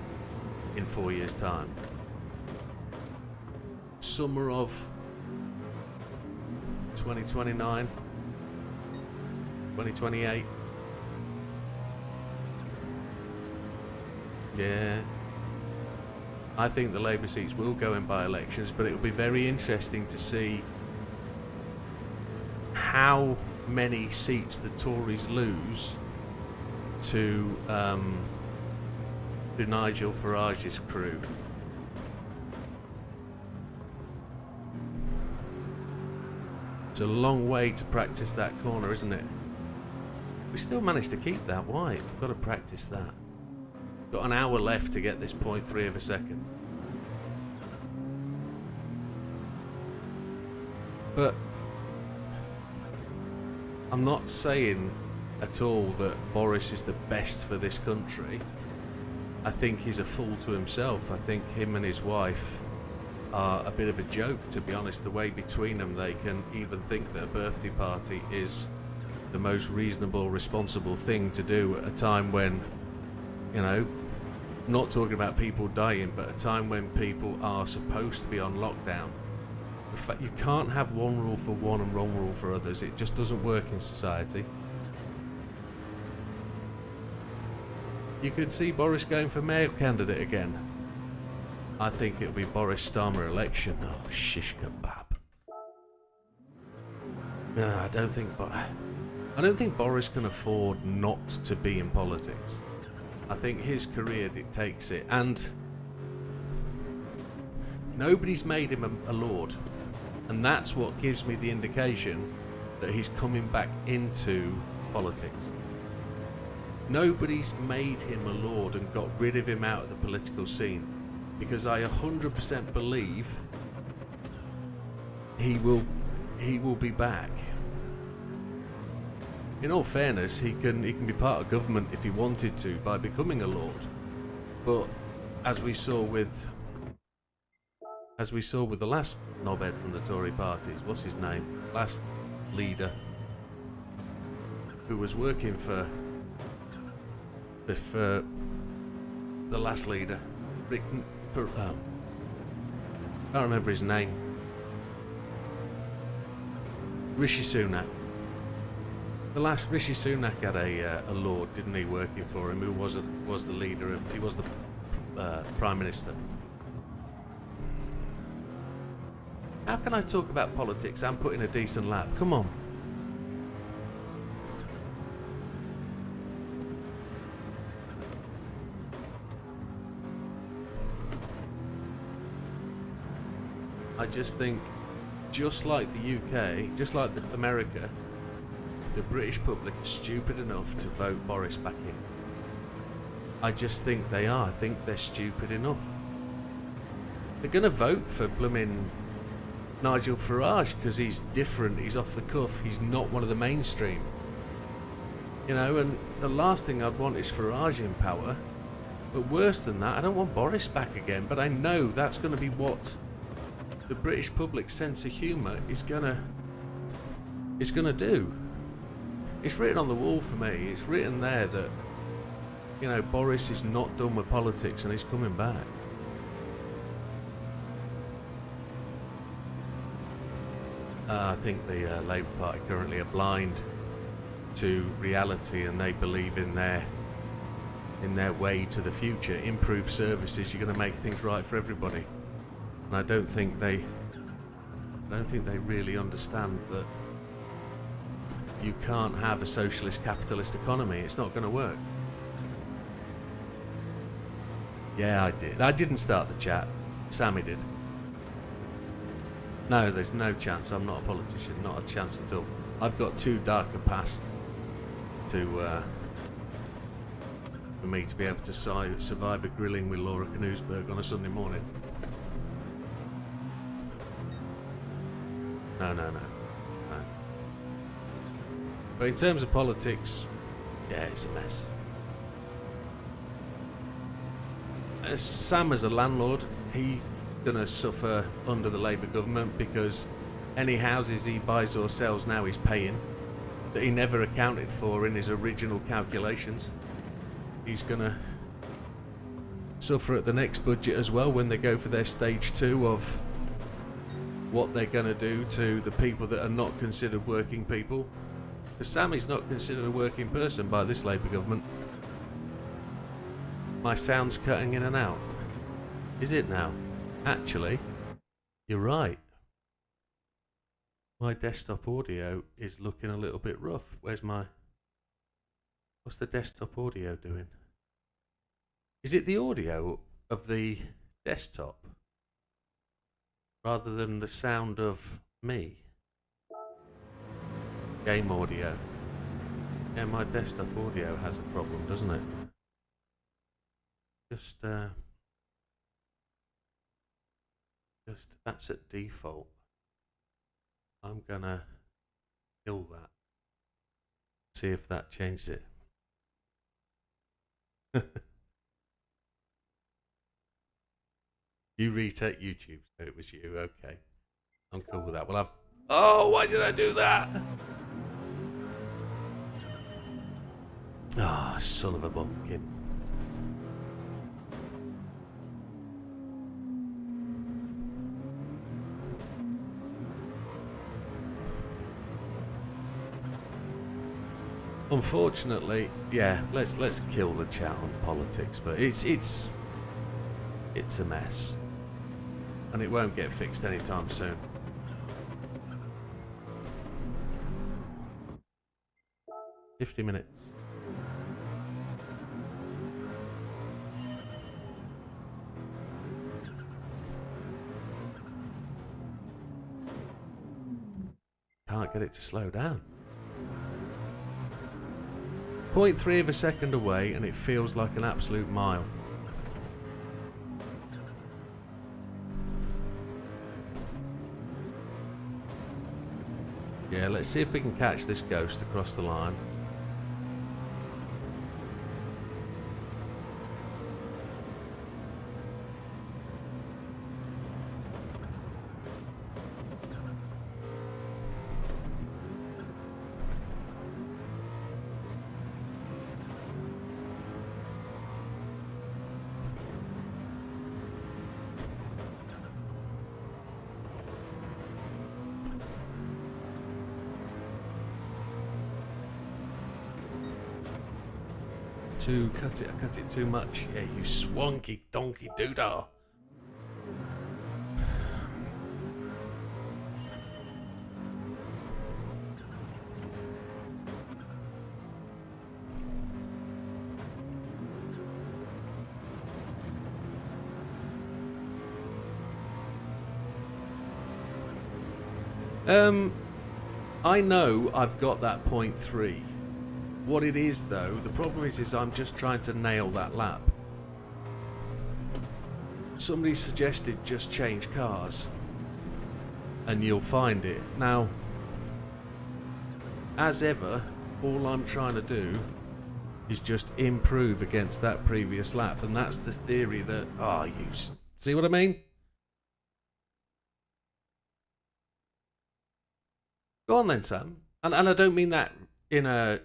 in 4 years' time. Summer of 2029, 2028. Yeah, I think the Labour seats will go in by-elections, but it will be very interesting to see how many seats the Tories lose to Nigel Farage's crew. a long way to practice that corner, isn't it? We still managed to keep that wide. We've got to practice that. Got an hour left to get this 0.3 of a second. But I'm not saying at all that Boris is the best for this country. I think he's a fool to himself. I think him and his wife are a bit of a joke, to be honest. The way between them they can even think that a birthday party is the most reasonable, responsible thing to do at a time when, you know, not talking about people dying, but a time when people are supposed to be on lockdown. In fact, you can't have one rule for one and one rule for others. It just doesn't work in society. You could see Boris going for mayor candidate again. I think it'll be Boris Starmer election. Oh, shish kebab. No, I don't think Boris can afford not to be in politics. I think his career dictates it, and nobody's made him a lord, and that's what gives me the indication that he's coming back into politics. Nobody's made him a lord and got rid of him out of the political scene, because I 100% believe he will be back. In all fairness, he can be part of government if he wanted to by becoming a lord. But as we saw with the last knobhead from the Tory parties, what's his name? Last leader who was working for the last leader, I can't remember his name. Rishi Sunak. The last Rishi Sunak had a lord, didn't he, working for him, who was the leader of, he was the Prime Minister. How can I talk about politics and put in a decent lap? Come on. I just think, just like the UK, just like America, the British public is stupid enough to vote Boris back in. I just think they are. I think they're stupid enough. They're going to vote for blooming Nigel Farage because he's different, he's off the cuff, he's not one of the mainstream. You know, and the last thing I'd want is Farage in power. But worse than that, I don't want Boris back again, but I know that's going to be what the British public's sense of humour is going to do. It's written on the wall for me. It's written there that, you know, Boris is not done with politics and he's coming back. I think the Labour Party currently are blind to reality, and they believe in their way to the future. Improved services, you're going to make things right for everybody. And I don't think they really understand that you can't have a socialist capitalist economy. It's not going to work. Yeah, I did. I didn't start the chat. Sammy did. No, there's no chance. I'm not a politician. Not a chance at all. I've got too dark a past for me to be able to survive a grilling with Laura Knutsberg on a Sunday morning. No. But in terms of politics, yeah, it's a mess. Sam, as a landlord, he's going to suffer under the Labour government because any houses he buys or sells now he's paying that he never accounted for in his original calculations. He's going to suffer at the next budget as well when they go for their stage 2 of what they're going to do to the people that are not considered working people. Because Sammy's not considered a working person by this Labour government. My sound's cutting in and out. Is it now? Actually, you're right. My desktop audio is looking a little bit rough. What's the desktop audio doing? Is it the audio of the desktop rather than the sound of me? Game audio. Yeah, my desktop audio has a problem, doesn't it? Just that's at default. I'm gonna kill that. See if that changes it. You retake YouTube, so it was you. Okay, I'm cool with that. Well, oh, why did I do that? Ah, oh, son of a bumpkin. Unfortunately, yeah, let's kill the chat on politics, but it's a mess. And it won't get fixed anytime soon. $50 minutes. Can't get it to slow down. 0.3 of a second away and it feels like an absolute mile. Yeah, let's see if we can catch this ghost across the line. I cut it too much. Yeah, you swanky donkey doodah. I know I've got that 0.3. What it is though, the problem is I'm just trying to nail that lap. Somebody suggested just change cars and you'll find it. Now, as ever, all I'm trying to do is just improve against that previous lap, and that's the theory that, see what I mean? Go on then, Sam. And I don't mean that in a...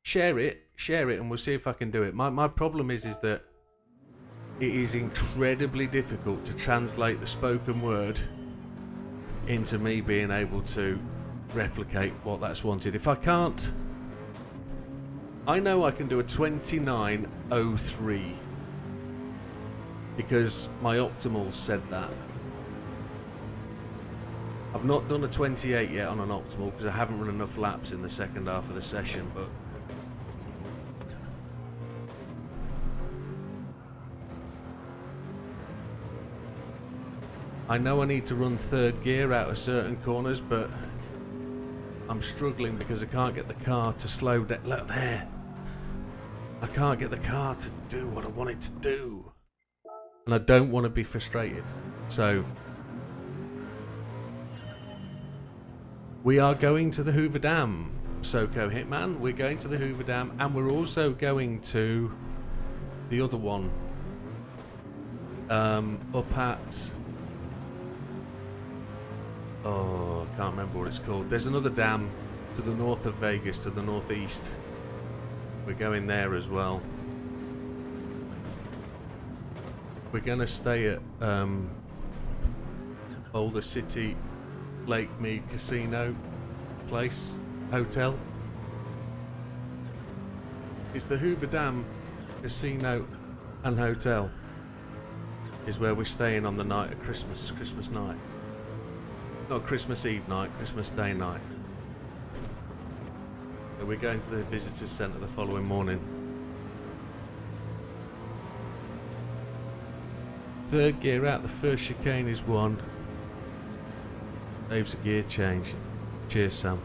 Share it, and we'll see if I can do it. My problem is that it is incredibly difficult to translate the spoken word into me being able to replicate what that's wanted. If I can't... I know I can do a 29.03 because my optimals said that. I've not done a 28 yet on an optimal because I haven't run enough laps in the second half of the session, but I know I need to run third gear out of certain corners, but I'm struggling because I can't get the car to slow down. Look there. I can't get the car to do what I want it to do. And I don't want to be frustrated. So we are going to the Hoover Dam, Soko Hitman. We're going to the Hoover Dam, and we're also going to the other one. Up at... Oh, I can't remember what it's called. There's another dam to the north of Vegas, to the northeast. We're going there as well. We're going to stay at Boulder City Lake Mead Casino place, hotel. It's the Hoover Dam Casino and Hotel is where we're staying on the night of Christmas night. Not Christmas Eve night, Christmas Day night. So we're going to the visitors centre the following morning. Third gear out, the first chicane is one. Saves a gear change. Cheers, Sam.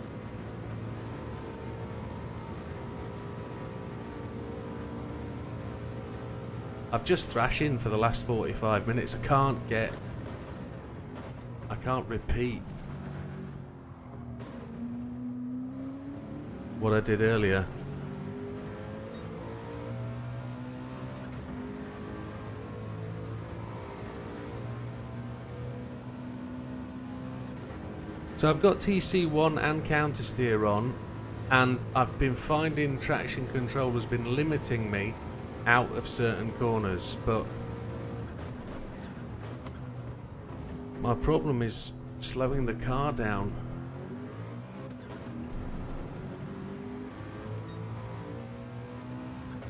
I've just thrashing for the last 45 minutes. I can't repeat what I did earlier. So I've got TC1 and counter steer on, and I've been finding traction control has been limiting me out of certain corners, but my problem is slowing the car down.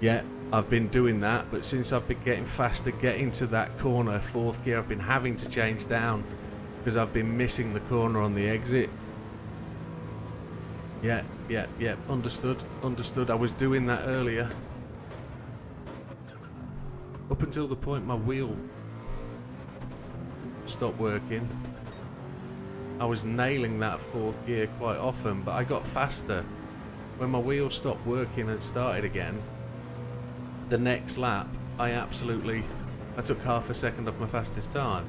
Yeah, I've been doing that, but since I've been getting faster getting to that corner, fourth gear, I've been having to change down because I've been missing the corner on the exit. Yeah, understood. I was doing that earlier. Up until the point my wheel stopped working. I was nailing that fourth gear quite often, but I got faster. When my wheel stopped working and started again, the next lap, I took half a second off my fastest time.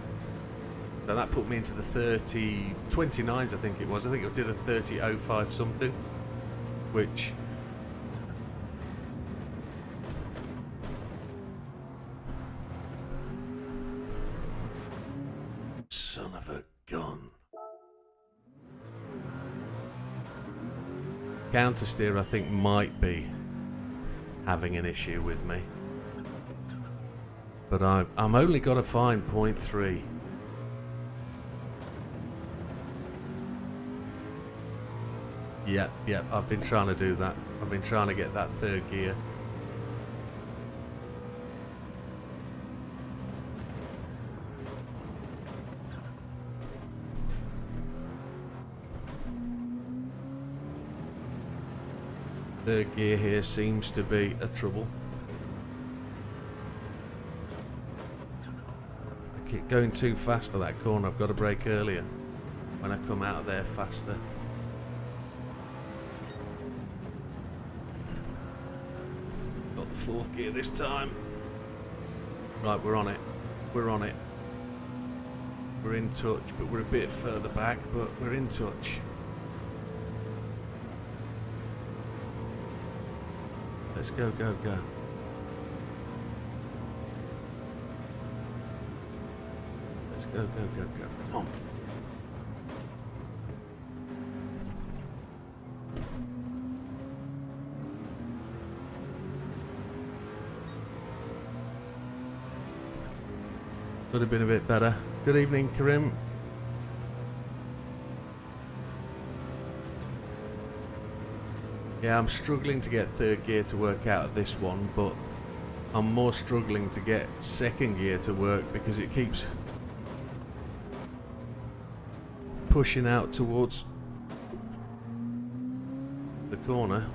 So that put me into the 29s, I think it was. I think I did a 30.05 something, which... Son of a gun. Counter steer, I think, might be having an issue with me. But I'm only got to find 0.3. Yep, I've been trying to do that. I've been trying to get that third gear. Third gear here seems to be a trouble. I keep going too fast for that corner. I've got to brake earlier when I come out of there faster. Got the fourth gear this time. Right, we're on it. We're on it. We're in touch, but we're a bit further back, but we're in touch. Let's go, go, go. Let's go, go, go, go. Come on. Could have been a bit better. Good evening, Karim. Yeah, I'm struggling to get third gear to work out of this one, but I'm more struggling to get second gear to work because it keeps pushing out towards the corner.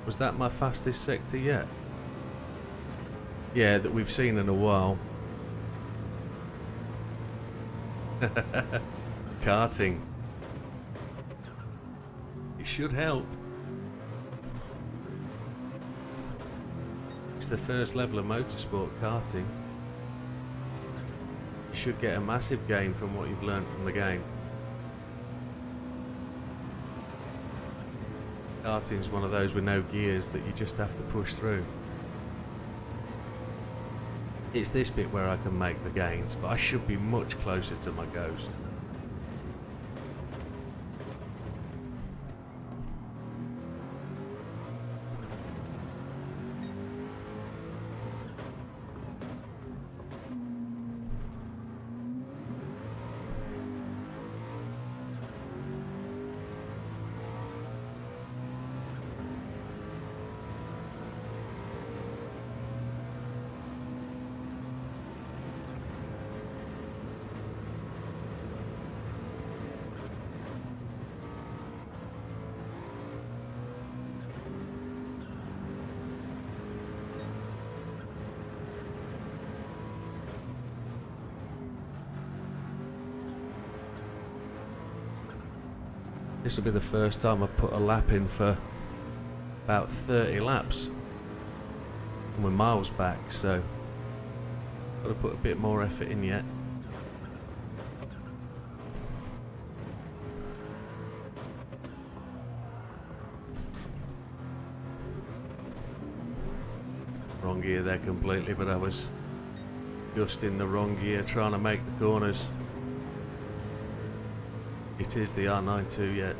Was that my fastest sector yet? Yeah, that we've seen in a while. Karting. It should help. It's the first level of motorsport, karting. You should get a massive gain from what you've learned from the game. Karting's one of those with no gears that you just have to push through. It's this bit where I can make the gains, but I should be much closer to my Ghost. This will be the first time I've put a lap in for about 30 laps. And we're miles back, so got to put a bit more effort in yet. Wrong gear there completely, but I was just in the wrong gear trying to make the corners. It is the R92 yet.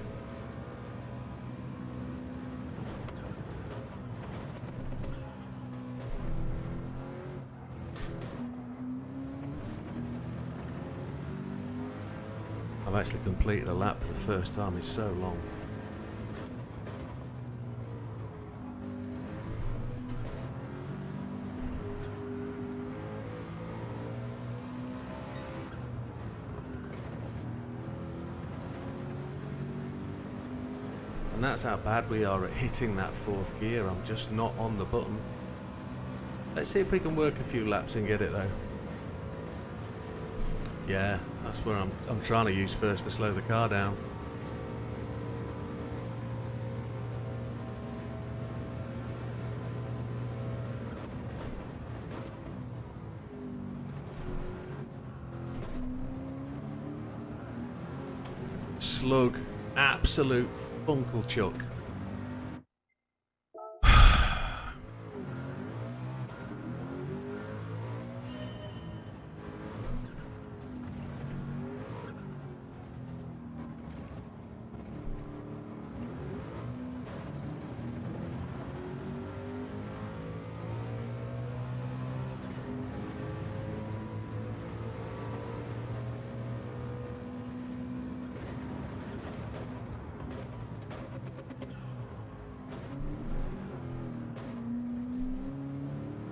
I've actually completed a lap for the first time in so long. And that's how bad we are at hitting that fourth gear. I'm just not on the button. Let's see if we can work a few laps and get it though. Yeah, that's where I'm trying to use first to slow the car down. Slug, absolute Uncle Chuck.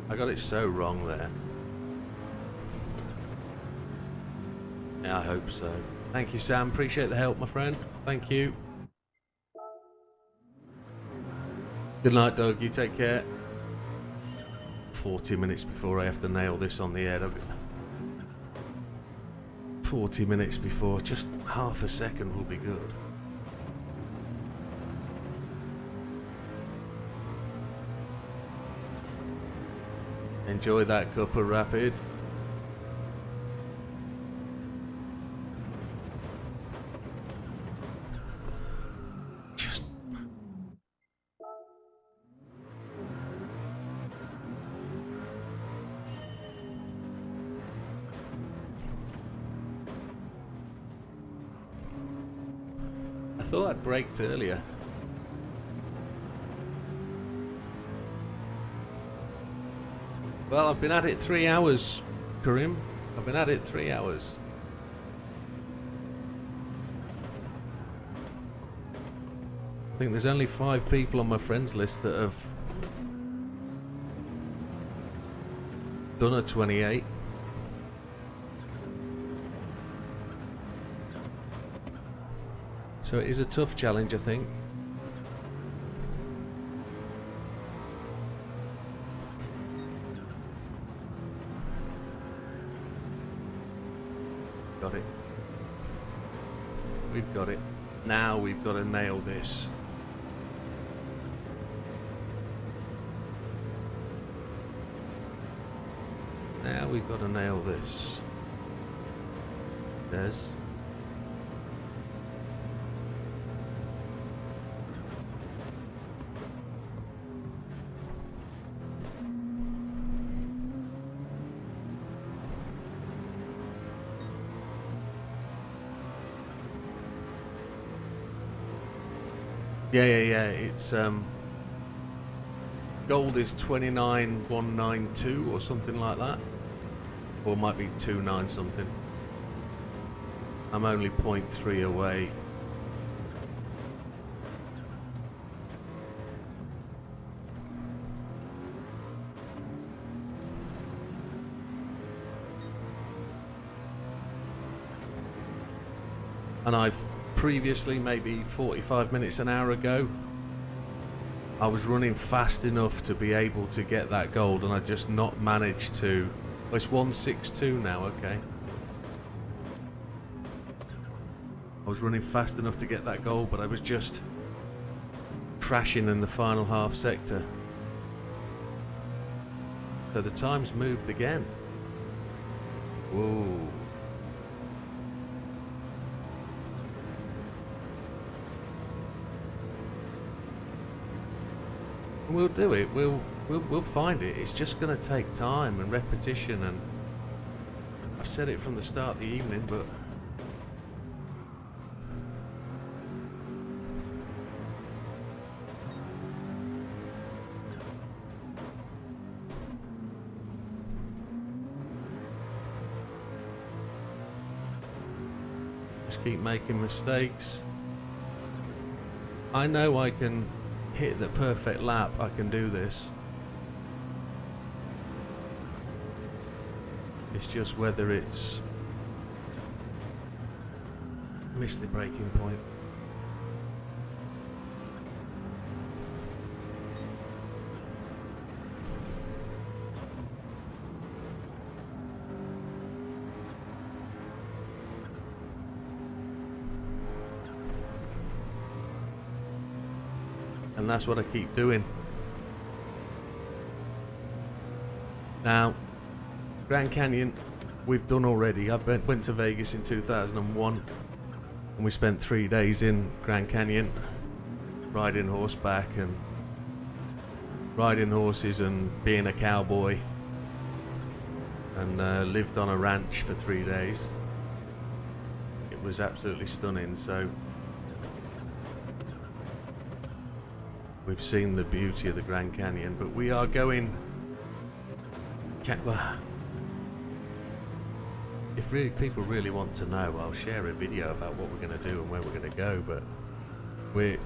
I got it so wrong there. Yeah, I hope so. Thank you, Sam. Appreciate the help, my friend. Thank you. Good night, Doug. You take care. 40 minutes before I have to nail this on the air. 40 minutes before. Just half a second will be good. Enjoy that cup of rapid. Just I thought I'd braked earlier. Well, I've been at it 3 hours, Karim. I've been at it 3 hours. I think there's only 5 people on my friends list that have done a 28. So it is a tough challenge, I think. Got it. We've got it. Now we've got to nail this. Now we've got to nail this. There's. Yeah. It's gold is 29,192 or something like that, or it might be 29 something. I'm only 0.3 away. And I've previously, maybe 45 minutes, an hour ago, I was running fast enough to be able to get that gold, and I just not managed to. Well, it's 162 now, okay. I was running fast enough to get that goal, but I was just crashing in the final half sector. So the time's moved again. Whoa. We'll do it. We'll find it. It's just going to take time and repetition, and I've said it from the start of the evening, but just keep making mistakes. I know I can hit the perfect lap. I can do this. It's just whether it's missed the breaking point. And that's what I keep doing. Now, Grand Canyon, we've done already. I went to Vegas in 2001, and we spent 3 days in Grand Canyon, riding horseback and riding horses and being a cowboy, and lived on a ranch for 3 days. It was absolutely stunning. So we've seen the beauty of the Grand Canyon, but we are going. If really people really want to know, I'll share a video about what we're going to do and where we're going to go. But we're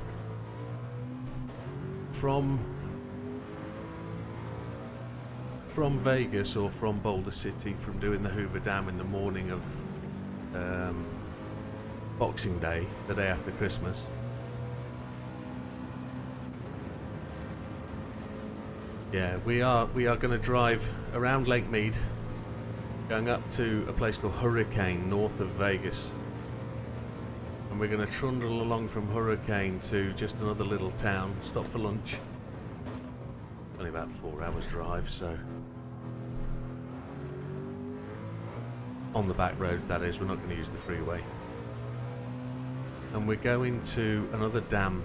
from Vegas, or from Boulder City, from doing the Hoover Dam in the morning of Boxing Day, the day after Christmas. Yeah, we are going to drive around Lake Mead, going up to a place called Hurricane, north of Vegas, and we're going to trundle along from Hurricane to just another little town, stop for lunch. Only about 4 hours drive, so on the back roads, that is. We're not going to use the freeway. And we're going to another dam,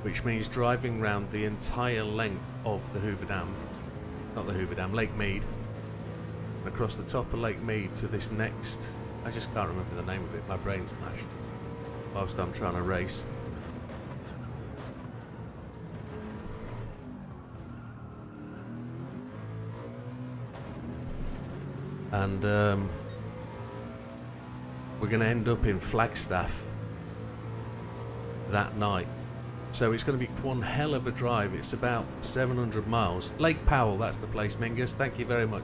which means driving round the entire length of the Hoover Dam, not the Hoover Dam, Lake Mead, across the top of Lake Mead to this next, I just can't remember the name of it, my brain's mashed whilst I'm trying to race. And we're going to end up in Flagstaff that night. So it's going to be one hell of a drive. It's about 700 miles. Lake Powell, that's the place, Mingus. Thank you very much.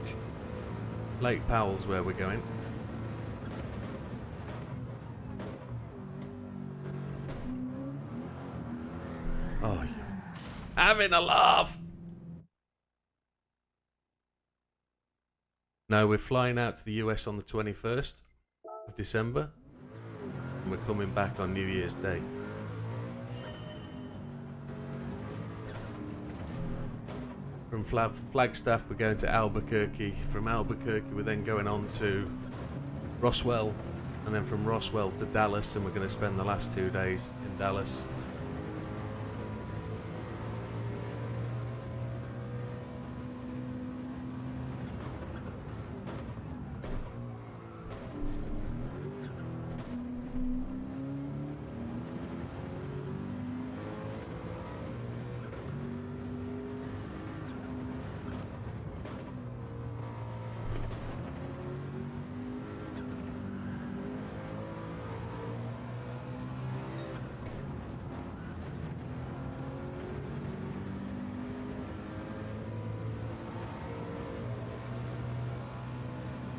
Lake Powell's where we're going. Oh, you're having a laugh. No, we're flying out to the US on the 21st of December. And we're coming back on New Year's Day. From Flagstaff, we're going to Albuquerque. From Albuquerque, we're then going on to Roswell, and then from Roswell to Dallas, and we're going to spend the last 2 days in Dallas.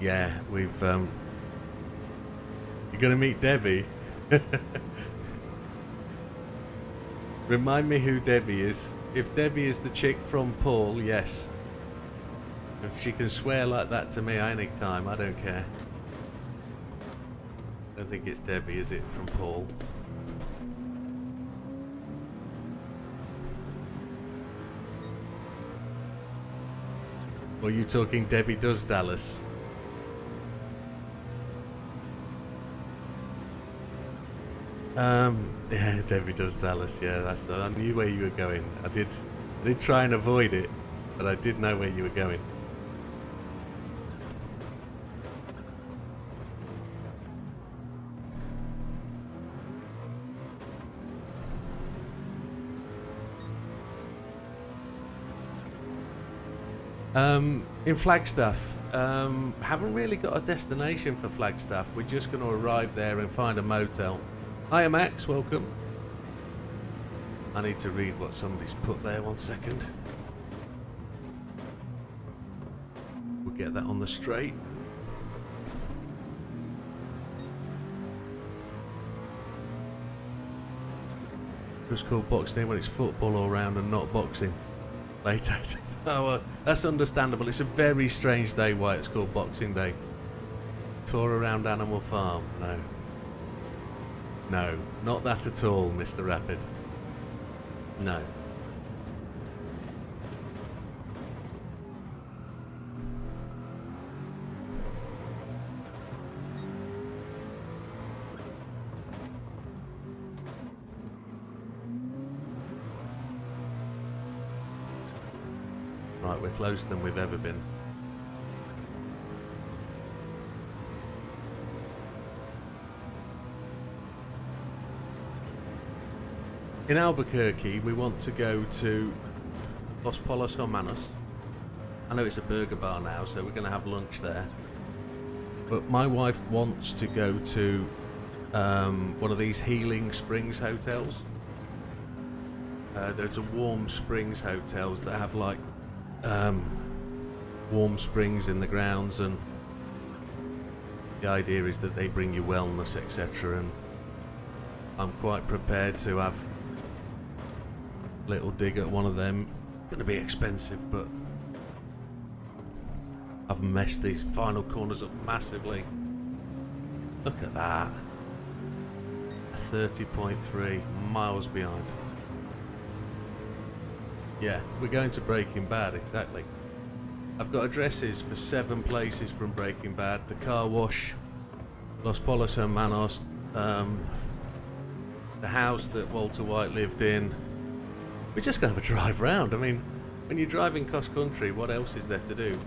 Yeah, we've you're gonna meet Debbie. Remind me who Debbie is. If Debbie is the chick from Paul, yes. If she can swear like that to me any time, I don't care. I don't think it's Debbie, is it, from Paul? Or are you talking Debbie Does Dallas? Yeah, Debbie Does Dallas. Yeah, that's. I knew where you were going. I did try and avoid it, but I did know where you were going. In Flagstaff, haven't really got a destination for Flagstaff. We're just going to arrive there and find a motel. Hiya Max, welcome. I need to read what somebody's put there, 1 second. We'll get that on the straight. It was called Boxing Day when it's football all round and not boxing. Late out. Oh, well, that's understandable. It's a very strange day why it's called Boxing Day. Tour around Animal Farm. No. No, not that at all, Mr. Rapid. No. Right, we're closer than we've ever been. In Albuquerque, we want to go to Los Pollos Hermanos. I know it's a burger bar now, so we're going to have lunch there. But my wife wants to go to one of these healing springs hotels. There's a warm springs hotels that have like warm springs in the grounds, and the idea is that they bring you wellness, etc. And I'm quite prepared to have a little dig at one of them. Going to be expensive, but I've messed these final corners up massively. Look at that. 30.3 miles behind. Yeah, we're going to Breaking Bad, exactly. I've got addresses for 7 places from Breaking Bad. The car wash, Los Pollos Hermanos, the house that Walter White lived in. We're just going to have a drive round. I mean, when you're driving cross country, what else is there to do?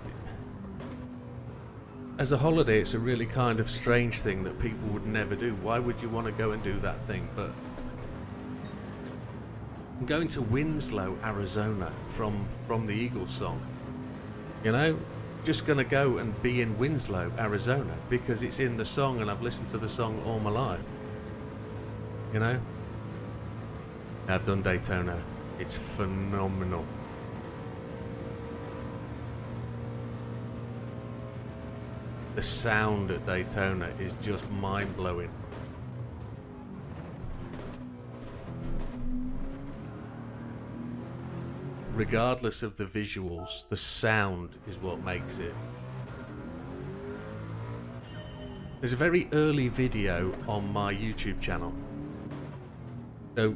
As a holiday, it's a really kind of strange thing that people would never do. Why would you want to go and do that thing? But I'm going to Winslow, Arizona from the Eagles song. You know, just going to go and be in Winslow, Arizona because it's in the song and I've listened to the song all my life. You know? I've done Daytona. It's phenomenal. The sound at Daytona is just mind-blowing. Regardless of the visuals, the sound is what makes it. There's a very early video on my YouTube channel. So,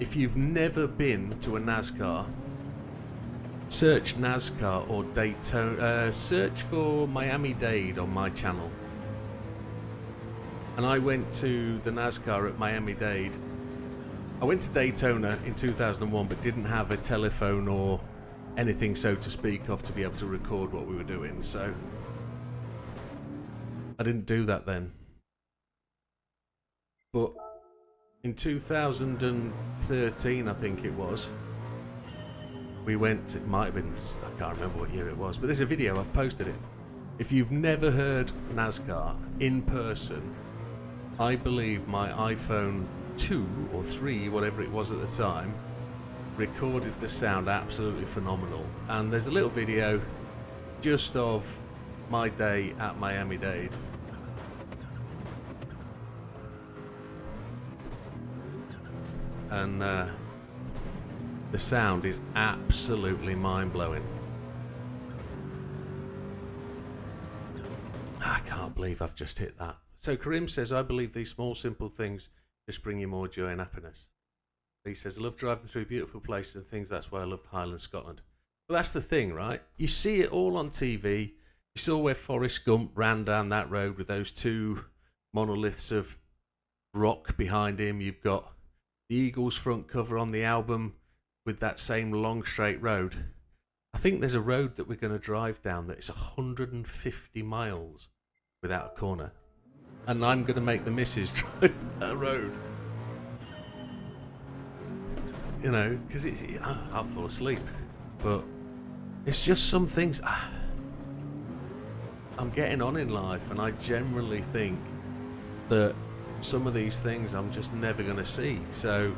if you've never been to a NASCAR, search NASCAR or Daytona, search for Miami-Dade on my channel. And I went to the NASCAR at Miami-Dade. I went to Daytona in 2001 but didn't have a telephone or anything so to speak of to be able to record what we were doing, so I didn't do that then. But in 2013, I think it was, we went, it might have been, I can't remember what year it was, but there's a video, I've posted it. If you've never heard NASCAR in person, I believe my iPhone 2 or 3, whatever it was at the time, recorded the sound absolutely phenomenal. And there's a little video just of my day at Miami-Dade. And the sound is absolutely mind-blowing. I can't believe I've just hit that So Karim says, I believe these small, simple things just bring you more joy and happiness. He says, I love driving through beautiful places and things. That's why I love Highlands, Scotland. But that's the thing, right? You see it all on TV. You saw where Forrest Gump ran down that road with those two monoliths of rock behind him. You've got the Eagles front cover on the album with that same long straight road. I think there's a road that we're going to drive down that is 150 miles without a corner. And I'm going to make the missus drive that road. You know, because it's, you know, I'll fall asleep. But it's just some things I'm getting on in life, and I generally think that some of these things I'm just never going to see. So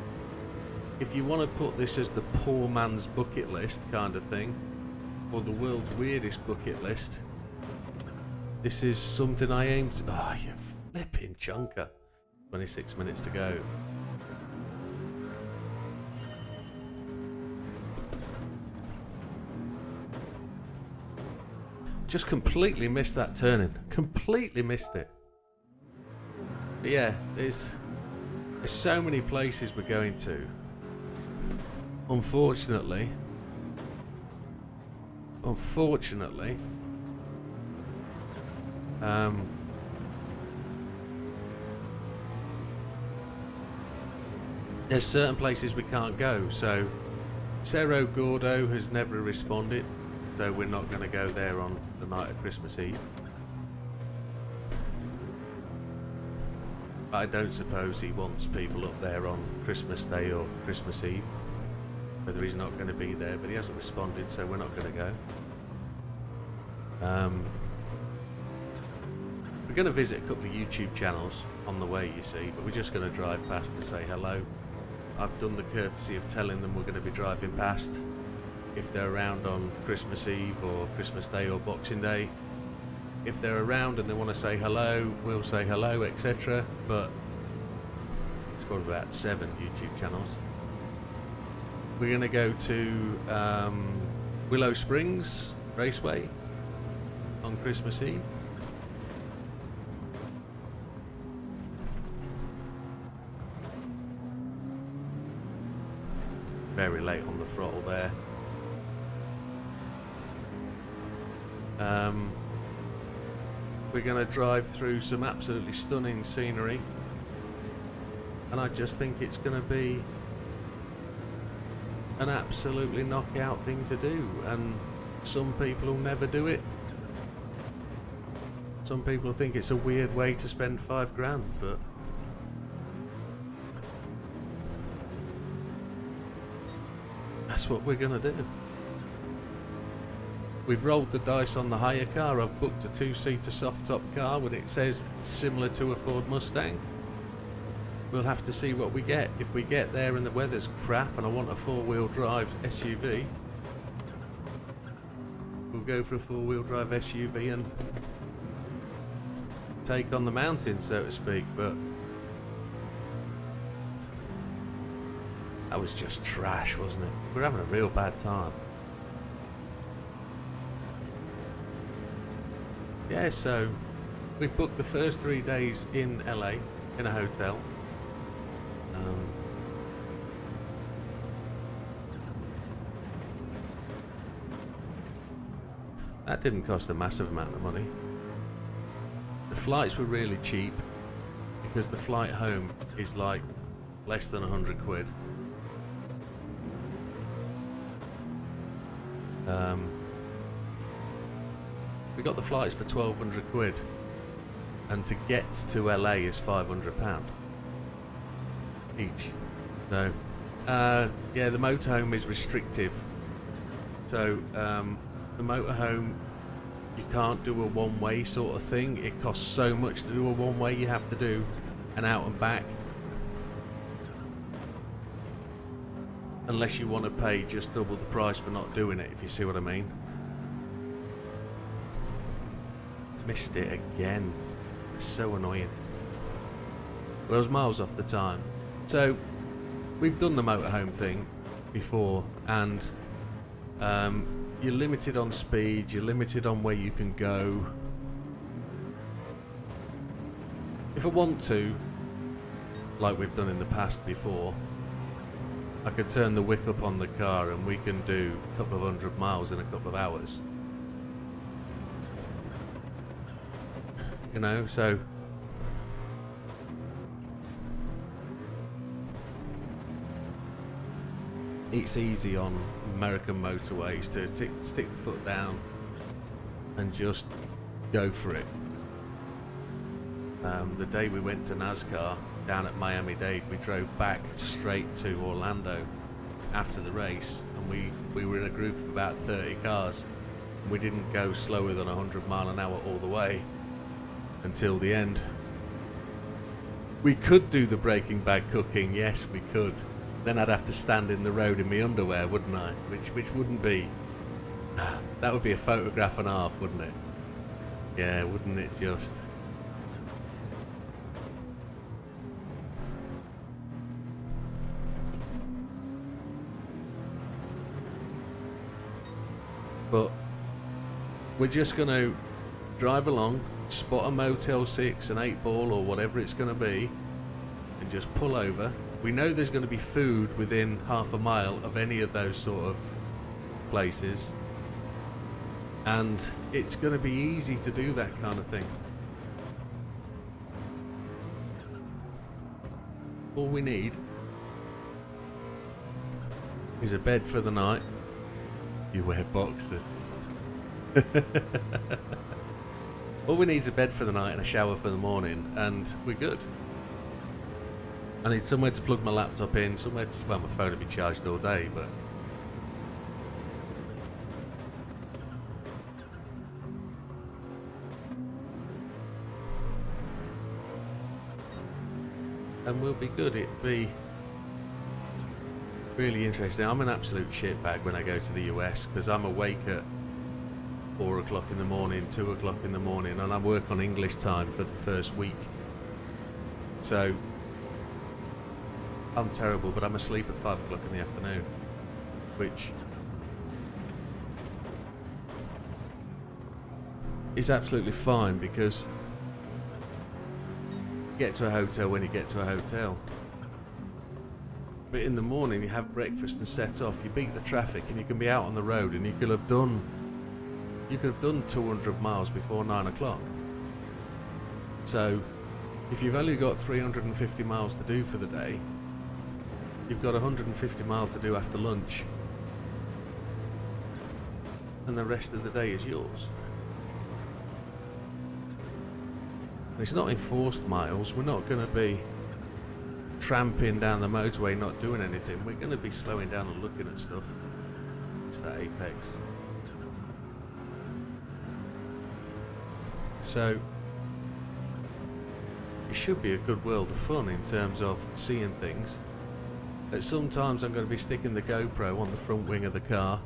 if you want to put this as the poor man's bucket list kind of thing, or the world's weirdest bucket list, this is something I aim to... Oh, you flipping chunker. 26 minutes to go. Just completely missed that turning. Completely missed it. But yeah, there's so many places we're going to. Unfortunately, there's certain places we can't go. So Cerro Gordo has never responded, so we're not going to go there on the night of Christmas Eve. But I don't suppose he wants people up there on Christmas Day or Christmas Eve. Whether he's not going to be there, but he hasn't responded, so we're not going to go. We're going to visit a couple of YouTube channels on the way, you see, but we're just going to drive past to say hello. I've done the courtesy of telling them we're going to be driving past. If they're around on Christmas Eve or Christmas Day or Boxing Day, if they're around and they want to say hello, we'll say hello, etc. But it's got about 7 YouTube channels. We're going to go to Willow Springs Raceway on Christmas Eve. Very late on the throttle there. We're going to drive through some absolutely stunning scenery, and I just think it's going to be an absolutely knockout thing to do, and some people will never do it. Some people think it's a weird way to spend $5,000, but that's what we're going to do. We've rolled the dice on the hire car. I've booked a 2-seater soft top car when it says similar to a Ford Mustang. We'll have to see what we get. If we get there and the weather's crap and I want a 4-wheel drive SUV, we'll go for a 4-wheel drive SUV and take on the mountain, so to speak. But that was just trash, wasn't it? We're having a real bad time. Yeah, so we booked the first 3 days in LA in a hotel. That didn't cost a massive amount of money. The flights were really cheap because the flight home is like less than 100 quid. We got the flights for 1,200 quid, and to get to LA is £500 each. So, yeah, the motorhome is restrictive. So, the motorhome, you can't do a one-way sort of thing. It costs so much to do a one-way. You have to do an out and back, unless you want to pay just double the price for not doing it, if you see what I mean. Missed it again. It's so annoying. Well, I was miles off the time. So we've done the motorhome thing before, and you're limited on speed, you're limited on where you can go. If I want to, like we've done in the past before, I could turn the wick up on the car and we can do a couple of 100 miles in a couple of hours. You know, so it's easy on American motorways to stick the foot down and just go for it. The day we went to NASCAR down at Miami-Dade, we drove back straight to Orlando after the race, and we were in a group of about 30 cars. We didn't go slower than 100 mile an hour all the way until the end. We could do the Breaking Bad cooking, yes we could. Then I'd have to stand in the road in my underwear, wouldn't I? Which wouldn't be... That would be a photograph and a half, wouldn't it? Yeah, wouldn't it just? But we're just going to drive along, spot a Motel 6, an 8-ball or whatever it's going to be, and just pull over. We know there's going to be food within half a mile of any of those sort of places, and it's going to be easy to do that kind of thing. All we need is a bed for the night. You wear boxers. All we need is a bed for the night and a shower for the morning, and we're good. I need somewhere to plug my laptop in, somewhere to... Well, my phone will be charged all day, but... and we'll be good. It'd be really interesting. I'm an absolute shitbag when I go to the US because I'm awake at 4 o'clock in the morning, 2 o'clock in the morning, and I work on English time for the first week. So I'm terrible, but I'm asleep at 5 o'clock in the afternoon, which is absolutely fine because you get to a hotel when you get to a hotel. But in the morning you have breakfast and set off, you beat the traffic and you can be out on the road, and you could have done 200 miles before 9 o'clock. So if you've only got 350 miles to do for the day, you've got 150 miles to do after lunch, and the rest of the day is yours. And it's not enforced miles. We're not going to be tramping down the motorway not doing anything. We're going to be slowing down and looking at stuff. It's that apex. So it should be a good world of fun in terms of seeing things. But sometimes I'm going to be sticking the GoPro on the front wing of the car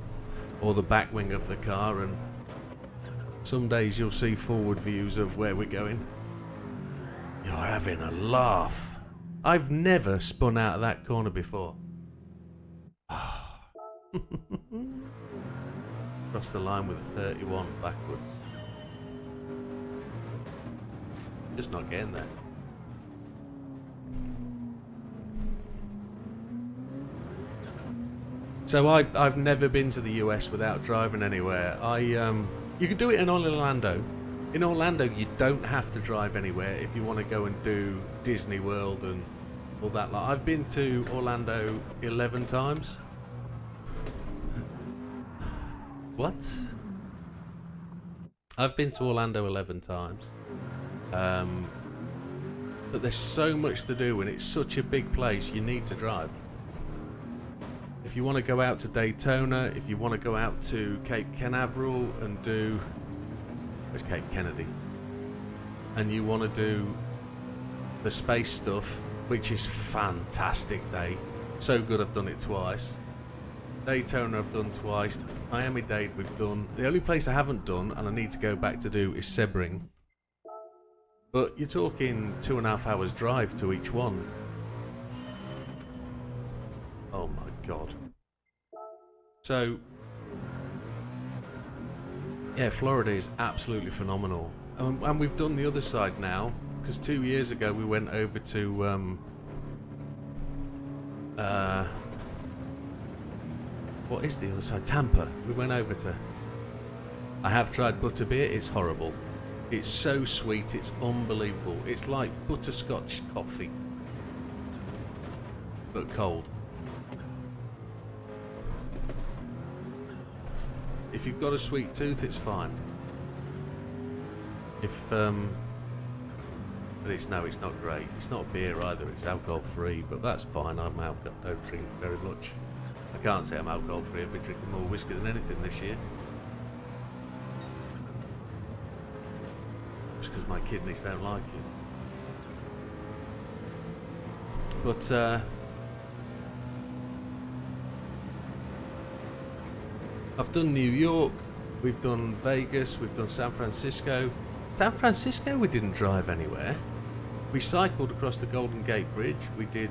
or the back wing of the car, and some days you'll see forward views of where we're going. You're having a laugh. I've never spun out of that corner before. Cross the line with a 31 backwards. Just not getting there. So I've never been to the US without driving anywhere. You could do it in Orlando. In Orlando, you don't have to drive anywhere if you want to go and do Disney World and all that. Like, I've been to Orlando 11 times. What? I've been to Orlando 11 times. But there's so much to do, and it's such a big place, you need to drive. If you want to go out to Daytona, if you want to go out to Cape Canaveral and do... Where's Cape Kennedy? And you want to do the space stuff, which is fantastic day. So good I've done it twice. Daytona I've done twice. Miami-Dade we've done. The only place I haven't done, and I need to go back to do, is Sebring. But you're talking 2.5 hours drive to each one. Oh my god. So yeah, Florida is absolutely phenomenal. And we've done the other side now, because 2 years ago we went over to what is the other side? Tampa. We went over to... I have tried butterbeer. It's horrible. It's so sweet. It's unbelievable. It's like butterscotch coffee, but cold. If you've got a sweet tooth, it's fine. But it's no, it's not great. It's not beer either. It's alcohol free, but that's fine. Don't drink very much. I can't say I'm alcohol free. I've been drinking more whiskey than anything this year. Just because my kidneys don't like it. But I've done New York, we've done Vegas, we've done San Francisco. San Francisco we didn't drive anywhere. We cycled across the Golden Gate Bridge. We did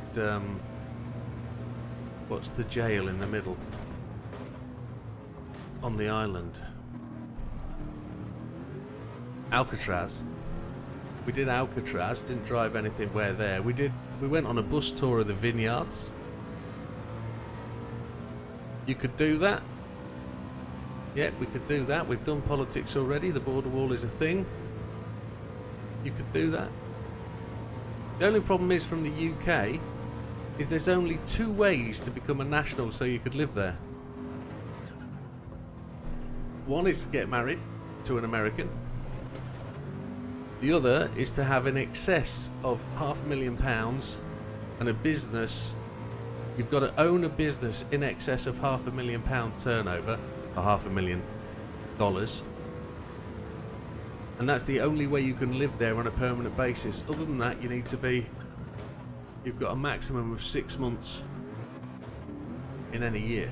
what's the jail in the middle on the island? Alcatraz. We did Alcatraz, didn't drive anything where there. We went on a bus tour of the vineyards. You could do that. Yeah, we could do that. We've done politics already. The border wall is a thing. You could do that. The only problem is from the UK is there's only 2 ways to become a national so you could live there. One is to get married to an American. The other is to have an excess of £500,000 and a business. You've got to own a business in excess of £500,000 turnover, or $500,000, and that's the only way you can live there on a permanent basis. Other than that, you need to be. You've got a maximum of 6 months in any year.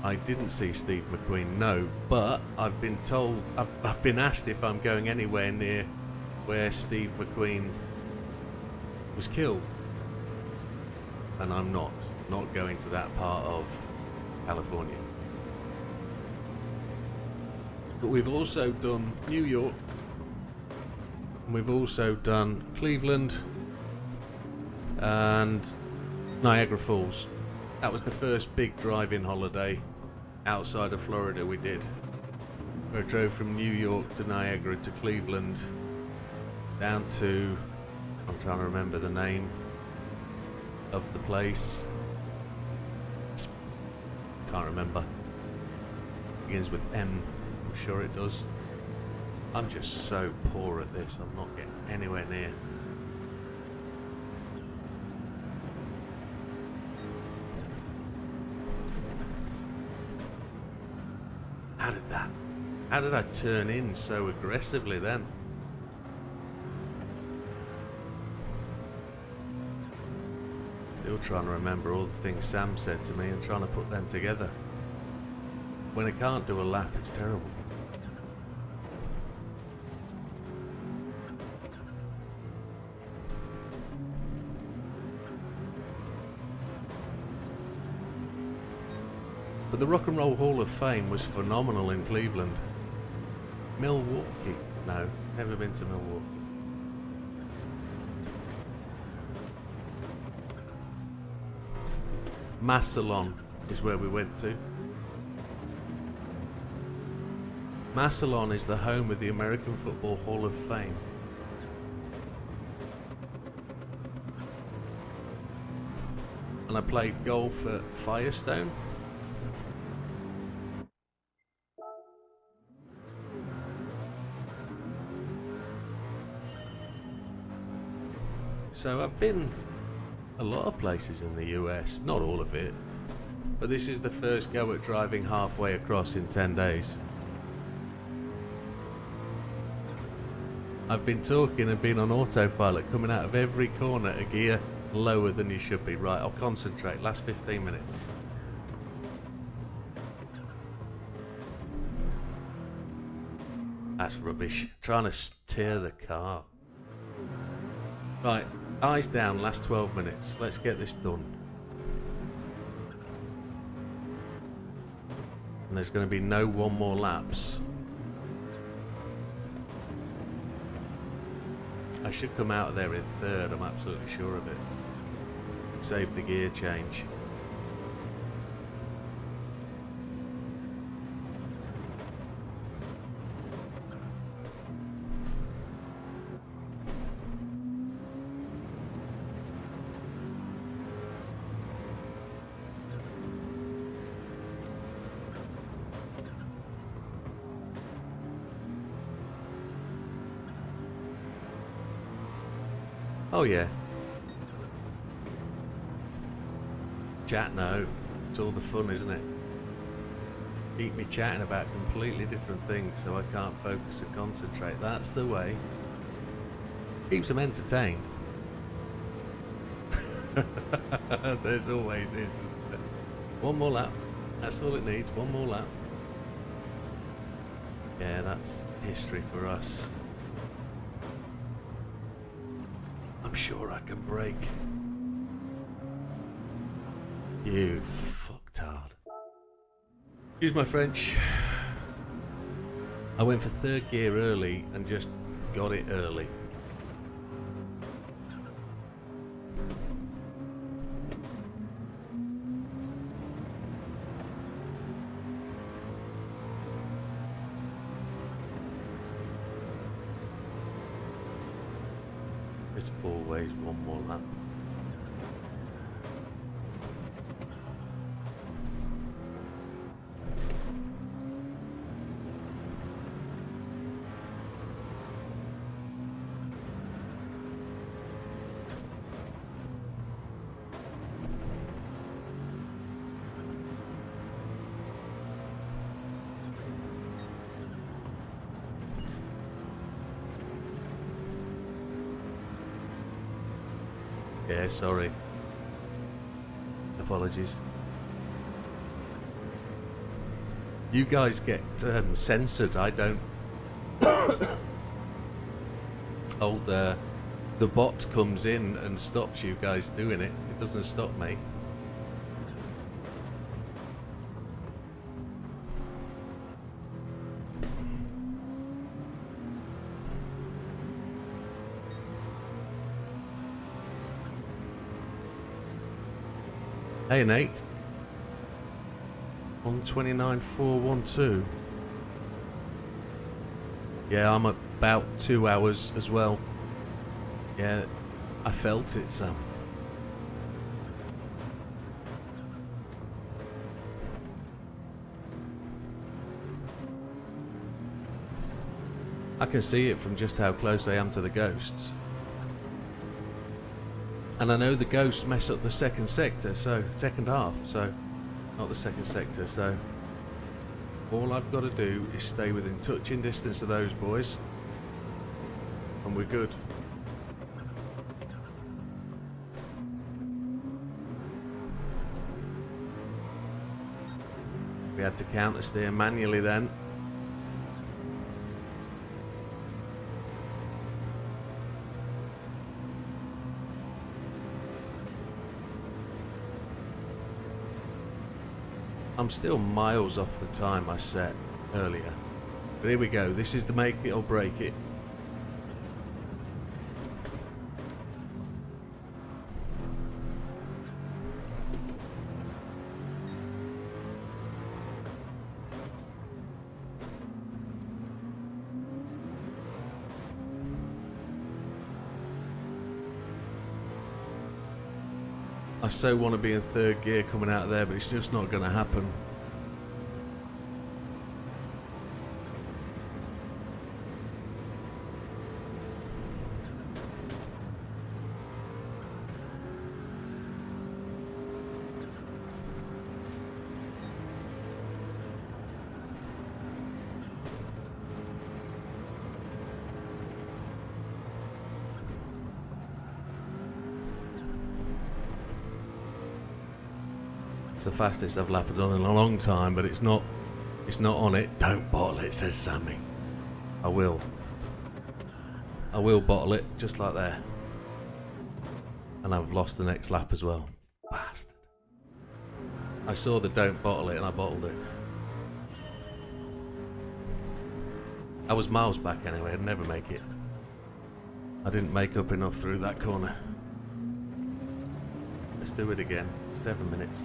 I didn't see Steve McQueen, no, but I've been told, I've been asked if I'm going anywhere near where Steve McQueen was killed, and I'm not going to that part of California. But we've also done New York, and we've also done Cleveland and Niagara Falls. That was the first big drive-in holiday outside of Florida we did. We drove from New York to Niagara to Cleveland, down to, I'm trying to remember the name of the place. Can't remember. Begins with M, I'm sure it does. I'm just so poor at this, I'm not getting anywhere near. How did I turn in so aggressively then? Still trying to remember all the things Sam said to me and trying to put them together. When I can't do a lap, it's terrible. But the Rock and Roll Hall of Fame was phenomenal in Cleveland. Milwaukee? No, never been to Milwaukee. Massillon is where we went to. Massillon is the home of the American Football Hall of Fame. And I played golf at Firestone. So I've been a lot of places in the US, not all of it, but this is the first go at driving halfway across in 10 days. I've been talking and been on autopilot, coming out of every corner a gear lower than you should be. Right, I'll concentrate, last 15 minutes. That's rubbish, trying to steer the car. Right, eyes down, last 12 minutes. Let's get this done. And there's going to be no one more laps. I should come out of there in third, I'm absolutely sure of it. Save the gear change. Oh yeah. Chat, no. It's all the fun, isn't it? Keep me chatting about completely different things so I can't focus and concentrate. That's the way. Keeps them entertained. There's always is, isn't there? One more lap. That's all it needs. One more lap. Yeah, that's history for us. I'm sure I can break. You fucktard. Excuse my French. I went for third gear early and just got it early. There's always one more lap. Yeah, sorry. Apologies. You guys get censored, I don't. The bot comes in and stops you guys doing it. It doesn't stop me. Hey Nate, 129.412. Yeah, I'm about 2 hours as well. Yeah, I felt it, Sam. I can see it from just how close I am to the ghosts. And I know the ghosts mess up the second sector, so second half, so not the second sector, so all I've got to do is stay within touching distance of those boys and we're good. We had to counter steer manually then. I'm still miles off the time I set earlier. But here we go. This is the make it or break it. I so want to be in third gear coming out of there, but it's just not going to happen. The fastest I've lapped on in a long time, but it's not on it. Don't bottle it, says Sammy. I will bottle it just like that, and I've lost the next lap as well. Bastard. I saw the don't bottle it and I bottled it. I was miles back anyway, I'd never make it. I didn't make up enough through that corner. Let's do it again. 7 minutes.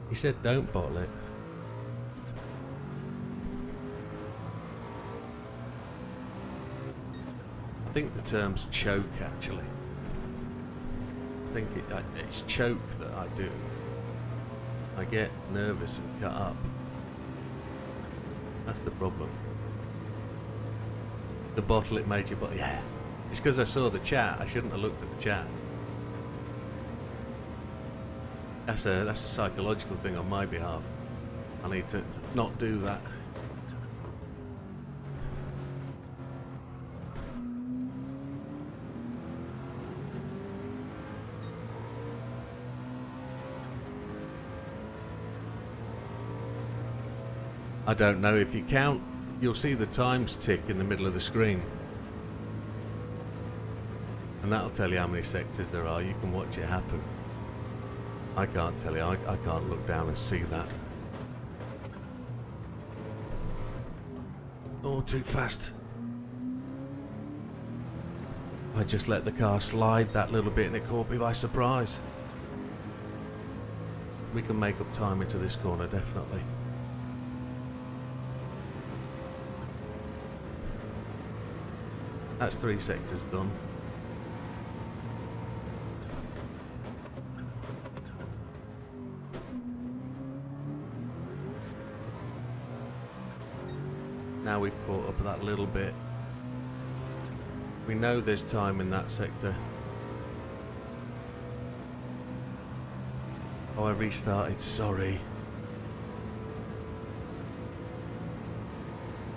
He said don't bottle it. I think the term's choke actually. I think it's choke that I do. I get nervous and cut up. That's the problem. The bottle it made you, but yeah. It's because I saw the chat. I shouldn't have looked at the chat. That's a psychological thing on my behalf. I need to not do that. I don't know if you count, you'll see the times tick in the middle of the screen. And that'll tell you how many sectors there are. You can watch it happen. I can't tell you, I can't look down and see that. Oh, too fast. I just let the car slide that little bit and it caught me by surprise. We can make up time into this corner, definitely. That's 3 sectors done. Now we've caught up that little bit. We know there's time in that sector. Oh, I restarted, sorry.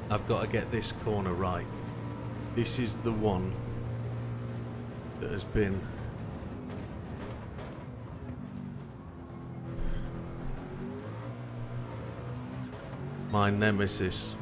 I've got to get this corner right. This is the one that has been my nemesis.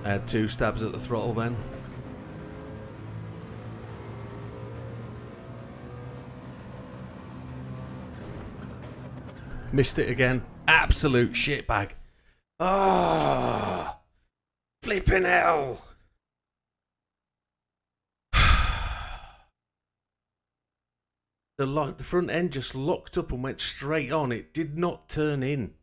I had 2 stabs at the throttle then. Missed it again. Absolute shitbag. Ah, flipping hell. The front end just locked up and went straight on. It did not turn in.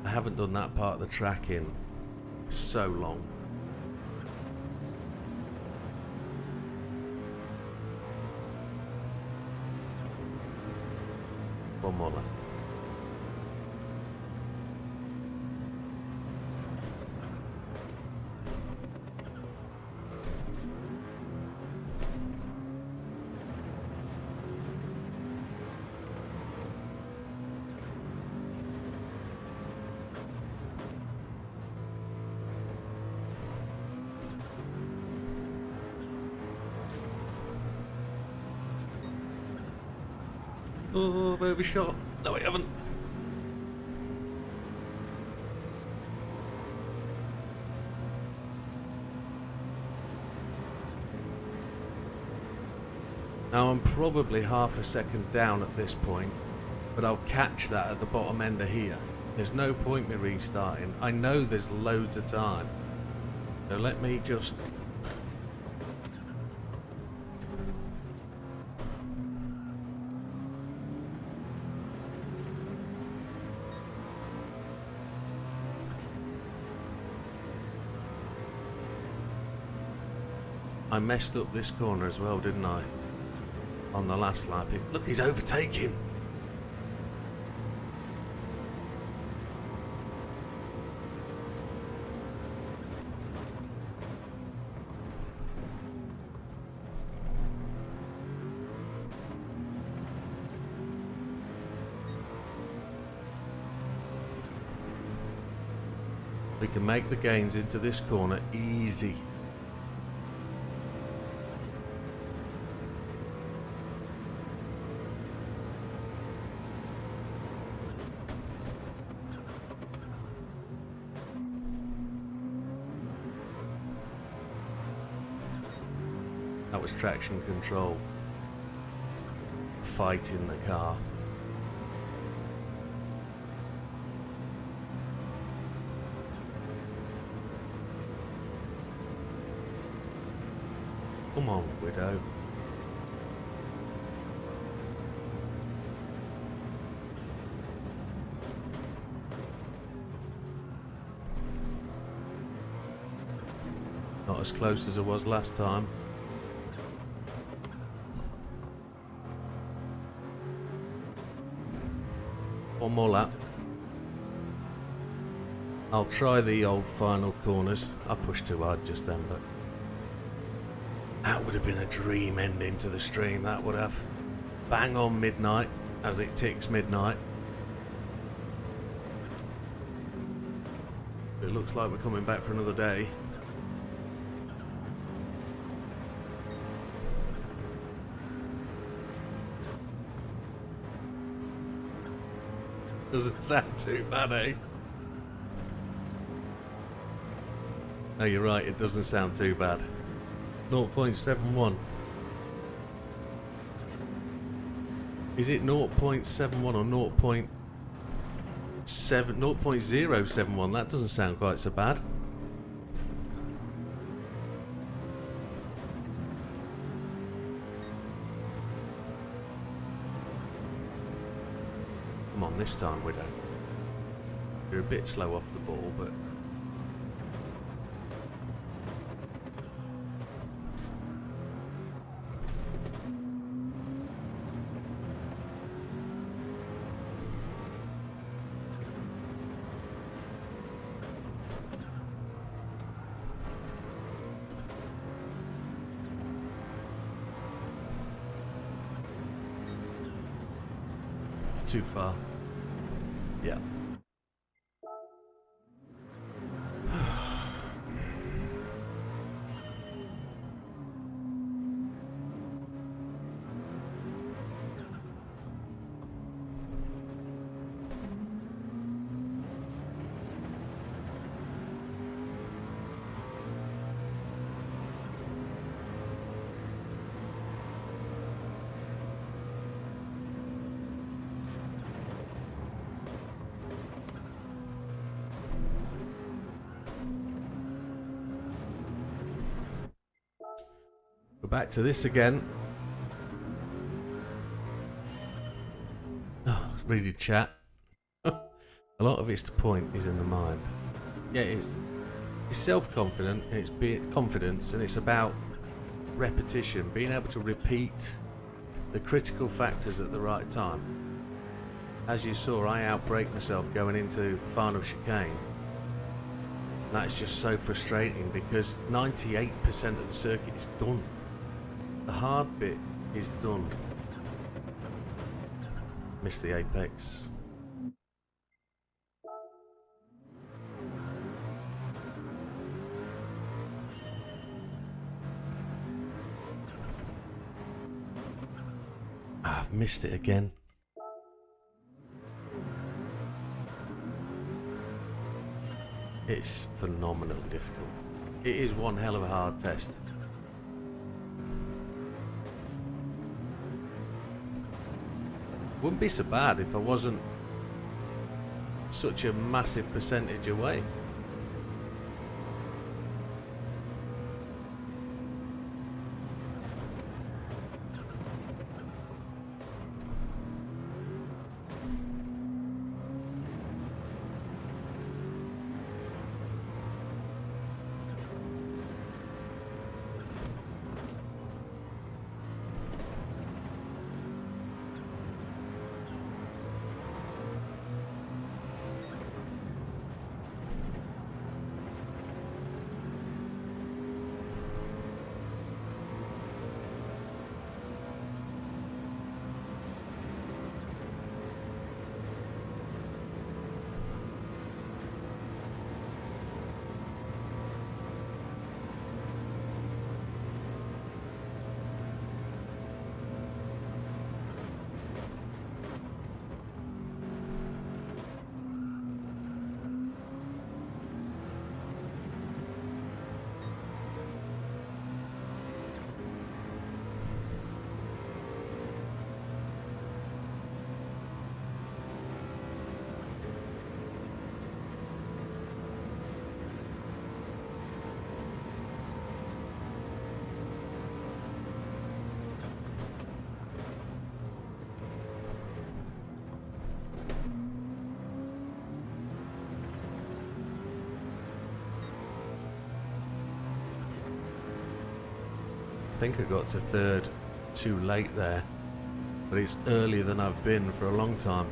I haven't done that part of the track in so long. One more lap. Oh, I've overshot. No, I haven't. Now I'm probably half a second down at this point, but I'll catch that at the bottom end of here. There's no point me restarting. I know there's loads of time. So let me just I messed up this corner as well, didn't I? On the last lap. Look, he's overtaking. We can make the gains into this corner easy. That was traction control fighting the car. Come on, Widow. Not as close as it was last time. One more lap. I'll try the old final corners. I pushed too hard just then, but that would have been a dream ending to the stream. That would have. Bang on midnight as it ticks midnight. It looks like we're coming back for another day. Doesn't sound too bad, eh? No, you're right, it doesn't sound too bad. 0.71. Is it 0.71 or 0.071? That doesn't sound quite so bad. Come on, this time, Widow. You're a bit slow off the ball, but too far. Yeah. We're back to this again. Oh, really chat. A lot of it's the point is in the mind. Yeah, it is. It's self-confident and it's confidence, and it's about repetition, being able to repeat the critical factors at the right time. As you saw, I outbraked myself going into the final chicane. That's just so frustrating because 98% of the circuit is done. The hard bit is done. Missed the apex. I've missed it again. It's phenomenally difficult. It is one hell of a hard test. Wouldn't be so bad if I wasn't such a massive percentage away. think I got to third too late there, but it's earlier than I've been for a long time.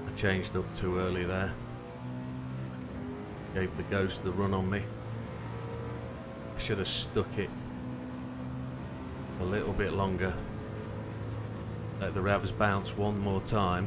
I changed up too early there. Gave the ghost the run on me. I should have stuck it a little bit longer. Let the revs bounce one more time.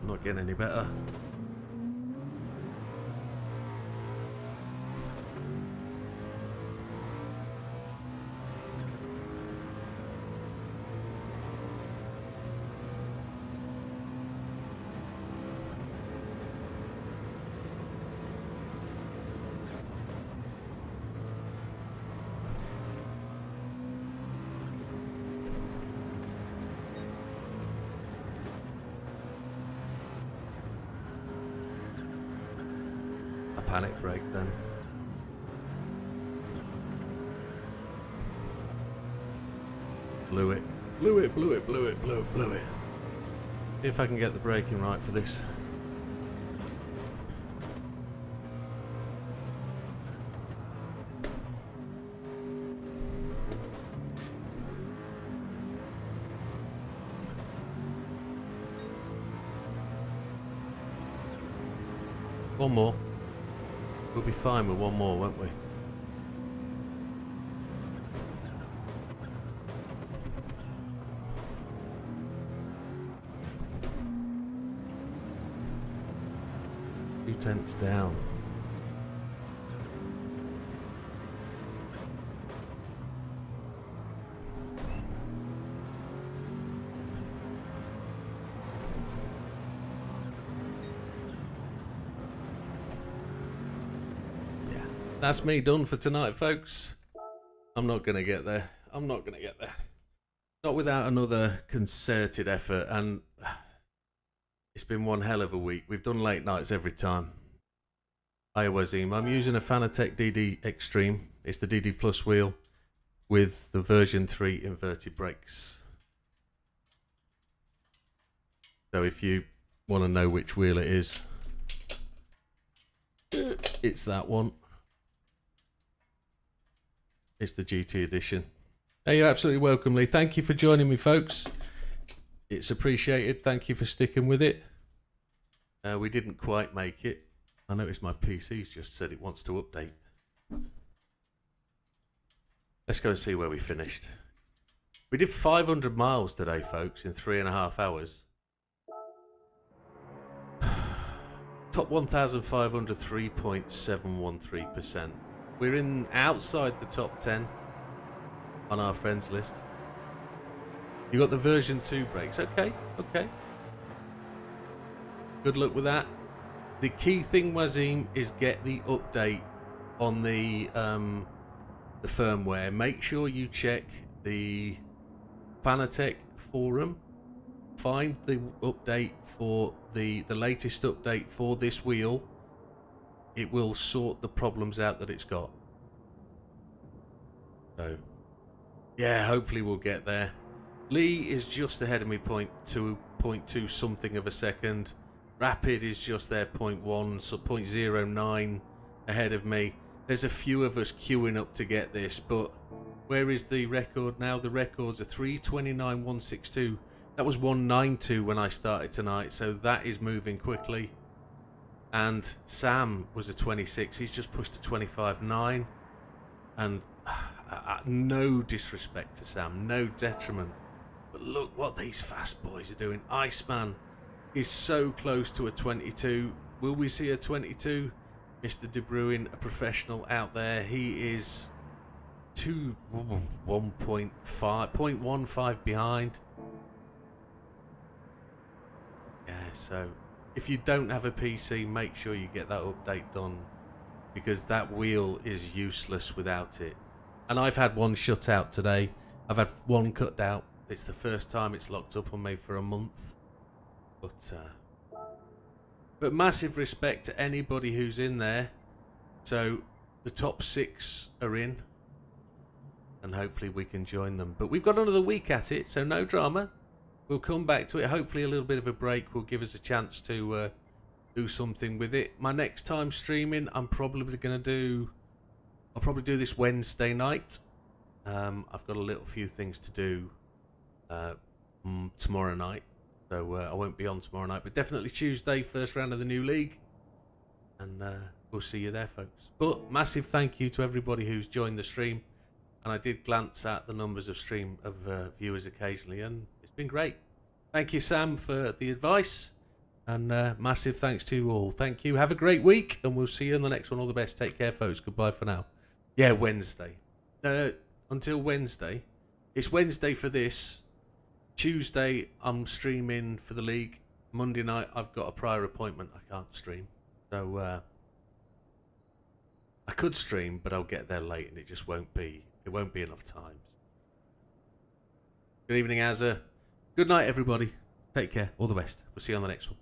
I'm not getting any better. Panic brake then. Blew it. Blew it, blew it, blew it, blew it, blew it. See if I can get the braking right for this. One more. We'll be fine with one more, won't we? Two tenths down. That's me done for tonight, folks. I'm not going to get there. I'm not going to get there. Not without another concerted effort, and it's been one hell of a week. We've done late nights every time. Hi, Wazim. I'm using a Fanatec DD Extreme. It's the DD Plus wheel with the version 3 inverted brakes. So if you want to know which wheel it is, it's that one. It's the GT edition. Hey, you're absolutely welcome, Lee. Thank you for joining me, folks. It's appreciated. Thank you for sticking with it. We didn't quite make it. I noticed my PC's just said it wants to update. Let's go and see where we finished. We did 500 miles today, folks, in 3.5 hours. Top 1,500, 3.713%. We're in outside the top 10 on our friends list. You got the version 2 brakes. Okay, okay. Good luck with that. The key thing, Wazim, is get the update on the firmware. Make sure you check the Fanatec forum. Find the update for the latest update for this wheel. It will sort the problems out that it's got. So, yeah, hopefully we'll get there. Lee is just ahead of me, 0.2 something of a second. Rapid is just there, 0.1, so 0.09 ahead of me. There's a few of us queuing up to get this, but where is the record now? The record's a 3:29.162. That was 1:92 when I started tonight, so that is moving quickly. And Sam was a 26. He's just pushed to 25.9. And no disrespect to Sam, no detriment. But look what these fast boys are doing. Iceman is so close to a 22. Will we see a 22? Mr. De Bruin, a professional out there. He is 0.15 behind. Yeah, so if you don't have a PC, make sure you get that update done, because that wheel is useless without it. And I've had one shut out today. I've had one cut out. It's the first time it's locked up on me for a month. But massive respect to anybody who's in there. So the top 6 are in. And hopefully we can join them. But we've got another week at it, so no drama. We'll come back to it. Hopefully a little bit of a break will give us a chance to do something with it. My next time streaming, I'm probably going to do... I'll probably do this Wednesday night. I've got a little few things to do tomorrow night. So I won't be on tomorrow night. But definitely Tuesday, first round of the new league. And we'll see you there, folks. But massive thank you to everybody who's joined the stream. And I did glance at the numbers of viewers occasionally, and it's been great. Thank you, Sam, for the advice, and massive thanks to you all. Thank you. Have a great week, and we'll see you in the next one. All the best. Take care, folks. Goodbye for now. Yeah, Wednesday. Until Wednesday. It's Wednesday for this. Tuesday, I'm streaming for the league. Monday night, I've got a prior appointment. I can't stream. So I could stream, but I'll get there late, and it just won't be. It won't be enough time. Good evening, Azza. Good night, everybody. Take care. All the best. We'll see you on the next one.